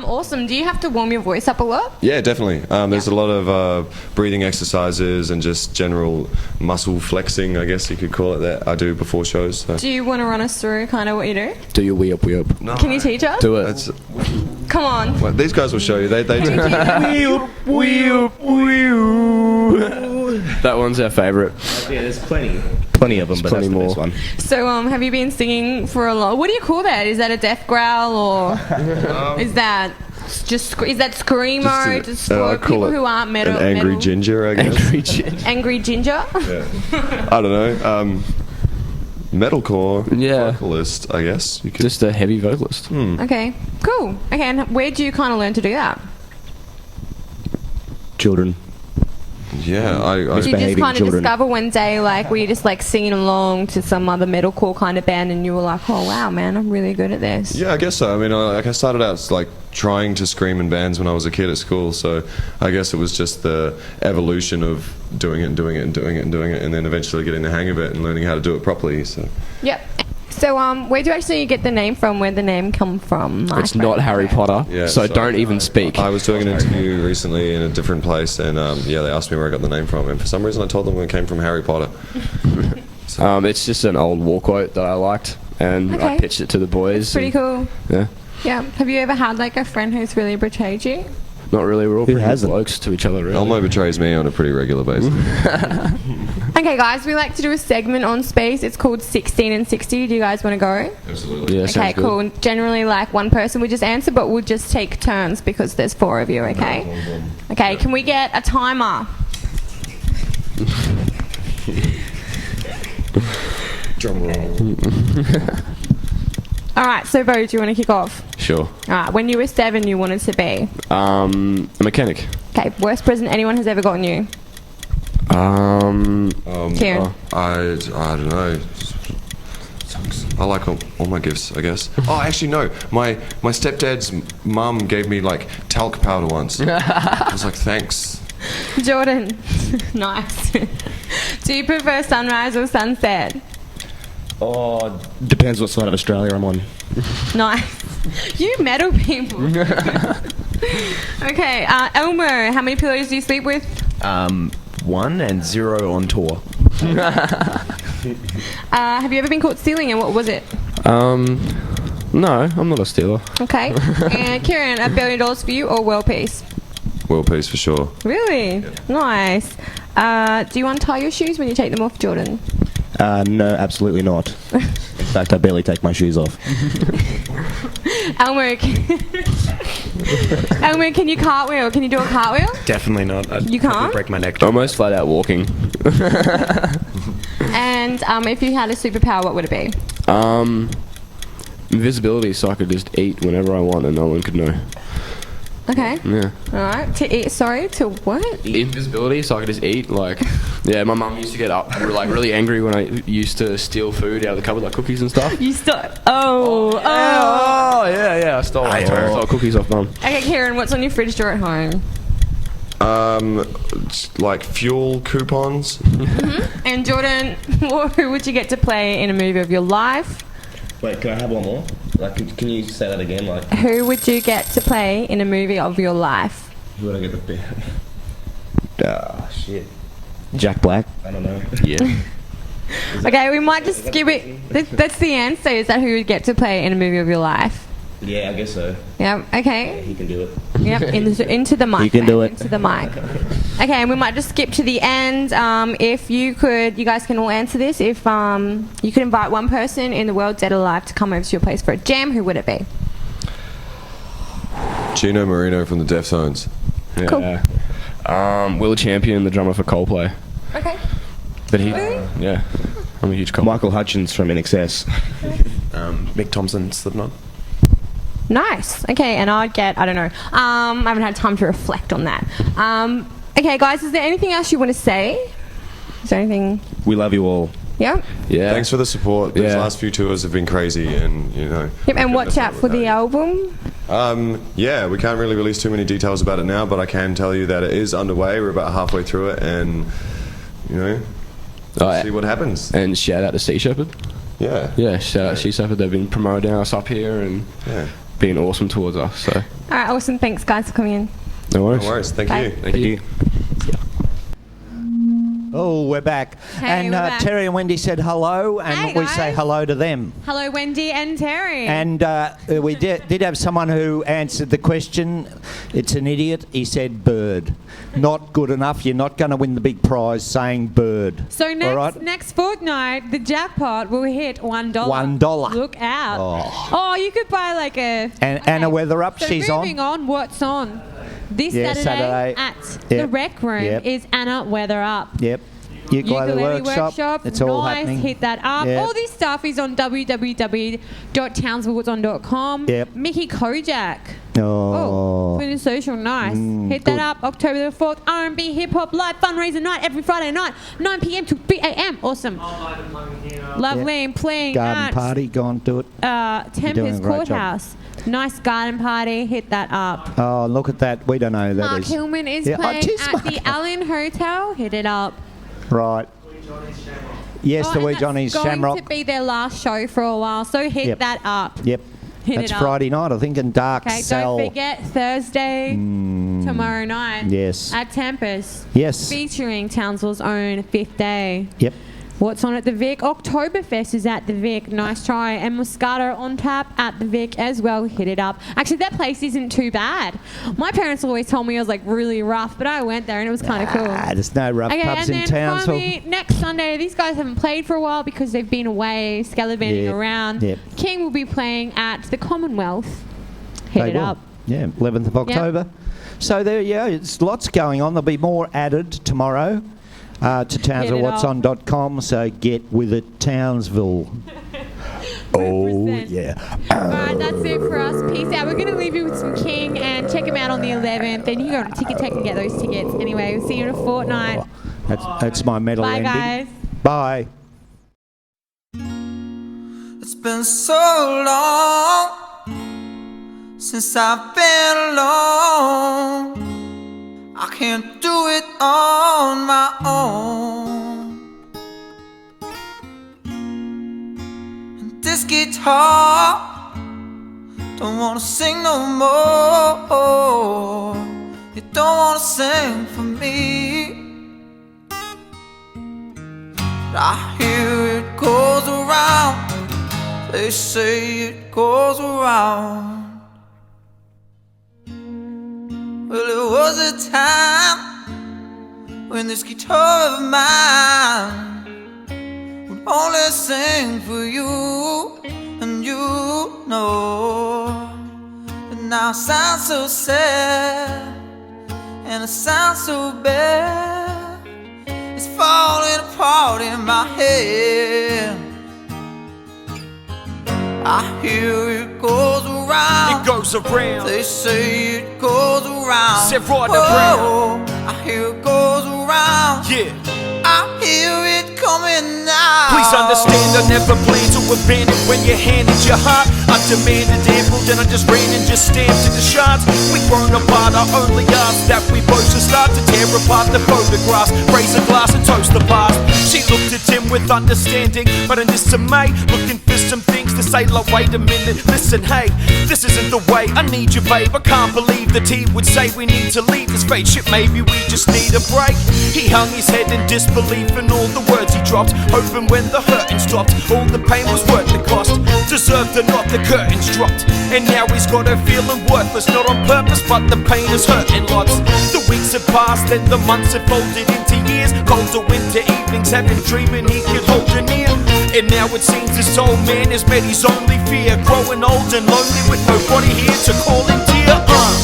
S19: Awesome. Do you have to warm your voice up a lot?
S22: Yeah, definitely. There's a lot of breathing exercises and just general muscle flexing, I guess you could call it, that I do before shows. So.
S19: Do you want to run us through kind of what you do?
S5: Do your wee up, wee up.
S22: No.
S19: Can you teach us?
S5: Do it.
S19: Come on.
S22: Well, these guys will show you. They do.
S5: Wee up, wee up, wee up. That one's our favourite.
S3: Yeah, there's plenty of them, but that's the best one.
S19: So, have you been singing for a long... What do you call that? Is that a death growl, or is that... Just is that screamo? Just for people who aren't metal.
S5: An angry
S19: metal?
S5: ginger, I guess.
S19: Angry ginger.
S5: Yeah. I don't know. Metalcore vocalist, I guess. You could.
S6: Just a heavy vocalist.
S19: Okay, cool. Okay, and where do you kind of learn to do that?
S3: Children.
S5: Yeah, I
S19: Did you just kind of discover one day, like, were you just like singing along to some other metalcore kind of band, and you were like, "Oh wow, man, I'm really good at this."
S5: Yeah, I guess so. I mean, I started out like trying to scream in bands when I was a kid at school, so I guess it was just the evolution of doing it and doing it and doing it and doing it, and then eventually getting the hang of it and learning how to do it properly. So.
S19: Yep. So, where do you actually get the name from? Where the name come from?
S6: It's not Harry Potter, so don't even speak.
S5: I was doing an interview recently in a different place, and they asked me where I got the name from, and for some reason I told them it came from Harry Potter.
S6: It's just an old war quote that I liked, and I pitched it to the boys.
S19: It's pretty cool.
S6: Yeah.
S19: Yeah. Have you ever had like a friend who's really betrayed you?
S6: Not really. We're all pretty blokes to each other, really.
S5: Elmo betrays me on a pretty regular basis.
S19: Okay, guys, we like to do a segment on Space. It's called 16 and 60. Do you guys want to go?
S5: Absolutely.
S6: Yeah,
S19: Okay, cool. And generally, like, one person would just answer, but we'll just take turns because there's 4 of you, okay? Okay, can we get a timer?
S5: Drum roll.
S19: All right, so Bo, do you want to kick off?
S6: Sure.
S19: All right, when you were 7, you wanted to be?
S6: A mechanic.
S19: Okay, worst present anyone has ever gotten you? Kieran.
S5: I don't know. I like all my gifts, I guess. Oh, actually, no. My stepdad's mum gave me, like, talc powder once. I was like, thanks.
S19: Jordan. Nice. Do you prefer sunrise or sunset?
S3: Oh, depends what side of Australia I'm on.
S19: Nice. You metal people. Okay, Elmo, how many pillows do you sleep with?
S3: 1 and 0 on tour.
S19: Have you ever been caught stealing, and what was it?
S6: No, I'm not a stealer.
S19: Okay. And Kieran, $1 billion for you or world peace?
S5: World peace for sure.
S19: Really? Yeah. Nice. Do you untie your shoes when you take them off, Jordan?
S3: No, absolutely not. In fact, I barely take my shoes off.
S19: Elmo, Elmo, can you cartwheel? Can you do a cartwheel?
S7: Definitely not. I'd
S19: You can't?
S7: probably break my neck.
S6: Almost flat out walking.
S19: And if you had a superpower, what would it be?
S6: Invisibility, so I could just eat whenever I want and no one could know.
S19: Okay.
S6: Yeah.
S19: Alright. To eat, sorry, to what?
S6: Invisibility, so I could just eat. Like, yeah, my mum used to get up like really angry when I used to steal food out of the cupboard, like cookies and stuff.
S19: You stole. Oh.
S6: Yeah. I stole cookies off mum.
S19: Okay, Kieran, what's on your fridge drawer at home?
S5: Like fuel coupons.
S19: Mm-hmm. And Jordan, who would you get to play in a movie of your life?
S3: Wait, can I have one more? Like, can you say that again? Like,
S19: who would you get to play in a movie of your life?
S3: Who would I get to be? Shit. Jack Black? I don't know.
S6: Yeah.
S19: Okay, we might just skip it. That's the answer. Is that who would get to play in a movie of your life?
S3: Yeah, I guess so.
S19: Yep. Okay.
S3: Yeah, he can do it.
S19: Yep. Into the mic.
S3: He can do it.
S19: Into the mic. Okay, and we might just skip to the end. If you could, you guys can all answer this. If you could invite one person in the world, dead or alive, to come over to your place for a jam, who would it be?
S5: Gino Marino from the Deftones.
S6: Yeah. Cool. Will Champion, the drummer for Coldplay.
S19: Okay.
S6: But he, yeah, I'm a huge Coldplay.
S3: Michael Hutchins from INXS.
S7: Mick Thompson, Slipknot.
S19: Nice. Okay, and I'd get, I don't know. I haven't had time to reflect on that. Okay, guys, is there anything else you want to say? Is there anything?
S3: We love you all.
S19: Yep.
S5: Yeah. Thanks for the support. These last few tours have been crazy, and you know.
S19: Yep, and watch out for the album.
S5: Yeah, we can't really release too many details about it now, but I can tell you that it is underway. We're about halfway through it, and you know, see what happens.
S6: And shout out to Sea Shepherd.
S5: Yeah.
S6: Yeah, shout out to Sea Shepherd. They've been promoting us up here and being awesome towards us. So.
S19: All right, awesome. Thanks, guys, for coming in.
S6: No worries.
S5: No worries. Thank
S19: Bye.
S5: you.
S6: Thank you.
S13: Oh, we're back.
S19: Hey,
S13: and
S19: we're back.
S13: Terry and Wendy said hello, and
S19: Hey,
S13: we say
S19: guys.
S13: hello to them.
S19: Hello, Wendy and Terry.
S13: And we did have someone who answered the question. It's an idiot. He said bird. Not good enough. You're not going to win the big prize saying bird.
S19: So
S13: All right?
S19: next fortnight, the jackpot will hit $1.
S13: $1.
S19: Look out.
S13: Oh.
S19: Oh, you could buy like a...
S13: And Anna Weather Up,
S19: So
S13: she's
S19: moving
S13: on.
S19: on, what's on? This
S13: Yeah,
S19: Saturday at the
S13: Yep.
S19: Rec Room
S13: Yep.
S19: is Anna Weather Up.
S13: Yep. Ukulele
S19: Workshop.
S13: It's all
S19: nice.
S13: happening.
S19: Hit that up.
S13: Yep.
S19: All this stuff is on www.townsvillewhatson.com.
S13: Yep.
S19: Mickey Kojak.
S13: Oh.
S19: Twitter social, nice. Hit
S13: good.
S19: that up. October the 4th, R&B Hip Hop Live fundraiser night every Friday night, 9 p.m. to 3 a.m. Awesome. Lovely. And playing
S13: Garden
S19: at
S13: party, go and do it. You're doing
S19: Tempest
S13: a great job.
S19: Courthouse. Nice garden party. Hit that up.
S13: Oh, look at that. We don't know who that
S19: Mark
S13: is.
S19: Hillman is
S13: Yeah, oh,
S19: playing
S13: tis
S19: at
S13: Mark.
S19: the Allen Hotel. Hit it up.
S13: Right. Yes, the
S19: and
S13: Wee
S19: that's
S13: Johnny's
S19: going
S13: Shamrock.
S19: to be their last show for a while, so hit
S13: Yep.
S19: that up.
S13: Yep.
S19: Hit
S13: That's
S19: it up.
S13: Friday night, I think, in Dark
S19: Okay,
S13: Cell.
S19: don't forget Thursday, tomorrow night.
S13: Yes.
S19: At Tempest.
S13: Yes.
S19: Featuring Townsville's own Fifth Day.
S13: Yep.
S19: What's on at the Vic? Oktoberfest is at the Vic. Nice try. And Moscato on tap at the Vic as well. Hit it up. Actually, that place isn't too bad. My parents always told me it was like really rough, but I went there and it was kind of cool.
S13: There's no rough
S19: Okay,
S13: pubs
S19: and
S13: in
S19: then
S13: Townsville.
S19: finally, next Sunday, these guys haven't played for a while because they've been away, scallivanting
S13: Yep.
S19: around.
S13: Yep.
S19: King will be playing at the Commonwealth. Hit
S13: They
S19: it
S13: will.
S19: up.
S13: Yeah, 11th of October. So there, yeah, it's lots going on. There'll be more added tomorrow to townsvillewhatson.com. So get with it, Townsville. Oh, yeah.
S19: Alright, that's it for us. Peace out. We're going to leave you with some King and check him out on the 11th. Then you can go on Ticket Tech and get those tickets. Anyway, we'll see you in a fortnight.
S13: That's my medal
S19: Bye,
S13: ending.
S19: guys.
S13: Bye.
S9: It's been so long since I've been alone. I can't do it on my own. And this guitar don't wanna sing no more. You don't wanna sing for me. But I hear it goes around. They say it goes around. Well, it was a time when this guitar of mine would only sing for you, and you know. But now it sounds so sad, and it sounds so bad. It's falling apart in my head. I hear it goes around.
S12: It goes around.
S9: They say it goes around.
S12: Say right
S9: Whoa,
S12: around.
S9: I hear it goes around.
S12: Yeah.
S9: I hear it coming now.
S12: Please understand, I never planned to abandon when you handed your heart. I demanded ample, then I just ran and just stamped to the shots. We weren't apart, I only asked that we both should start to tear apart the photographs, raise a glass and toast the past. She looked at him with understanding, but in dismay, looking for some things to say like, wait a minute, listen, hey, this isn't the way, I need you, babe. I can't believe that he would say we need to leave this spaceship, maybe we just need a break. He hung his head in disbelief in all the words he dropped, hoping when the hurting stopped, all the pain was worth the cost. Deserved or not, the curtains dropped, and now he's got her feeling worthless, not on purpose, but the pain is hurting lots. The weeks have passed and the months have folded into years, colder winter evenings have him dreaming he could hold you near. And now it seems this old man has met his only fear, growing old and lonely with nobody here to call him dear.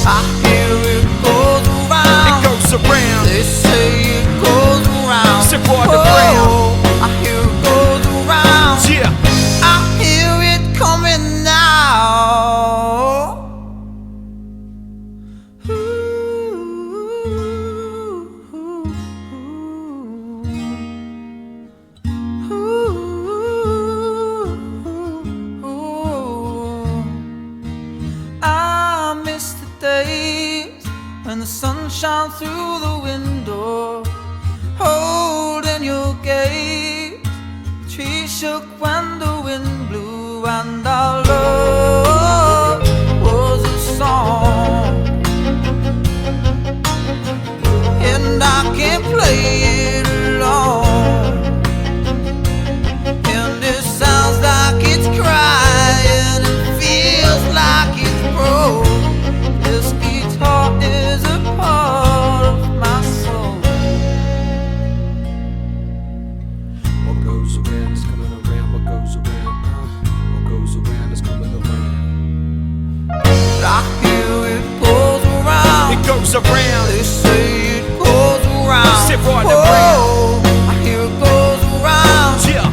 S9: I hear it goes around.
S12: It goes around.
S9: They say it goes around.
S12: Say right around.
S9: I hear it goes around.
S12: Yeah.
S9: I hear it coming now. I miss the days when the sun shone through the window, holding your gaze. The tree shook when the wind blew, and our love was a song. And I can't play it alone. goes around. They say it goes around. Sit right around. I hear it goes around. Yeah.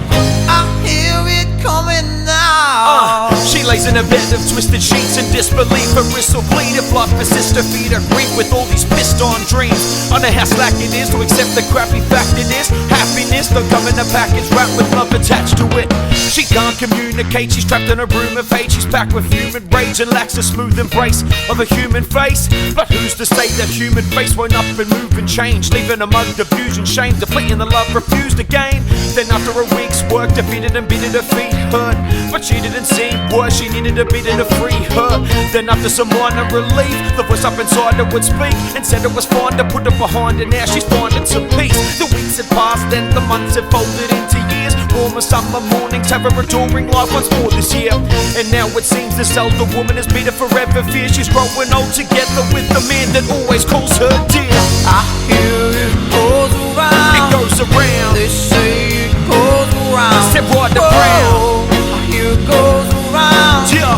S9: I hear it coming now. She lays in a bed of twisted sheets in disbelief. Her wrists will bleed if love persists to feed her grief with all these pissed on dreams. I know how slack it is to accept the crappy fact it is. Happiness don't come in a package wrapped with love attached to it. She can't communicate, she's trapped in a room of hate. She's packed with human rage and lacks a smooth embrace of a human face. But who's to say that human face won't up and move and change, leaving a mug of fusion, shame, depleting the love refused again. Then after a week's work, defeated and beaten her feet hurt. But she didn't seem worse, she needed a beating to free her. Then after some minor relief, the voice up inside her would speak and said it was fine to put her behind, and now she's finding some peace. The weeks had passed and the months had folded into years. Warmer summer mornings have her adoring life once more this year. And now it seems this elder woman has made her forever fear. She's growing old together with the man that always calls her dear. I hear it goes around. It goes around. They say it goes around. Step right around. I hear it goes around. Yeah.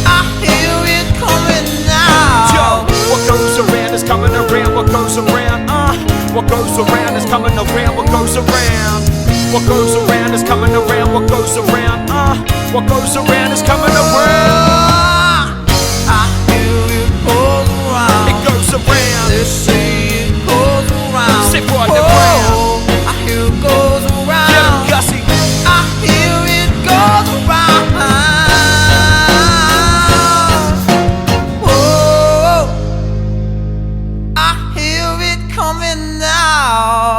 S9: I hear it coming now. Yo, what goes around is coming around. What goes around? What goes around is coming around. What goes around? What goes around is coming around. What goes around? What goes around is coming around. I hear it goes around. It goes around. They say it goes around. Sit right around. I hear it goes around. Get him, Gussie. I hear it goes around. Whoa. I hear it coming now.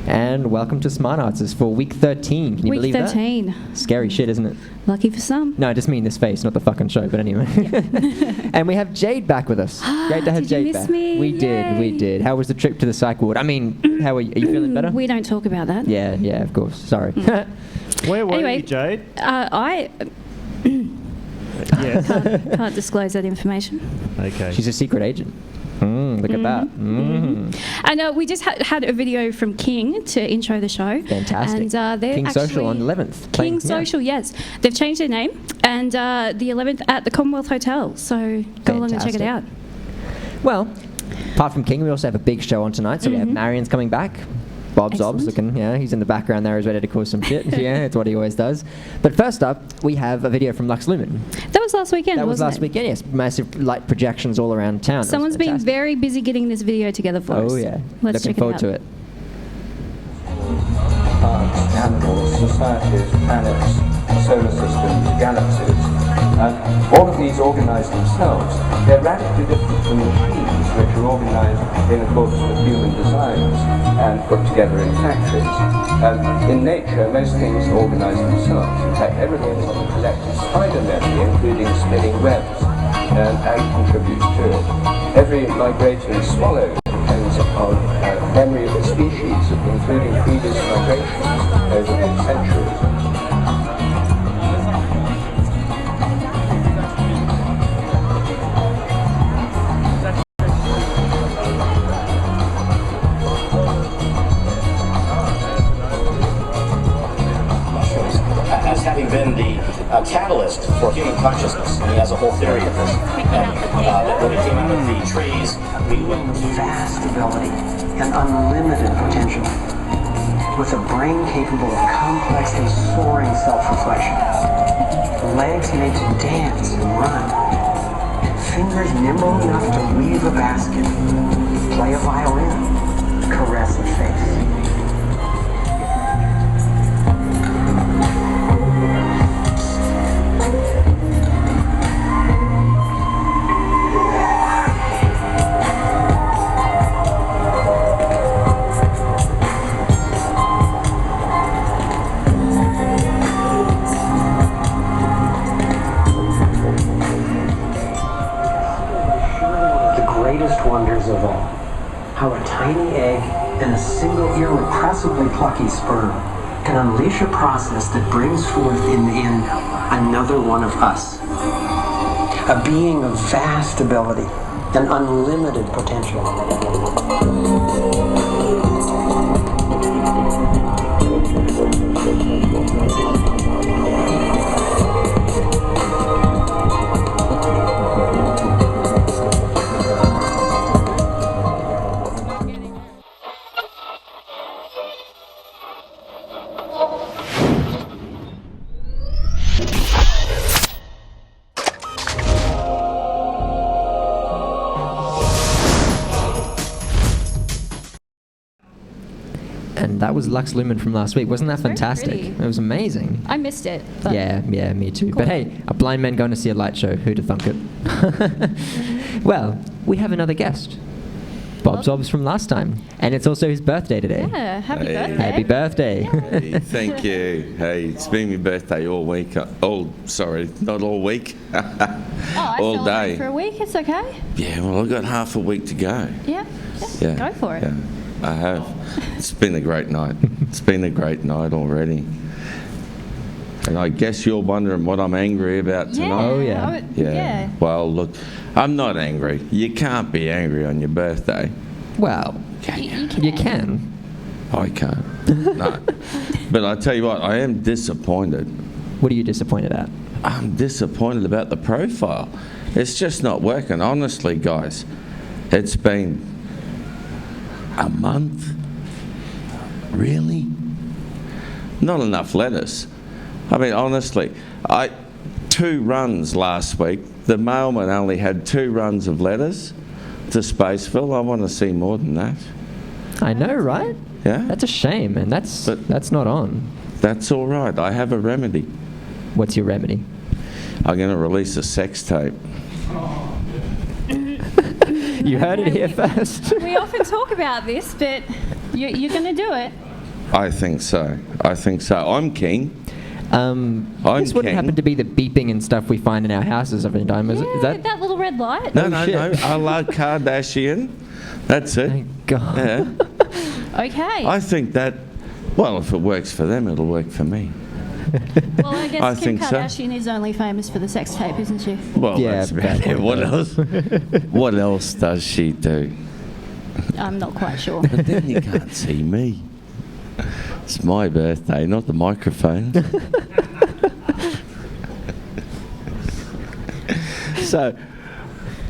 S10: And welcome to Smart Arts. It's for week 13. Can you
S11: Week
S10: believe
S11: 13.
S10: that? Scary shit, isn't it?
S11: Lucky for some.
S10: No, I just mean this face, not the fucking show, but anyway. And we have Jade back with us. Great to have
S11: Did you
S10: Jade
S11: miss
S10: back.
S11: me?
S10: We did. How was the trip to the psych ward? I mean, how are you? Are you feeling better?
S11: We don't talk about that.
S10: Yeah, of course. Sorry.
S4: Where were
S11: Anyway,
S4: you, Jade?
S11: I
S4: Yes.
S11: can't disclose that information.
S4: Okay.
S10: She's a secret agent. Look at that.
S11: And we just had a video from King to intro the show.
S10: Fantastic.
S11: And they're
S10: King
S11: actually
S10: Social on the 11th.
S11: King Social, yes. They've changed their name, and the 11th at the Commonwealth Hotel. So go along and check it out.
S10: Well, apart from King, we also have a big show on tonight. So we have Marion's coming back. Bob's Obs looking, he's in the background there, he's ready to cause some shit. Yeah, it's what he always does. But first up, we have a video from Lux Lumen.
S11: That was last weekend,
S10: That was
S11: wasn't
S10: last
S11: it?
S10: weekend, yes. Massive light projections all around town.
S11: Someone's been very busy getting this video together for us.
S10: Oh, yeah.
S11: Let's
S10: Looking
S11: check
S10: forward
S11: it out.
S10: to it.
S23: Animals, societies, planets, solar systems, galaxies. And all of these organize themselves. They're radically different from machines, which are organized in accordance with human designs and put together in factories. In nature, most things organize themselves. In fact, everything is on a collective spider memory, including spinning webs, and contributes to it. Every migratory swallow depends upon memory of the species, including previous migrations over many centuries.
S24: As having been the catalyst for human consciousness, and he has a whole theory of this. That when it came out of the trees, we went
S25: vast ability and unlimited potential, with a brain capable of complex and soaring self-reflection, legs made to dance and run, fingers nimble enough to weave a basket, play a violin, caress a face. tiny egg and a single irrepressibly plucky sperm can unleash a process that brings forth in the end another one of us. A being of vast ability and unlimited potential.
S10: And that was Lux Lumen from last week. Wasn't that fantastic?
S11: pretty.
S10: It was amazing.
S11: I missed it. But
S10: Yeah, me too. But hey, a blind man going to see a light show. Who'd have thunk it? Well, we have another guest. Bob Zobs from last time. And it's also his birthday today.
S11: Yeah, happy birthday.
S10: Happy birthday.
S1: Hey, thank you. Hey, it's been my birthday all week. Not all week.
S11: I
S1: all
S11: celebrate
S1: day.
S11: for a week. It's okay.
S1: Yeah, well, I've got half a week to go.
S11: Yeah.
S1: Yeah.
S11: Go for it.
S1: Yeah, I have. It's been a great night. It's been a great night already. And I guess you're wondering what I'm angry about tonight.
S10: Oh, yeah.
S11: Yeah.
S1: Well, look, I'm not angry. You can't be angry on your birthday.
S10: Well, you can.
S1: I can't. No. But I tell you what, I am disappointed.
S10: What are you disappointed at?
S1: I'm disappointed about the profile. It's just not working. Honestly, guys, it's been a month. Really? Not enough lettuce. I mean, honestly, 2 runs last week. The mailman only had 2 runs of letters to Spaceville. I want to see more than that.
S10: I know, right?
S1: Yeah.
S10: That's a shame, and that's not on.
S1: That's all right. I have a remedy.
S10: What's your remedy?
S1: I'm going to release a sex tape.
S10: You heard it here first.
S11: We often talk about this, but you're going to do it.
S1: I think so. I'm keen.
S10: This wouldn't happen to be the beeping and stuff we find in our houses every time, is it? Is that?
S11: That little red light.
S1: No. I love Kardashian. That's it.
S10: Thank God.
S1: Yeah.
S11: Okay.
S1: I think that, well, if it works for them, it'll work for me.
S11: Well, I guess
S1: I
S11: Kim
S1: think so.
S11: Kardashian is only famous for the sex tape, isn't she?
S1: Well,
S10: Yeah,
S1: that's about it. What else? What else does she do?
S11: I'm not quite sure.
S1: But then you can't see me. It's my birthday, not the microphone. So,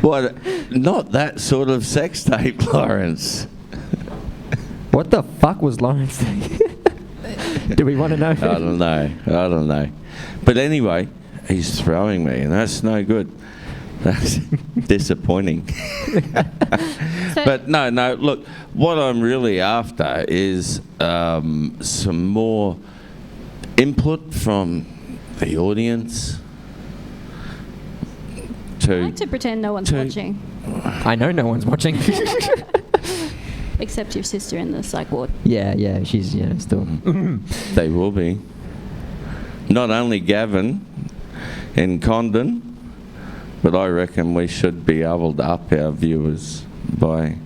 S1: what? Not that sort of sex tape, Lawrence.
S10: What the fuck was Lawrence thinking? Do we want to know?
S1: I don't know. But anyway, he's throwing me, and that's no good. That's disappointing. But no, look, what I'm really after is some more input from the audience.
S11: I like to pretend no one's watching.
S10: I know no one's watching.
S11: Except your sister in the psych ward.
S10: Yeah, she's still.
S1: They will be. Not only Gavin and Condon, but I reckon we should be able to up our viewers by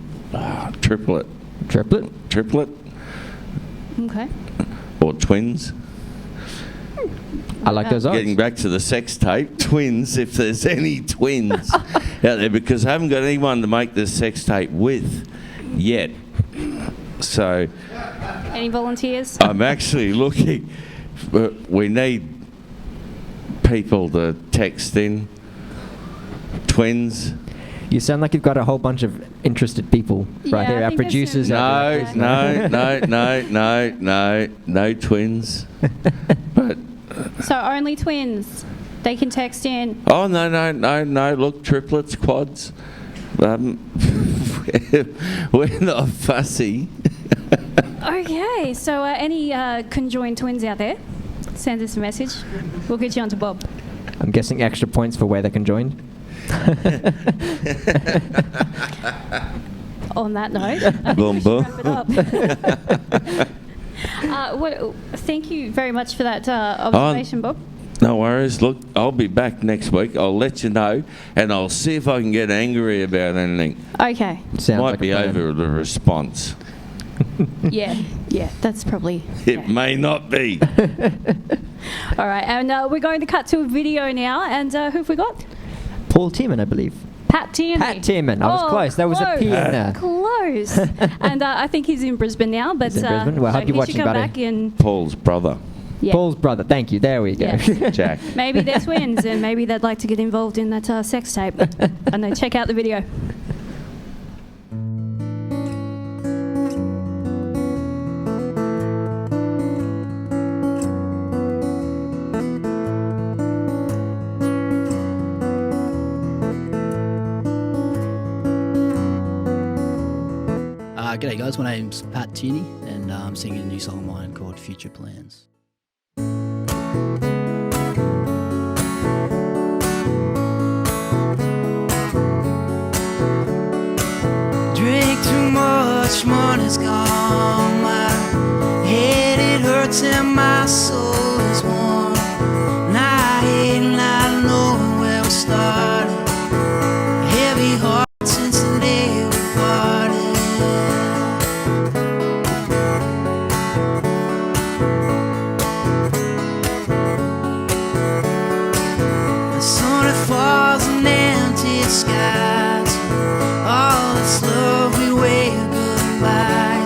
S1: triplet. Triplet?
S11: Okay.
S1: Or twins.
S10: I like those odds.
S1: Getting back to the sex tape, twins, if there's any twins out there, because I haven't got anyone to make this sex tape with yet. So
S11: Any volunteers?
S1: I'm actually looking. We need people to text in. Twins.
S10: You sound like you've got a whole bunch of interested people right here. Our producers.
S1: No twins. But
S11: So only twins. They can text in.
S1: oh no! Look, triplets, quads. We're not fussy.
S11: Okay, so any conjoined twins out there, send us a message. We'll get you onto Bob.
S10: I'm guessing extra points for where they're conjoined.
S11: On that note, I think we should wrap it up. Thank you very much for that observation, Bob.
S1: No worries. Look, I'll be back next week. I'll let you know, and I'll see if I can get angry about anything.
S11: Okay.
S1: Might be over the response.
S11: Yeah, that's probably...
S1: It may not be.
S11: All right, and we're going to cut to a video now, and who have we got?
S10: Paul Tierman, I believe.
S11: Pat Tierney.
S10: Pat Tierman. I was close. There was a P in there.
S11: Close. And I think he's in Brisbane now, but
S10: He's in Brisbane. Well, I hope you're watching,
S11: come
S10: buddy.
S11: back in.
S1: Paul's brother.
S11: Yeah.
S10: Paul's brother. Thank you. There we go.
S11: Yeah.
S1: Jack.
S11: Maybe they're twins, and maybe they'd like to get involved in that sex tape. And then check out the video.
S2: G'day guys, my name's Pat Tierney and I'm singing a new song of mine called Future Plans.
S9: Drink too much, money's gone. My head it hurts and my soul is warm. And I hate not knowing where we started. Heavy heart since the day we parted. The sun it falls in empty skies. All this love we wave goodbye.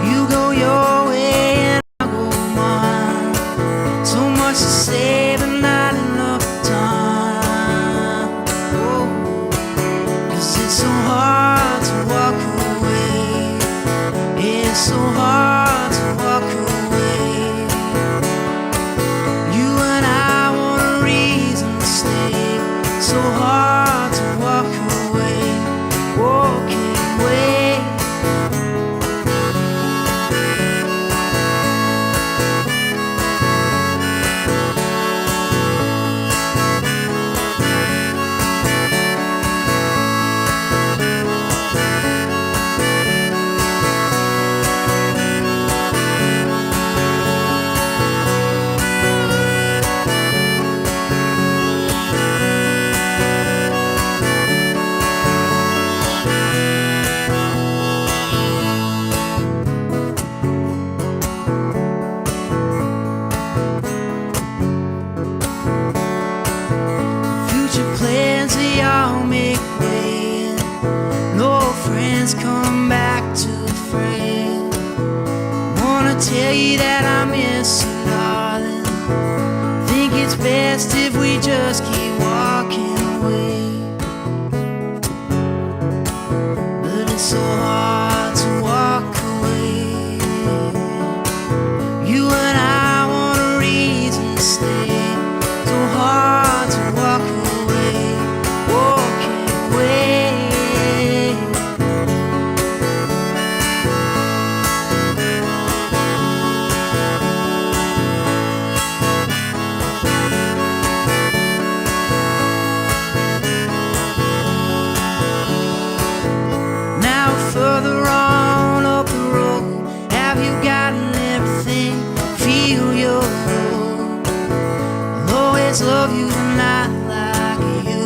S9: You go your way and I go mine. So much to say but not enough time. Oh, 'cause it's so hard to walk away. It's so hard to walk away. You and I want a reason to stay. So hard to walk away. Walking away. Future plans they all make way. No friends come back to a friend. Wanna tell you that I miss you, darling. Think it's best if we just keep walking away. But it's so hard to walk away. You and I want a reason to stay. So hard to walk away. Walking away. Now further on up the road, have you gotten everything? Feel your load. I'll always love you tonight like I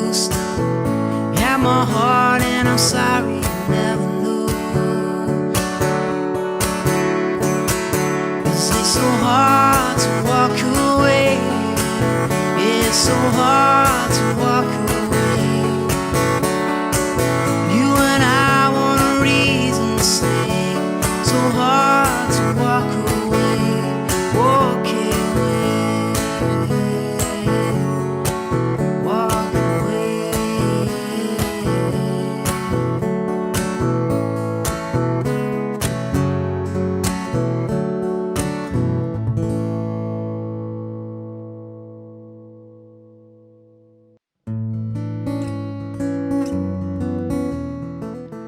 S9: used to. You have my heart and I'm sorry you never knew. 'Cause it's so hard to walk away. It's so hard to walk away. You and I want a reason to stay. So hard to walk away. Walking away. Walk away.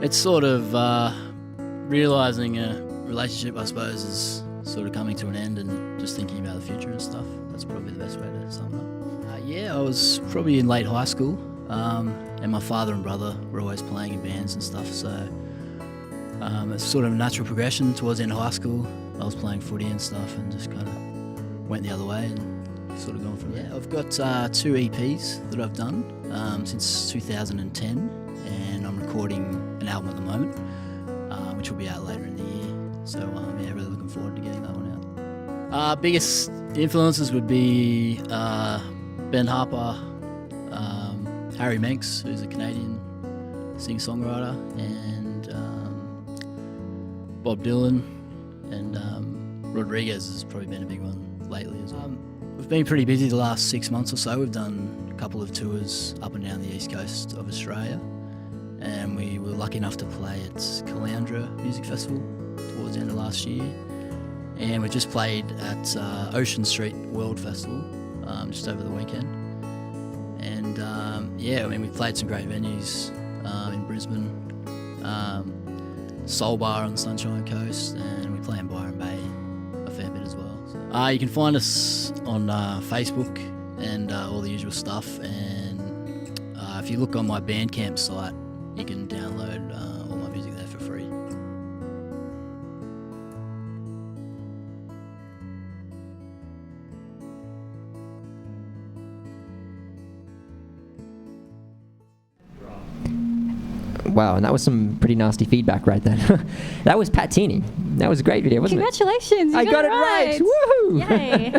S2: It's sort of realising a relationship, I suppose, is sort of coming to an end and just thinking about the future and stuff. That's probably the best way to sum it up. Yeah, I was probably in late high school and my father and brother were always playing in bands and stuff, so it's sort of a natural progression towards the end of high school. I was playing footy and stuff and just kind of went the other way and sort of gone from there. I've got 2 EPs that I've done since 2010, and I'm recording an album at the moment, which will be out later in the year. So yeah, really looking forward to getting that one out. Biggest influences would be Ben Harper, Harry Manx, who's a Canadian singer-songwriter, and Bob Dylan, and Rodriguez has probably been a big one lately as well. We've been pretty busy the last 6 months or so. We've done a couple of tours up and down the east coast of Australia, and we were lucky enough to play at Caloundra Music Festival towards the end of last year, and we just played at Ocean Street World Festival just over the weekend. And yeah, I mean, we've played some great venues in Brisbane, Soul Bar on the Sunshine Coast, and we play in Byron Bay a fair bit as well. So, you can find us on Facebook and all the usual stuff, and if you look on my Bandcamp site, you can download all my music there for free.
S10: Wow, and that was some pretty nasty feedback right there. That was Pat Tini. That was a great video, wasn't
S11: Congratulations,
S10: it?
S11: you got it
S10: right. Woohoo!
S11: Yay!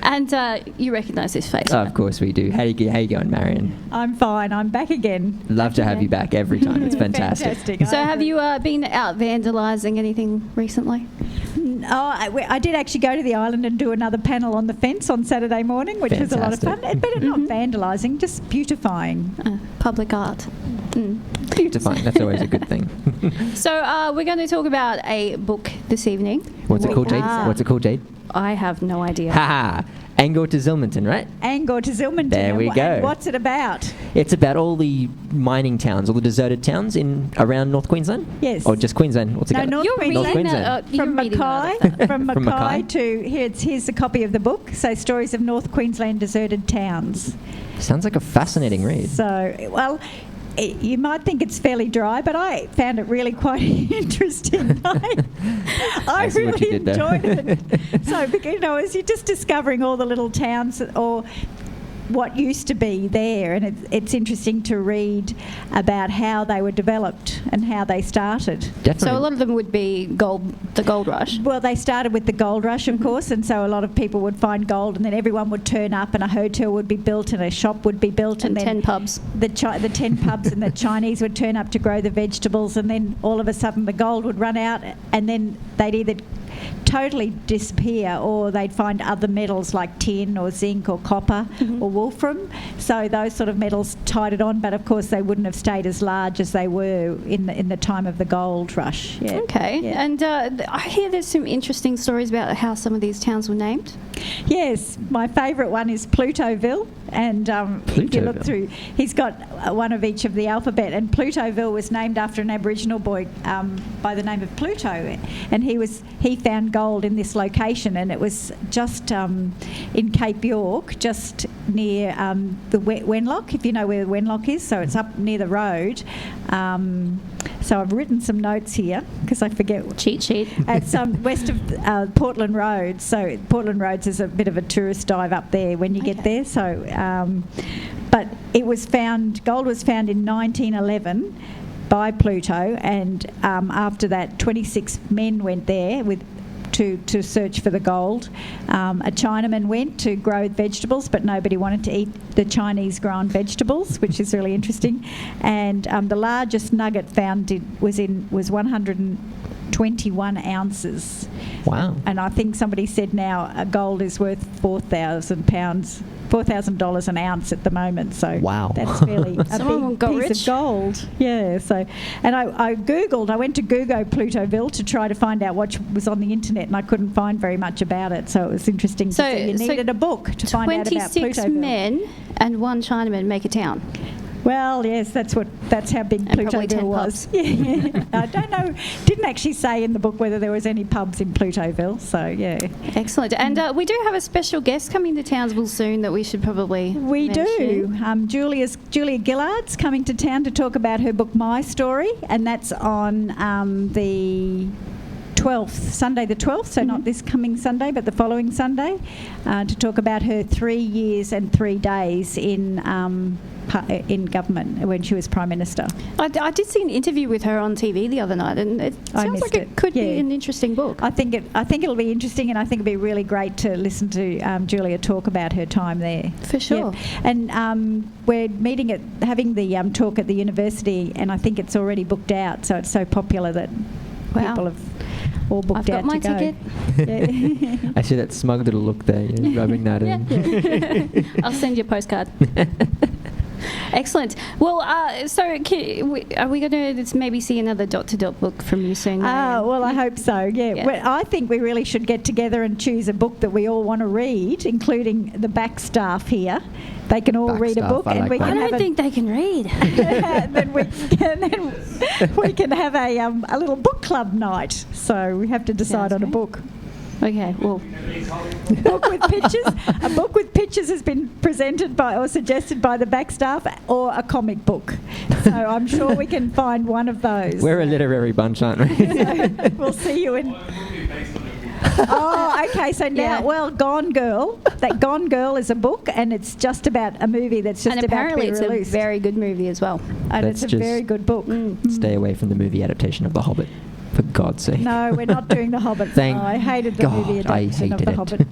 S11: And you recognise this face.
S10: Of course we do. How you going, Marion?
S8: I'm fine. I'm back again.
S10: Love to have you back every time. It's fantastic.
S11: So have you been out vandalising anything recently?
S8: I did actually go to the island and do another panel on the fence on Saturday morning, which was a lot of fun. But not vandalising, just beautifying.
S11: Public art.
S10: Beautifying, that's always a good thing.
S11: So we're going to talk about a book this evening.
S10: What's it called, Jade? What's it called, Jade?
S11: I have no idea.
S10: Ha! Angor to Zilmanton, right?
S8: Angor to Zilmanton.
S10: There we go.
S8: And what's it about?
S10: It's about all the mining towns, all the deserted towns around North Queensland?
S8: Yes.
S10: Or just Queensland altogether?
S8: No, North Queensland.
S11: From
S8: Mackay to... Here's a copy of the book. So, Stories of North Queensland Deserted Towns.
S10: Sounds like a fascinating read.
S8: So, well... You might think it's fairly dry, but I found it really quite interesting. I really enjoyed it. So, as you're just discovering all the little towns or what used to be there, and it's interesting to read about how they were developed and how they started.
S10: Definitely.
S11: So a lot of them would be the gold rush.
S8: Well, they started with the gold rush, of course, and so a lot of people would find gold, and then everyone would turn up, and a hotel would be built, and a shop would be built,
S11: and
S8: then
S11: 10 pubs.
S8: The 10 pubs, and the Chinese would turn up to grow the vegetables, and then all of a sudden the gold would run out, and then they'd either totally disappear, or they'd find other metals like tin or zinc or copper or wolfram. So those sort of metals tied it on, but of course they wouldn't have stayed as large as they were in the time of the gold rush. Yeah.
S11: Okay.
S8: Yeah.
S11: And I hear there's some interesting stories about how some of these towns were named.
S8: Yes, my favourite one is Plutoville, and if you look through, he's got one of each of the alphabet, and Plutoville was named after an Aboriginal boy by the name of Pluto, and he found gold in this location, and it was just in Cape York, just near the Wenlock, if you know where the Wenlock is, so it's up near the road. So I've written some notes here because I forget.
S11: Cheat sheet.
S8: It's west of Portland Road. So Portland Roads is a bit of a tourist dive up there when you get there. So, but gold was found in 1911 by Pluto, and after that, 26 men went there to search for the gold. A Chinaman went to grow vegetables, but nobody wanted to eat the Chinese grown vegetables, which is really interesting. And the largest nugget found was 121 ounces.
S10: Wow.
S8: And I think somebody said now gold is worth $4,000 an ounce at the moment. So
S10: wow,
S8: that's fairly a big piece of gold. Yeah. So, and I went to Google Plutoville to try to find out what was on the internet, and I couldn't find very much about it. So it was interesting to see. You needed a book to find out about Plutoville.
S11: 26 men and one Chinaman make a town.
S8: Well, yes, that's how big Plutoville was. Yeah. I don't know. Didn't actually say in the book whether there was any pubs in Plutoville. So yeah.
S11: Excellent. And we do have a special guest coming to Townsville soon that we should probably mention.
S8: Julia Gillard's coming to town to talk about her book My Story, and that's on the 12th, Sunday the 12th, so not this coming Sunday, but the following Sunday, to talk about her 3 years and 3 days in government when she was Prime Minister.
S11: I did see an interview with her on TV the other night, and it sounds like it could be an interesting book.
S8: I think it'll be interesting, and I think it'll be really great to listen to Julia talk about her time there.
S11: For sure.
S8: Yeah. And we're having the talk at the university, and I think it's already booked out, so it's so popular that people have all booked out to go.
S11: I've got my ticket.
S8: Yeah.
S10: I see that smug little look there, rubbing that in.
S11: Yeah. I'll send you a postcard. Excellent. Well, so are we going to maybe see another dot-to-dot book from you soon?
S8: Well, I hope so, yeah. Well, I think we really should get together and choose a book that we all want to read, including the back staff here. They can all read a book.
S11: I don't think they can read.
S8: then we can have a little book club night. So we have to decide on a book.
S11: Okay, well.
S8: A book with pictures has been presented by or suggested by the back staff, or a comic book. So I'm sure we can find one of those.
S10: We're a literary bunch, aren't we?
S8: So we'll see you in... Oh, okay. So now, Gone Girl. That Gone Girl is a book, and it's just about a movie that's just about to be released.
S11: And apparently it's a very good movie as well.
S8: And it's a very good book.
S10: Stay away from the movie adaptation of The Hobbit, for God's sake.
S8: No, we're not doing The Hobbit. I hated the movie adaptation of The Hobbit.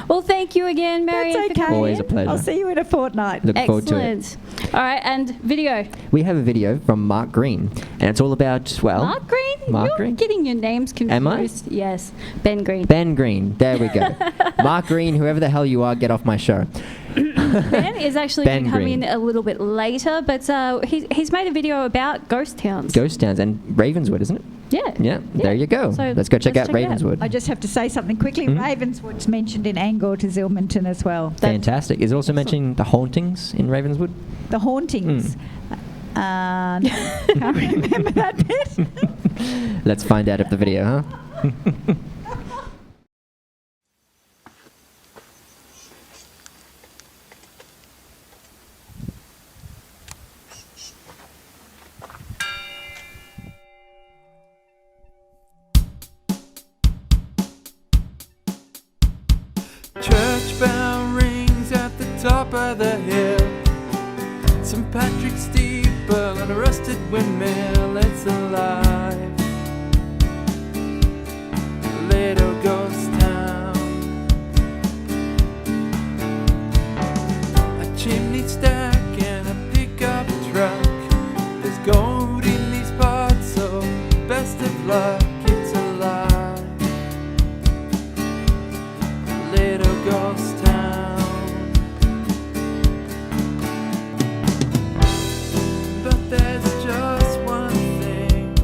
S11: Well, thank you again, Marion.
S8: That's okay.
S10: Always a pleasure.
S8: I'll see you in a fortnight.
S10: Look forward to it.
S11: Excellent. All right, and video.
S10: We have a video from Mark Green, and it's all about,
S11: Mark Green? You're getting your names confused.
S10: Am I?
S11: Yes, Ben Green.
S10: Ben Green. There we go. Mark Green, whoever the hell you are, get off my show.
S11: Ben is actually going to come in a little bit later, but he's made a video about ghost towns.
S10: Ghost towns and Ravenswood, isn't it?
S11: Yeah.
S10: There you go.
S11: So
S10: let's go check out Ravenswood.
S8: I just have to say something quickly. Ravenswood's mentioned in Angor to Zilmanton as well.
S10: Fantastic. Is it also mentioning the hauntings in Ravenswood?
S8: The hauntings? No, can't remember that bit.
S10: Let's find out of the video, huh?
S9: Church bell rings at the top of the hill. St. Patrick's steeple and a rusted windmill, it's alive. Little ghost town. A chimney stack and a pickup truck. There's gold in these parts, so best of luck, it's alive. Little ghost town. But there's just one thing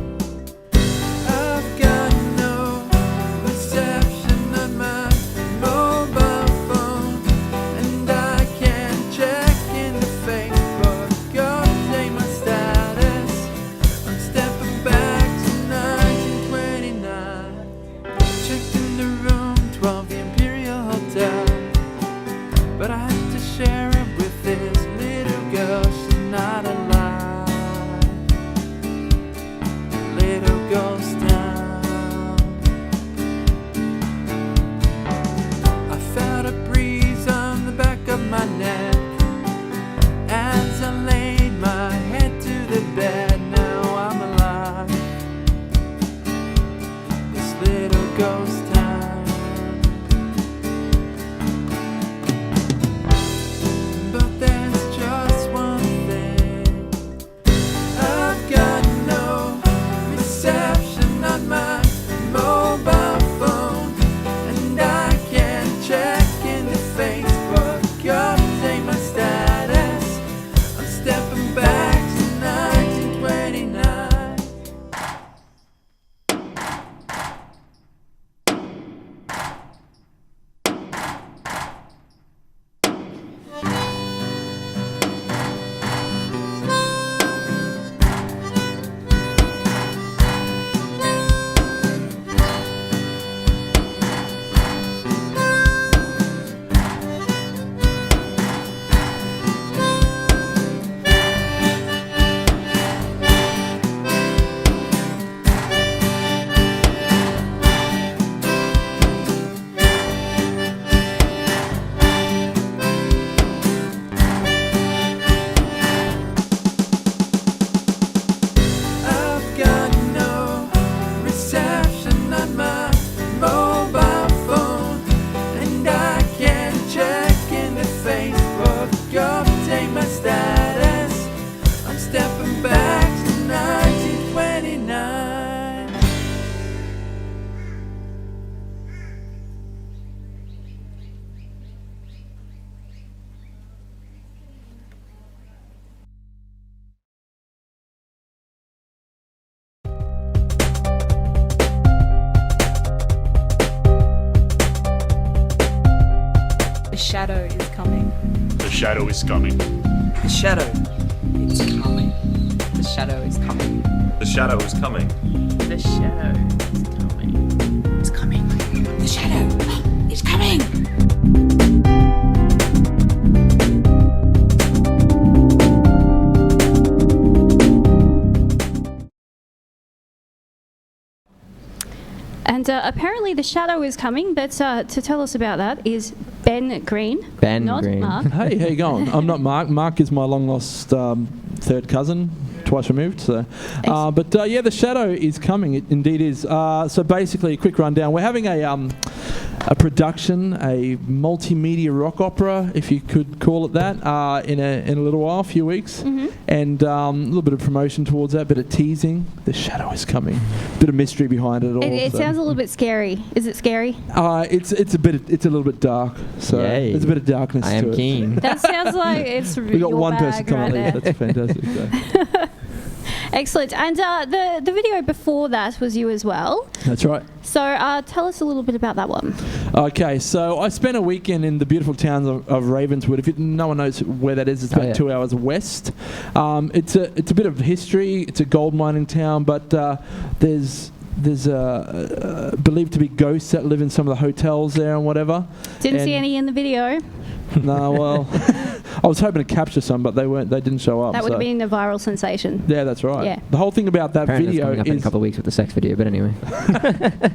S14: shadow is coming.
S15: The shadow is coming.
S16: The shadow is coming.
S14: The shadow is coming.
S16: The shadow is coming.
S15: It's coming. The shadow is coming.
S11: And apparently the shadow is coming, but to tell us about that is Ben Green.
S10: Ben
S11: not
S10: Green.
S11: Mark.
S17: Hey, how you going? I'm not Mark. Mark is my long-lost third cousin, twice removed. So, but yeah, the shadow is coming. It indeed is. So basically, a quick rundown. We're having a production, a multimedia rock opera, if you could call it that, in a little while, a few weeks, and a little bit of promotion towards that, bit of teasing. The shadow is coming. Bit of mystery behind it all.
S11: It sounds a little bit scary. Is it scary?
S17: It's a little bit dark. So there's a bit of darkness.
S10: I am
S17: to it.
S10: keen.
S11: That sounds like it's
S17: We got
S11: your
S17: one person
S11: bag
S17: coming
S11: right
S17: leave.
S11: there.
S17: That's fantastic. So.
S11: Excellent. And the video before that was you as well.
S17: That's right.
S11: So tell us a little bit about that one.
S17: Okay, so I spent a weekend in the beautiful town of Ravenswood. If no one knows where that is, it's about 2 hours west. It's a bit of history. It's a gold mining town, but there's believed to be ghosts that live in some of the hotels there and whatever.
S11: Didn't see any in the video.
S17: No, well, I was hoping to capture some, but they didn't show up.
S11: That would have been a viral sensation.
S17: Yeah, that's right.
S11: Yeah.
S17: The whole thing about that
S10: Apparently
S17: video
S10: it's coming up in a
S17: is
S10: couple of weeks with the sex video, but anyway.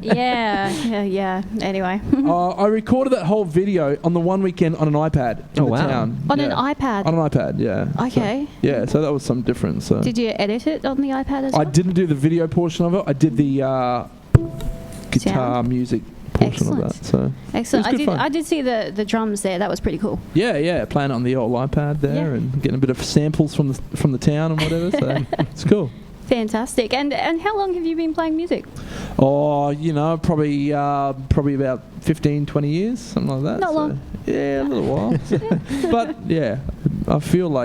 S11: Yeah. Anyway.
S17: I recorded that whole video on the one weekend on an iPad in the town.
S11: On
S17: Yeah.
S11: an iPad?
S17: On an iPad, yeah.
S11: Okay.
S17: So that was some difference. So.
S11: Did you edit it on the iPad as well?
S17: I didn't do the video portion of it. I did the guitar music portion of that. So
S11: Excellent.
S17: it was good fun.
S11: I did see the drums there. That was pretty cool.
S17: Yeah, playing it on the old iPad there and getting a bit of samples from the town and whatever. So it's cool.
S11: Fantastic. And how long have you been playing music?
S17: Oh, probably about 15, 20 years, something like that.
S11: Not long.
S17: Yeah, a little while. But yeah, I feel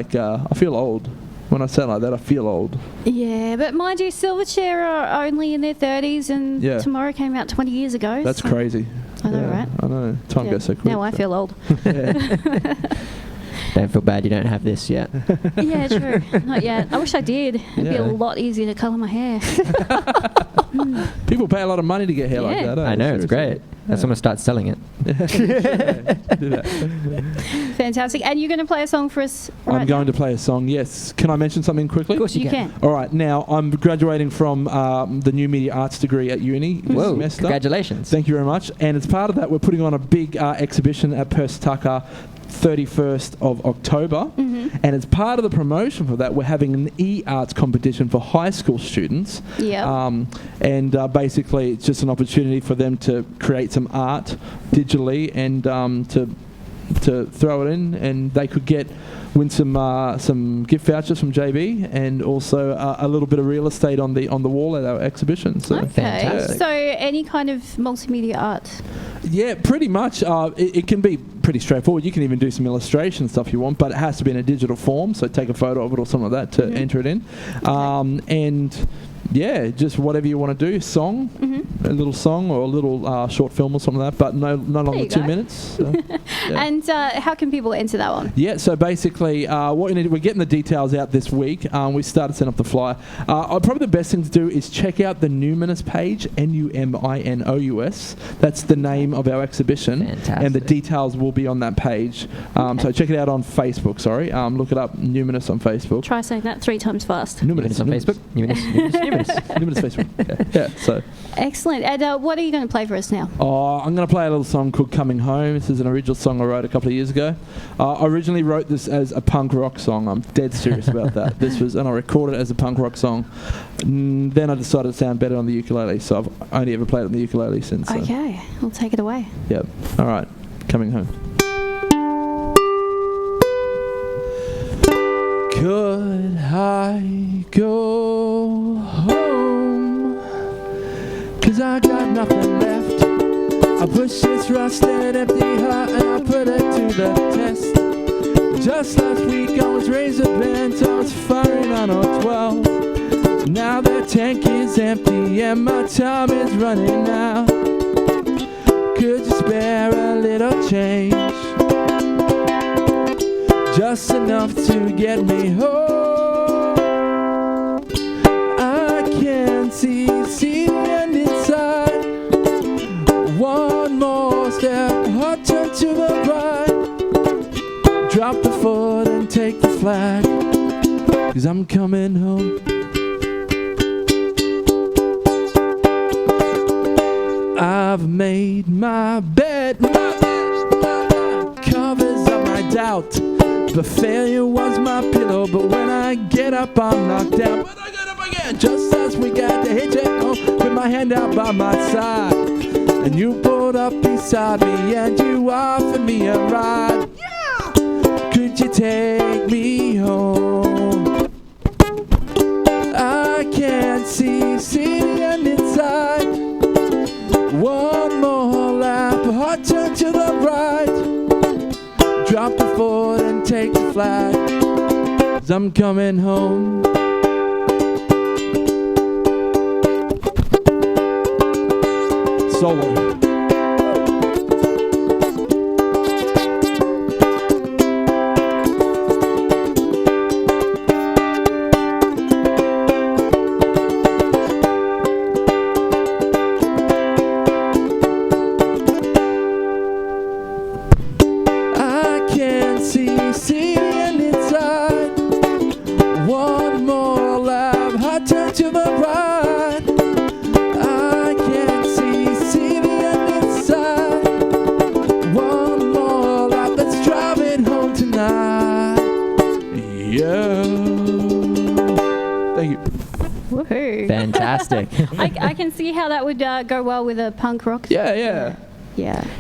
S17: old. When I sound like that, I feel old.
S11: Yeah, but mind you, Silverchair are only in their 30s, and Tomorrow came out 20 years ago.
S17: That's crazy.
S11: I know, right?
S17: I know. Time goes so quick.
S11: Now I feel old.
S10: Don't feel bad you don't have this yet.
S11: Yeah, true. Not yet. I wish I did. It'd be a lot easier to colour my hair.
S17: People pay a lot of money to get hair like that.
S10: I know, it's great. That's when I start selling it.
S17: Do that.
S11: Fantastic. And you're going to play a song for us
S17: I'm going to play a song, yes. Can I mention something quickly?
S11: Of course you can.
S17: All right, now I'm graduating from the New Media Arts degree at uni this
S10: Whoa,
S17: semester.
S10: congratulations.
S17: Thank you very much. And as part of that, we're putting on a big exhibition at Perth Tucker 31st of October. And as part of the promotion for that, we're having an e-arts competition for high school students. And basically it's just an opportunity for them to create some art digitally and to throw it in, and they could win some gift vouchers from JB and also a little bit of real estate on the wall at our exhibition. So
S11: fantastic. So any kind of multimedia art?
S17: Yeah, pretty much. It can be pretty straightforward. You can even do some illustration stuff if you want, but it has to be in a digital form. So take a photo of it or something like that to enter it in. And yeah, just whatever you want to do, song, a little song or a little short film or something like that, but no longer than 2 minutes. So,
S11: And how can people enter that one?
S17: Yeah, so basically, what you need, we're getting the details out this week. We started setting up the flyer. Probably the best thing to do is check out the Numinous page, Numinous. That's the name of our exhibition.
S10: Fantastic.
S17: And the details will be on that page. So check it out on Facebook, look it up, Numinous on Facebook.
S11: Try saying that 3 times fast.
S17: Numinous
S10: on Facebook. Numinous.
S17: Numinous Facebook. Yeah, so.
S11: Excellent. And what are you going to play for us now?
S17: I'm going to play a little song called Coming Home. This is an original song I wrote a couple of years ago. I originally wrote this as a punk rock song. I'm dead serious about that. And I recorded it as a punk rock song. Then I decided it sounded better on the ukulele, so I've only ever played it on the ukulele since. So.
S11: Okay, we'll take it away.
S17: Yep. All right. Coming Home. Could I go home? 'Cause I got nothing left. I push this rusted empty heart and I put it to the test. Just last week I was razor bent, I was firing on 012. Now the tank is empty and my time is running out. Could you spare a little change? just enough to get me home. I can see the end inside. One more step, hot turn to the right. Drop the foot and take the flag, 'cause I'm coming home. I've made my bed, covers up my doubt, but failure was my pillow. But when I get up, I'm knocked out. But I get up again, just as we got to hit it home, with my hand out by my side, and you pulled up beside me and you offered me a ride. Yeah! Could you take me home? I can't see the end inside. One more lap, hot turn to the right. Drop the foot and take the flag, 'cause I'm coming home. Solo. Fantastic.
S11: I can see how that would go well with a punk rock.
S17: Yeah.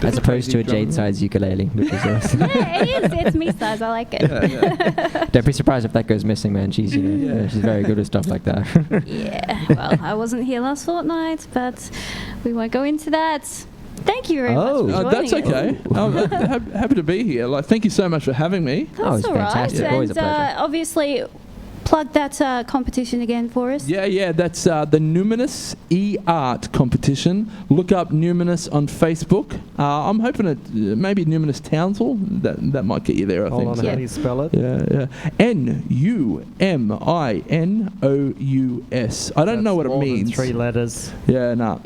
S10: As opposed to a Jade-sized ukulele, which is awesome.
S11: Yeah, it is. It's me size. I like it.
S17: Yeah.
S10: Don't be surprised if that goes missing, man. She's she's very good at stuff like that.
S11: Yeah. Well, I wasn't here last fortnight, but we won't go into that. Thank you very much for joining
S17: that's okay.
S11: us.
S17: I'm happy to be here. Thank you so much for having me.
S11: That's all right.
S10: Always a pleasure.
S11: And obviously, plug that competition again for us.
S17: Yeah, that's the Numinous E-Art competition. Look up Numinous on Facebook. I'm hoping it maybe Numinous Townsville. That might get you there, I think.
S4: Hold on, how do you spell it?
S17: Yeah. Numinous. I don't know what it means.
S4: 3 letters.
S17: Yeah, nah.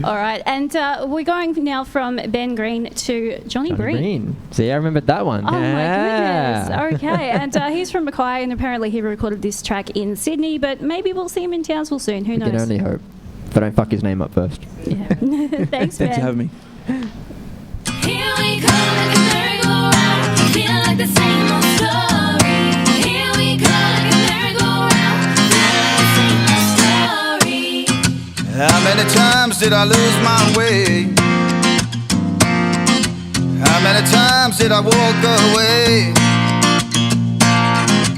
S11: All right, and we're going now from Ben Green to Johnny Breen.
S10: See, I remembered that one.
S11: Oh my goodness. Okay, and he's from Mackay, and apparently he recorded this track in Sydney, but maybe we'll see him in Townsville soon. Who knows?
S10: We can only hope. If I don't fuck his name up first.
S11: Yeah. Thanks, Ben.
S17: Thanks for having me.
S7: Here we go like a merry-go-round, feel like the same old story. Here we go like a merry-go-round, feel like the same old story.
S9: How many times did I lose my way? How many times did I walk away?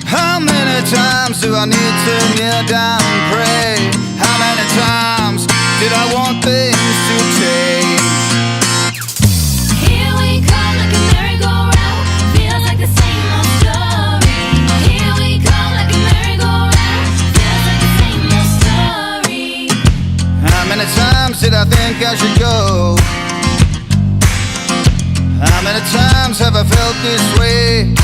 S9: How many times do I need to kneel down and pray? How many times did I want things to change?
S7: Here we go like a merry-go-round, feels like the same old story. Here we go like a merry-go-round, feels like the same old story.
S9: How many times did I think I should go? How many times have I felt this way?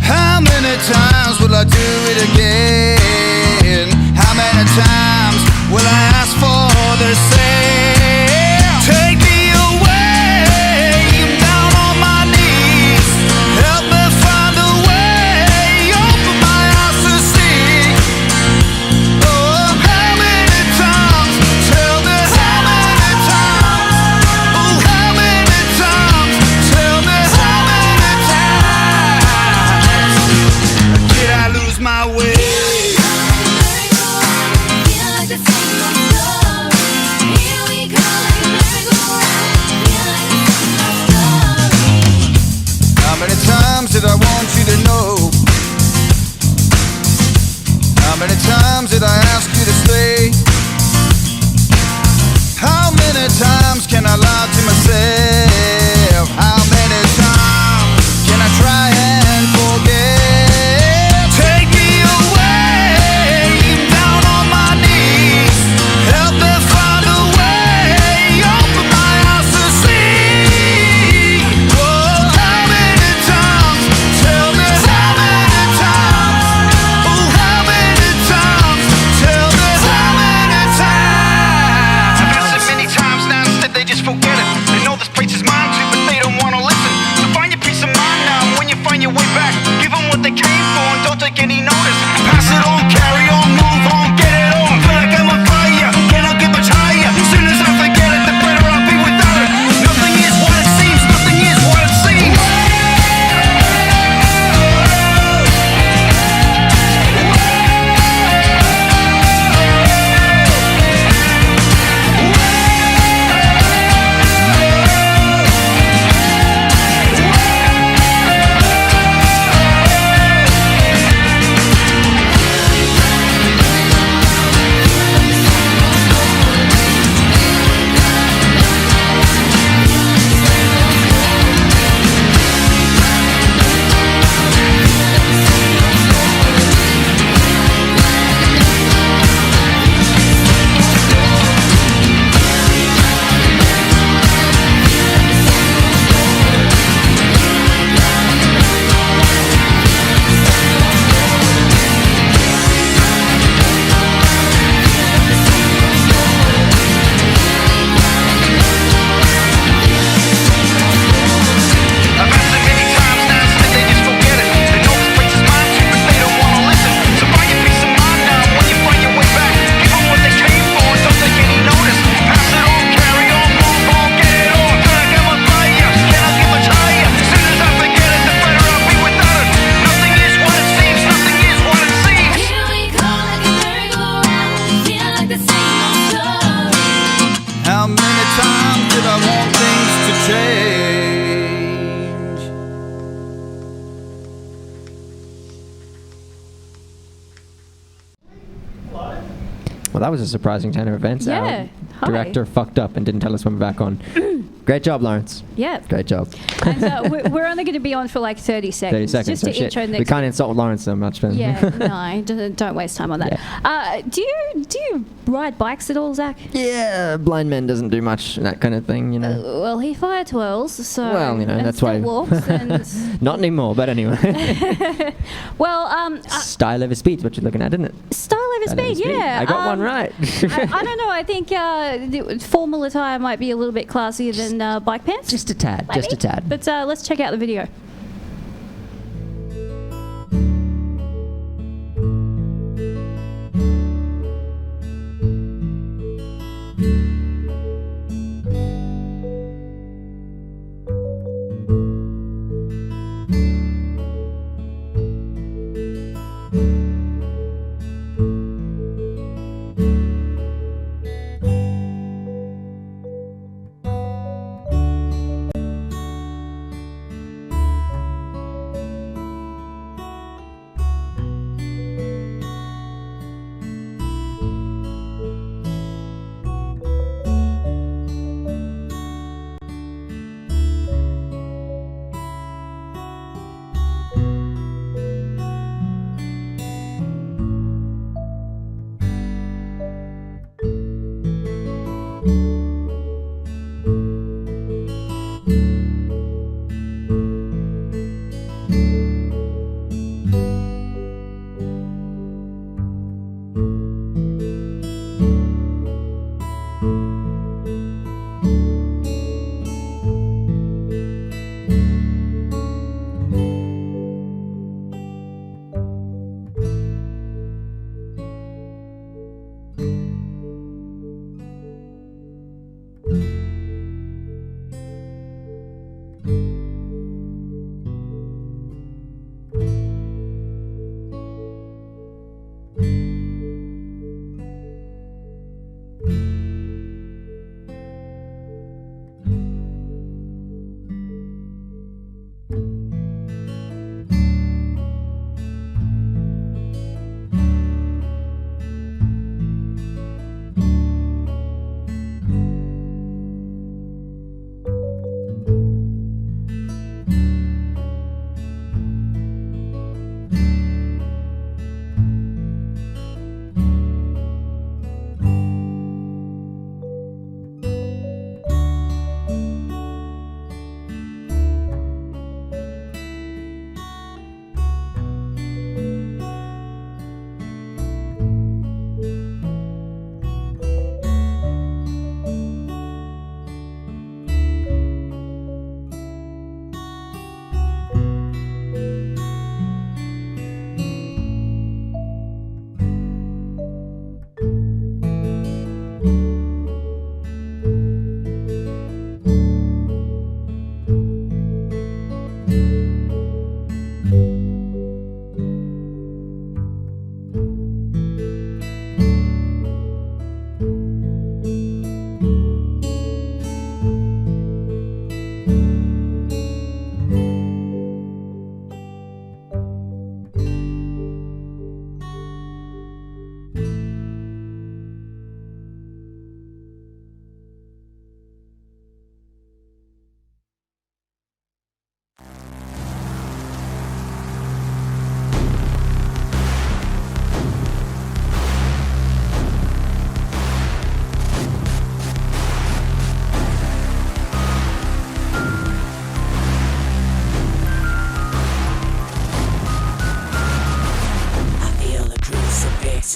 S9: How many times will I do it again? How many times will I ask for the same? Take me away, down on my knees. Help me find a way, open my eyes to see. Oh, how many times? Tell me how many times? Oh, how many times? Tell me how many times? Did I lose my way?
S10: Well, that was a surprising turn of events.
S11: Yeah.
S10: Our director fucked up and didn't tell us when we're back on. Great job, Lawrence.
S11: Yeah.
S10: Great job.
S11: And we're only going to be on for like 30 seconds.
S10: 30 seconds.
S11: Just to
S10: shit.
S11: intro next
S10: We can't insult Lawrence so much. Then.
S11: Yeah, no, don't waste time on that. Do you ride bikes at all, Zach?
S10: Yeah, blind man doesn't do much that kind of thing, you know.
S11: Well, he fire twirls, so
S10: Well, you know,
S11: and
S10: that's
S11: still
S10: why.
S11: walks and
S10: Not anymore, but anyway.
S11: well,
S10: Style over speed's what you're looking at, isn't it?
S11: style over speed, yeah.
S10: I got one right.
S11: I don't know. I think the formal attire might be a little bit classier than bike pants.
S10: Just a tad.
S11: Maybe.
S10: Just a tad.
S11: But let's check out the video.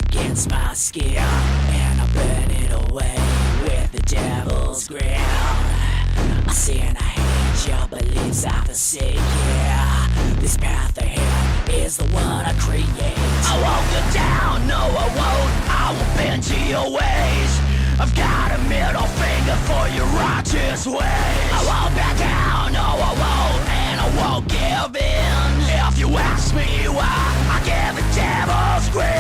S15: against my skin, and I burn it away with the devil's grin. I sin, I hate your beliefs, I forsake, yeah. This path ahead is the one I create. I won't go down, no I won't, I will bend to your ways. I've got a middle finger for your righteous ways. I won't back down, no I won't, and I won't give in. If you ask me why, I give the devil's grin.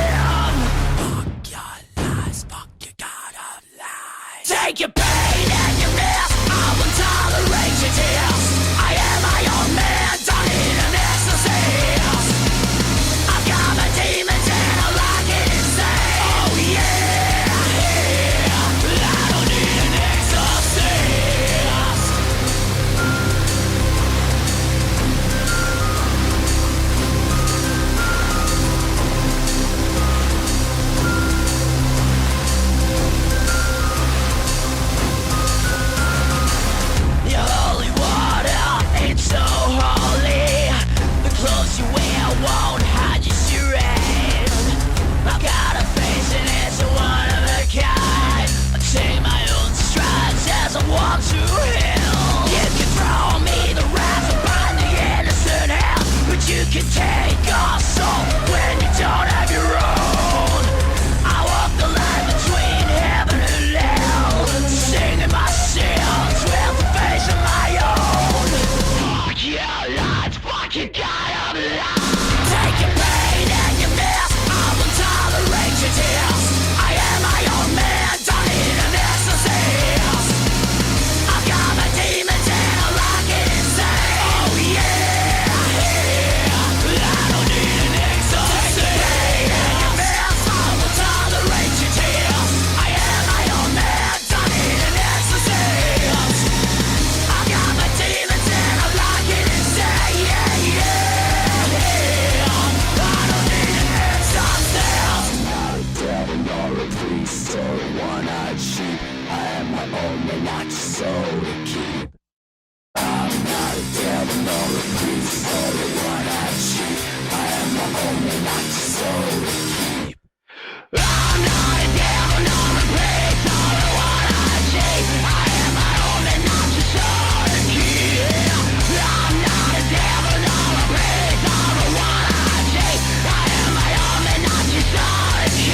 S15: Fuck your lies, fuck your God of lies. Take your pain and your mess, I will tolerate your tears. I am my own man, don't need an exorcist. I've got my demons and I like it insane. Oh yeah. beast or a one-eyed sheep. I am my own and not your soul to keep. I'm not a devil nor a priest or a one-eyed sheep. I am my own and not your soul to keep. I'm not a devil nor a priest or a one-eyed sheep. I am my own and not your soul to keep. I'm not a devil nor a priest or a one-eyed sheep. I am my own and not your soul to keep.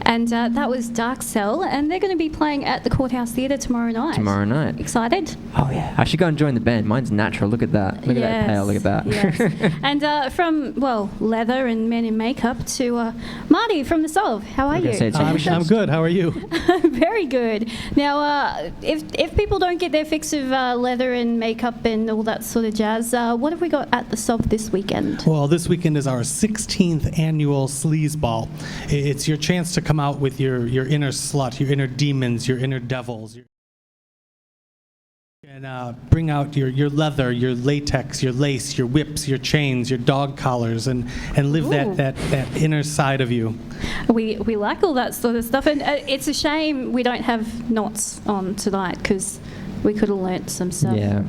S11: And that was Dark Cell, and they're going to be playing at the Courthouse Theatre tomorrow night.
S10: Tomorrow night.
S11: Excited?
S10: Oh, yeah. I should go and join the band. Mine's natural. Look at that. Look at that tail. Look at that.
S11: Yes. And from, well, leather and men in makeup to Marty from the Solve. How are you?
S3: I'm good. How are you?
S11: Very good. Now, if people don't get their fix of leather and makeup and all that sort of jazz, what have we got at the Solve this weekend?
S3: Well, this weekend is our 16th annual Sleaze Ball. It's your chance to come out with your inner slut, your inner demons, your inner devils. And bring out your leather, your latex, your lace, your whips, your chains, your dog collars, and live that inner side of you.
S11: We like all that sort of stuff, and it's a shame we don't have knots on tonight, because we could have learnt some stuff.
S10: Yeah.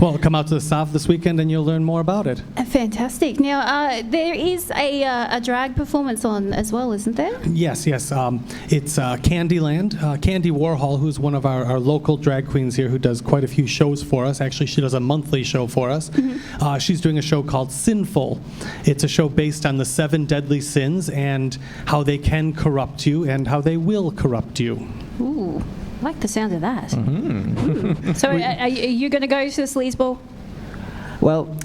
S3: Well, come out to the South this weekend and you'll learn more about it.
S11: Fantastic. Now, there is a drag performance on as well, isn't there?
S3: Yes. It's Candyland. Candy Warhol, who's one of our local drag queens here who does quite a few shows for us. Actually, she does a monthly show for us. Mm-hmm. She's doing a show called Sinful. It's a show based on the 7 deadly sins and how they can corrupt you and how they will corrupt you.
S11: Ooh. I like the sound of that.
S10: Mm-hmm.
S11: So are you going to go to the Sleaze Ball?
S10: Well,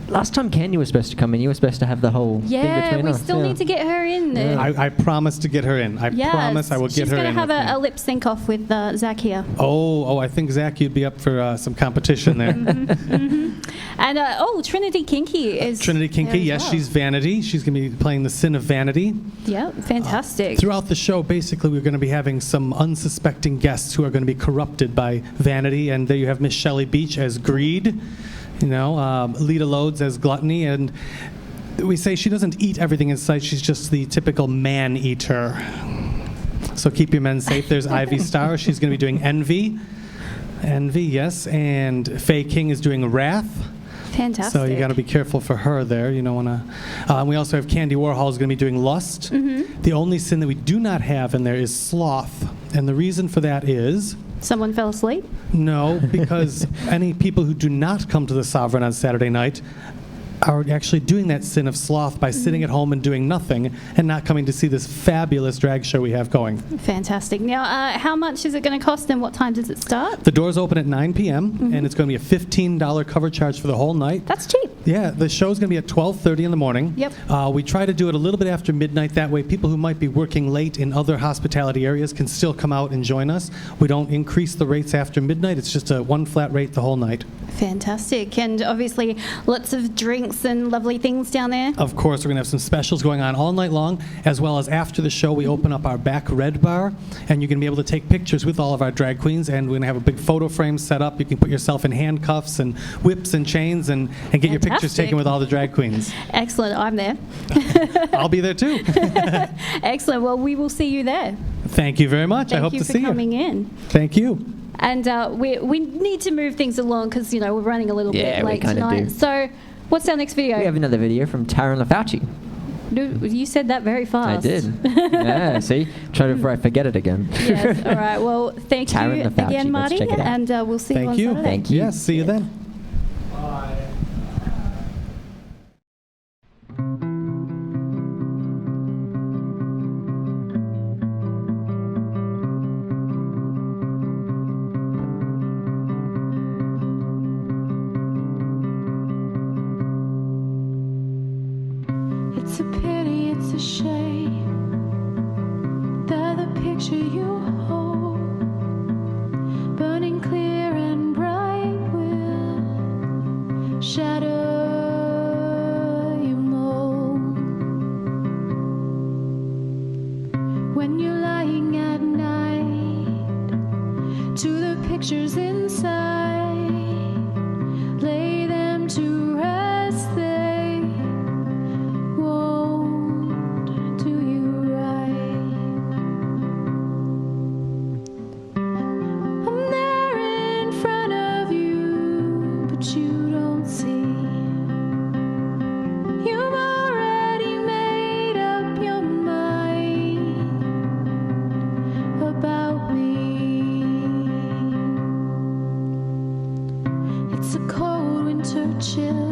S10: last time Candy was supposed to come in, you were supposed to have the whole thing between us.
S11: We still need to get her in.
S3: I promise to get her in. I promise I will get her in.
S11: She's going to have a lip sync off with Zach here.
S3: Oh, I think Zach, you'd be up for some competition there.
S11: Mm-hmm. And Trinity Kinky is
S3: Trinity Kinky, yes, well. She's Vanity. She's going to be playing the Sin of Vanity.
S11: Yeah, fantastic.
S3: Throughout the show, basically, we're going to be having some unsuspecting guests who are going to be corrupted by vanity. And there you have Miss Shelley Beach as Greed, Lita Loads as Gluttony, and we say she doesn't eat everything in sight. She's just the typical man-eater. So keep your men safe. There's Ivy Star. She's going to be doing Envy. Envy, yes. And Faye King is doing Wrath.
S11: Fantastic.
S3: So you got to be careful for her there. You don't want to. We also have Candy Warhol is going to be doing Lust. Mm-hmm. The only sin that we do not have in there is Sloth. And the reason for that is...
S11: Someone fell asleep?
S3: No, because any people who do not come to the Sovereign on Saturday night are actually doing that sin of sloth by sitting at home and doing nothing and not coming to see this fabulous drag show we have going.
S11: Fantastic. Now, how much is it going to cost and what time does it start?
S3: The doors open at 9 p.m. And it's going to be a $15 cover charge for the whole night.
S11: That's cheap.
S3: Yeah, the show's going to be at 12:30 in the morning.
S11: Yep.
S3: We try to do it a little bit after midnight. That way, people who might be working late in other hospitality areas can still come out and join us. We don't increase the rates after midnight. It's just a one flat rate the whole night.
S11: Fantastic. And obviously lots of drinks and lovely things down there.
S3: Of course, we're going to have some specials going on all night long, as well as after the show, we open up our back red bar, and you're going to be able to take pictures with all of our drag queens, and we're going to have a big photo frame set up. You can put yourself in handcuffs and whips and chains and get your pictures taken with all the drag queens.
S11: Excellent. I'm there.
S3: I'll be there too.
S11: Excellent. Well, we will see you there.
S3: Thank you very much. I hope to see you.
S11: Thank you for coming in.
S3: Thank you.
S11: And we need to move things along because, we're running a little bit late tonight.
S10: Do.
S11: So what's our next video?
S10: We have another video from Taran LaFauci.
S11: You said that very fast.
S10: I did. Yeah, see? Try before I forget it again.
S11: Yes. All right. Well, thank you
S10: Taran LaFauci.
S11: again, Marty.
S10: Let's check it out.
S11: And we'll see you on
S3: Thank you.
S11: Saturday.
S10: Thank you.
S3: Yes, see you then.
S7: It's a pity, it's a shame that the picture you hold, burning clear and bright, will shadow your mold. When you're lying at night, to the pictures inside, lay them to rest. They won't do you right. I'm there in front of you, but you don't see. You've already made up your mind about me. It's a cold winter chill,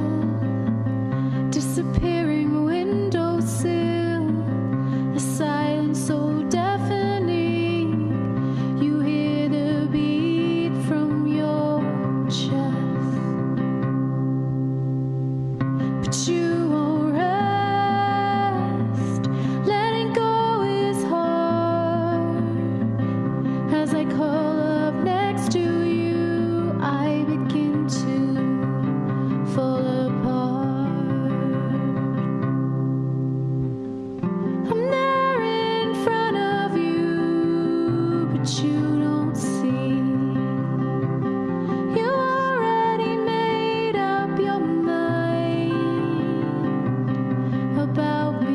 S7: disappearing windowsill, a silence so deafening, you hear the beat from your chest, but you won't rest. Letting go is hard. As I call up next to you, I begin to fall apart. I'm there in front of you, but you don't see. You already made up your mind about me.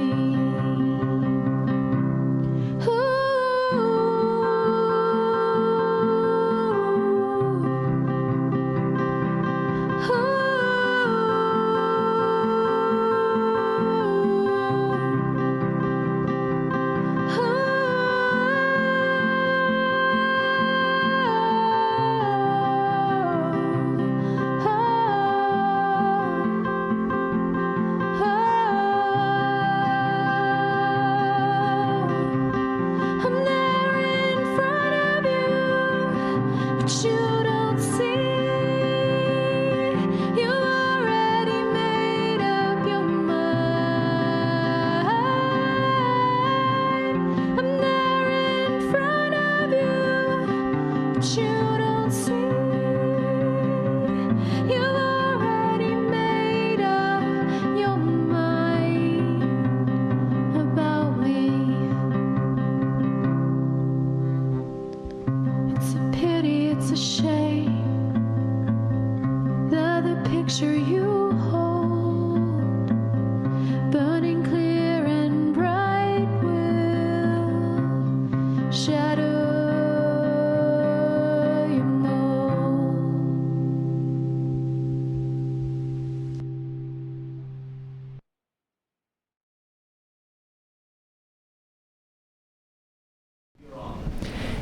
S7: I'm there in front of you, but you don't see. You already made up your mind. I'm there in front of you, but you don't see. You already made up your mind about me. It's a pity, it's a shame that the picture you hold, burning clear and bright, will shadow your mold.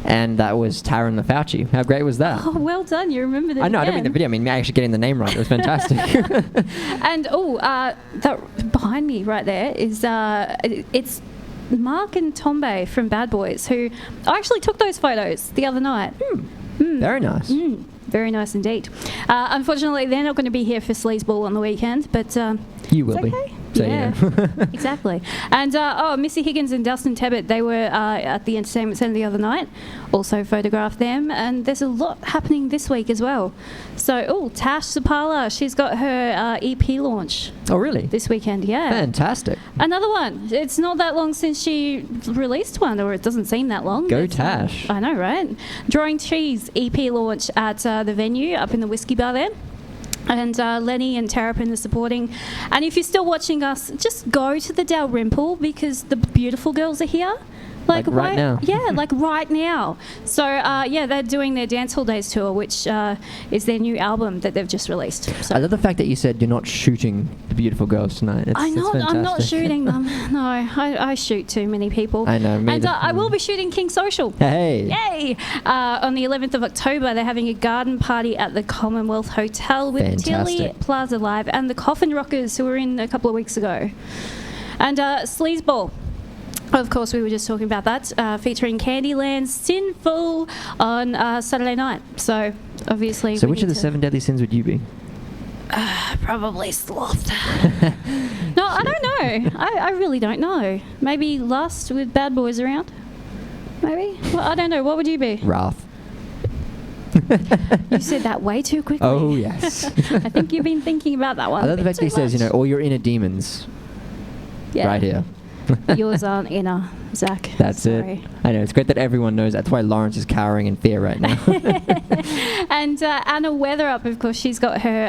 S10: And that was Taran LaFauci. How great was that?
S11: Oh, well done. You remembered it
S10: I know, I don't mean the
S11: again.
S10: video. I mean actually getting the name right. It was fantastic.
S11: And that behind me right there is it's Mark and Tombe from Bad Boys, who I actually took those photos the other night.
S10: Very nice.
S11: very nice indeed. Unfortunately, they're not going to be here for Sleazeball on the weekend, but
S10: You will be.
S11: okay.
S10: So,
S11: Yeah, exactly. And Missy Higgins and Dustin Tebbett, they were at the entertainment centre the other night. Also photographed them, and there's a lot happening this week as well. So, Tash Zappala, she's got her EP launch.
S10: Oh, really?
S11: This weekend, yeah.
S10: Fantastic.
S11: Another one. It's not that long since she released one, or it doesn't seem that long.
S10: Go
S11: but,
S10: Tash.
S11: I know, right? Drawing Trees EP launch at the venue up in the Whiskey Bar there. And Lenny and Terrapin are supporting. And if you're still watching us, just go to the Dalrymple because the beautiful girls are here.
S10: Like right now.
S11: Yeah, like right now. So, they're doing their Dance Hall Days tour, which is their new album that they've just released. So.
S10: I love the fact that you said you're not shooting the beautiful girls tonight.
S11: I'm not
S10: fantastic.
S11: shooting them. No, I shoot too many people.
S10: I know.
S11: And I will be shooting King Social.
S10: Hey.
S11: Yay! On the 11th of October, they're having a garden party at the Commonwealth Hotel with Tilly
S10: Fantastic.
S11: Plaza Live and the Coffin Rockers, who were in a couple of weeks ago. And Sleazeball. Of course, we were just talking about that, featuring Candyland's Sinful on Saturday night. So, obviously...
S10: So which of the 7 deadly sins would you be?
S11: Probably sloth. No, I don't know. I really don't know. Maybe lust with bad boys around? Maybe? Well, I don't know. What would you be?
S10: Wrath.
S11: You said that way too quickly.
S10: Oh, yes.
S11: I think you've been thinking about that one.
S10: I love the
S11: a bit
S10: fact that he
S11: too
S10: says,
S11: much.
S10: all your inner demons
S11: Yeah.
S10: right here.
S11: Yours aren't inner, Zach.
S10: That's
S11: Sorry.
S10: it. I know. It's great that everyone knows. That's why Lawrence is cowering in fear right now.
S11: And Anna Weatherup, of course, she's got her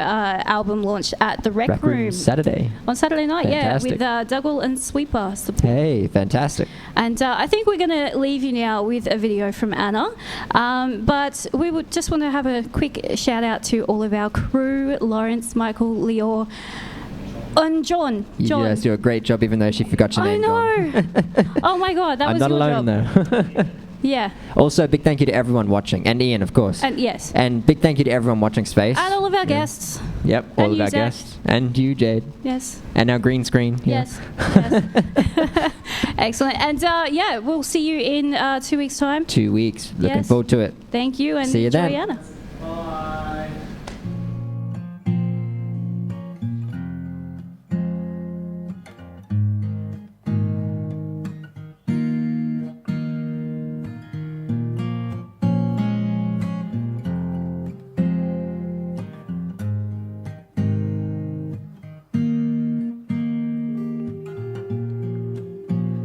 S11: album launch at the Rec Room.
S10: Saturday.
S11: On Saturday night,
S10: Fantastic.
S11: yeah, with Dougal and Sweeper support.
S10: Hey, fantastic.
S11: And I think we're going to leave you now with a video from Anna. But we would just want to have a quick shout out to all of our crew, Lawrence, Michael, Leor, and John.
S10: You guys do a great job, even though she forgot your name.
S11: I know. Oh my God, that
S10: I'm
S11: was
S10: not
S11: your
S10: alone
S11: job.
S10: though.
S11: Yeah.
S10: Also, big thank you to everyone watching, and Ian, of course.
S11: And yes.
S10: And big thank you to everyone watching Space.
S11: And all of our guests.
S10: Yep, all
S11: And
S10: of
S11: you,
S10: our
S11: Zach.
S10: guests. And you, Jade.
S11: Yes.
S10: And our green screen. Yeah.
S11: Yes. Excellent. And we'll see you in 2 weeks' time.
S10: 2 weeks. Looking
S11: Yes.
S10: forward to it.
S11: Thank you, and
S10: See you
S11: enjoy
S10: then.
S11: Anna.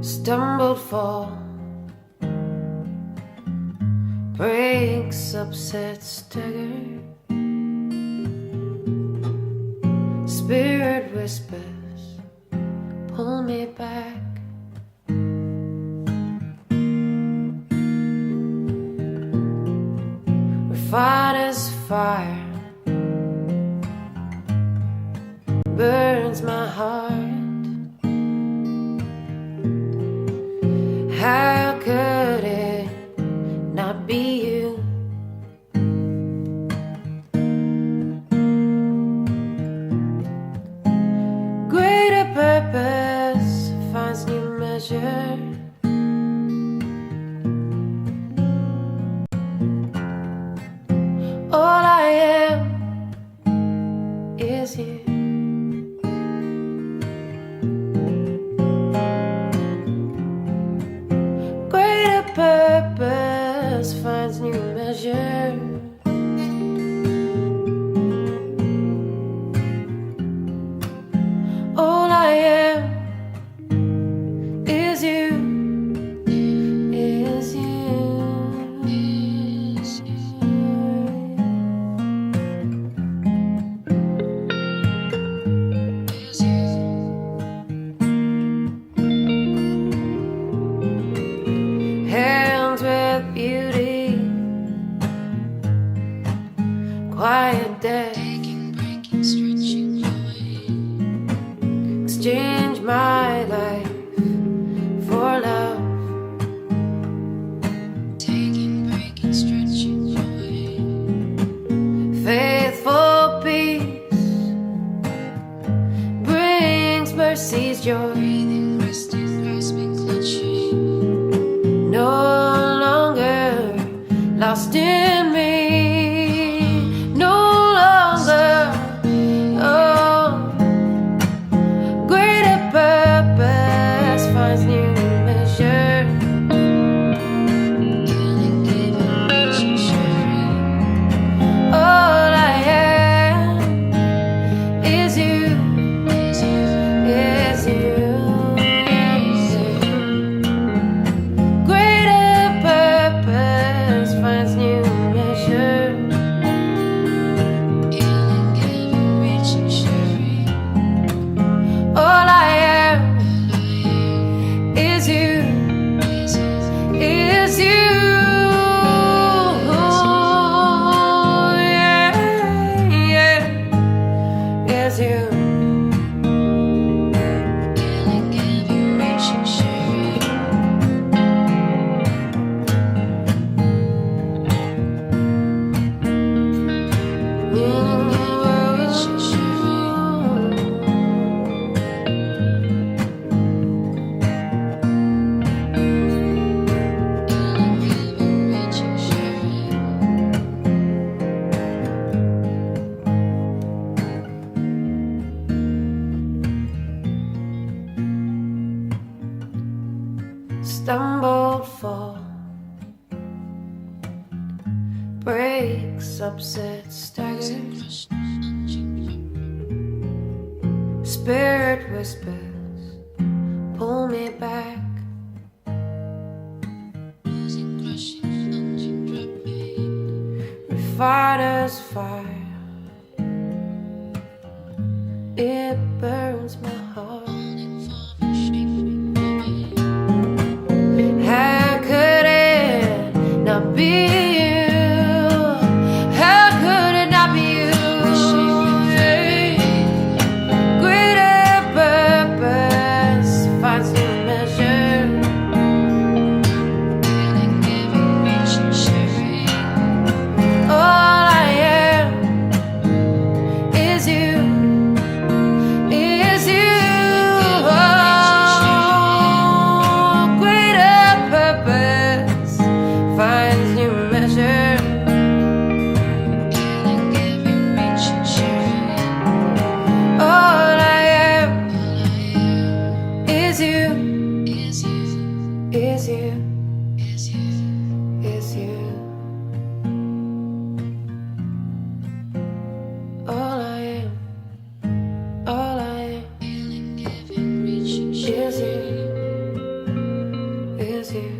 S5: Stumbled fall, breaks, upset, stagger. Spirit whispers, pull me back. Refined as fire, burns my heart. How could it not be you? Greater purpose finds new measure. All I am is you. Greater purpose finds new measure. All I am is you. Is you. Is hands with beauty, quiet day, exchange my life for love, faithful peace brings mercy's joy. No longer lost in me. stumbled, fall, breaks, upset, staggers. Spirit whispers, pull me back. Refiner's fire, it burns my heart. How could it not be you? How could it not be you? Greater purpose finds new measure. All I am is you. Is you. Oh, greater purpose finds new measure. All I am is you. Is you. Is you. Is you. All I am. All I am is you. Is you.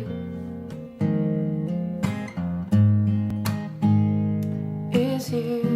S5: Is you.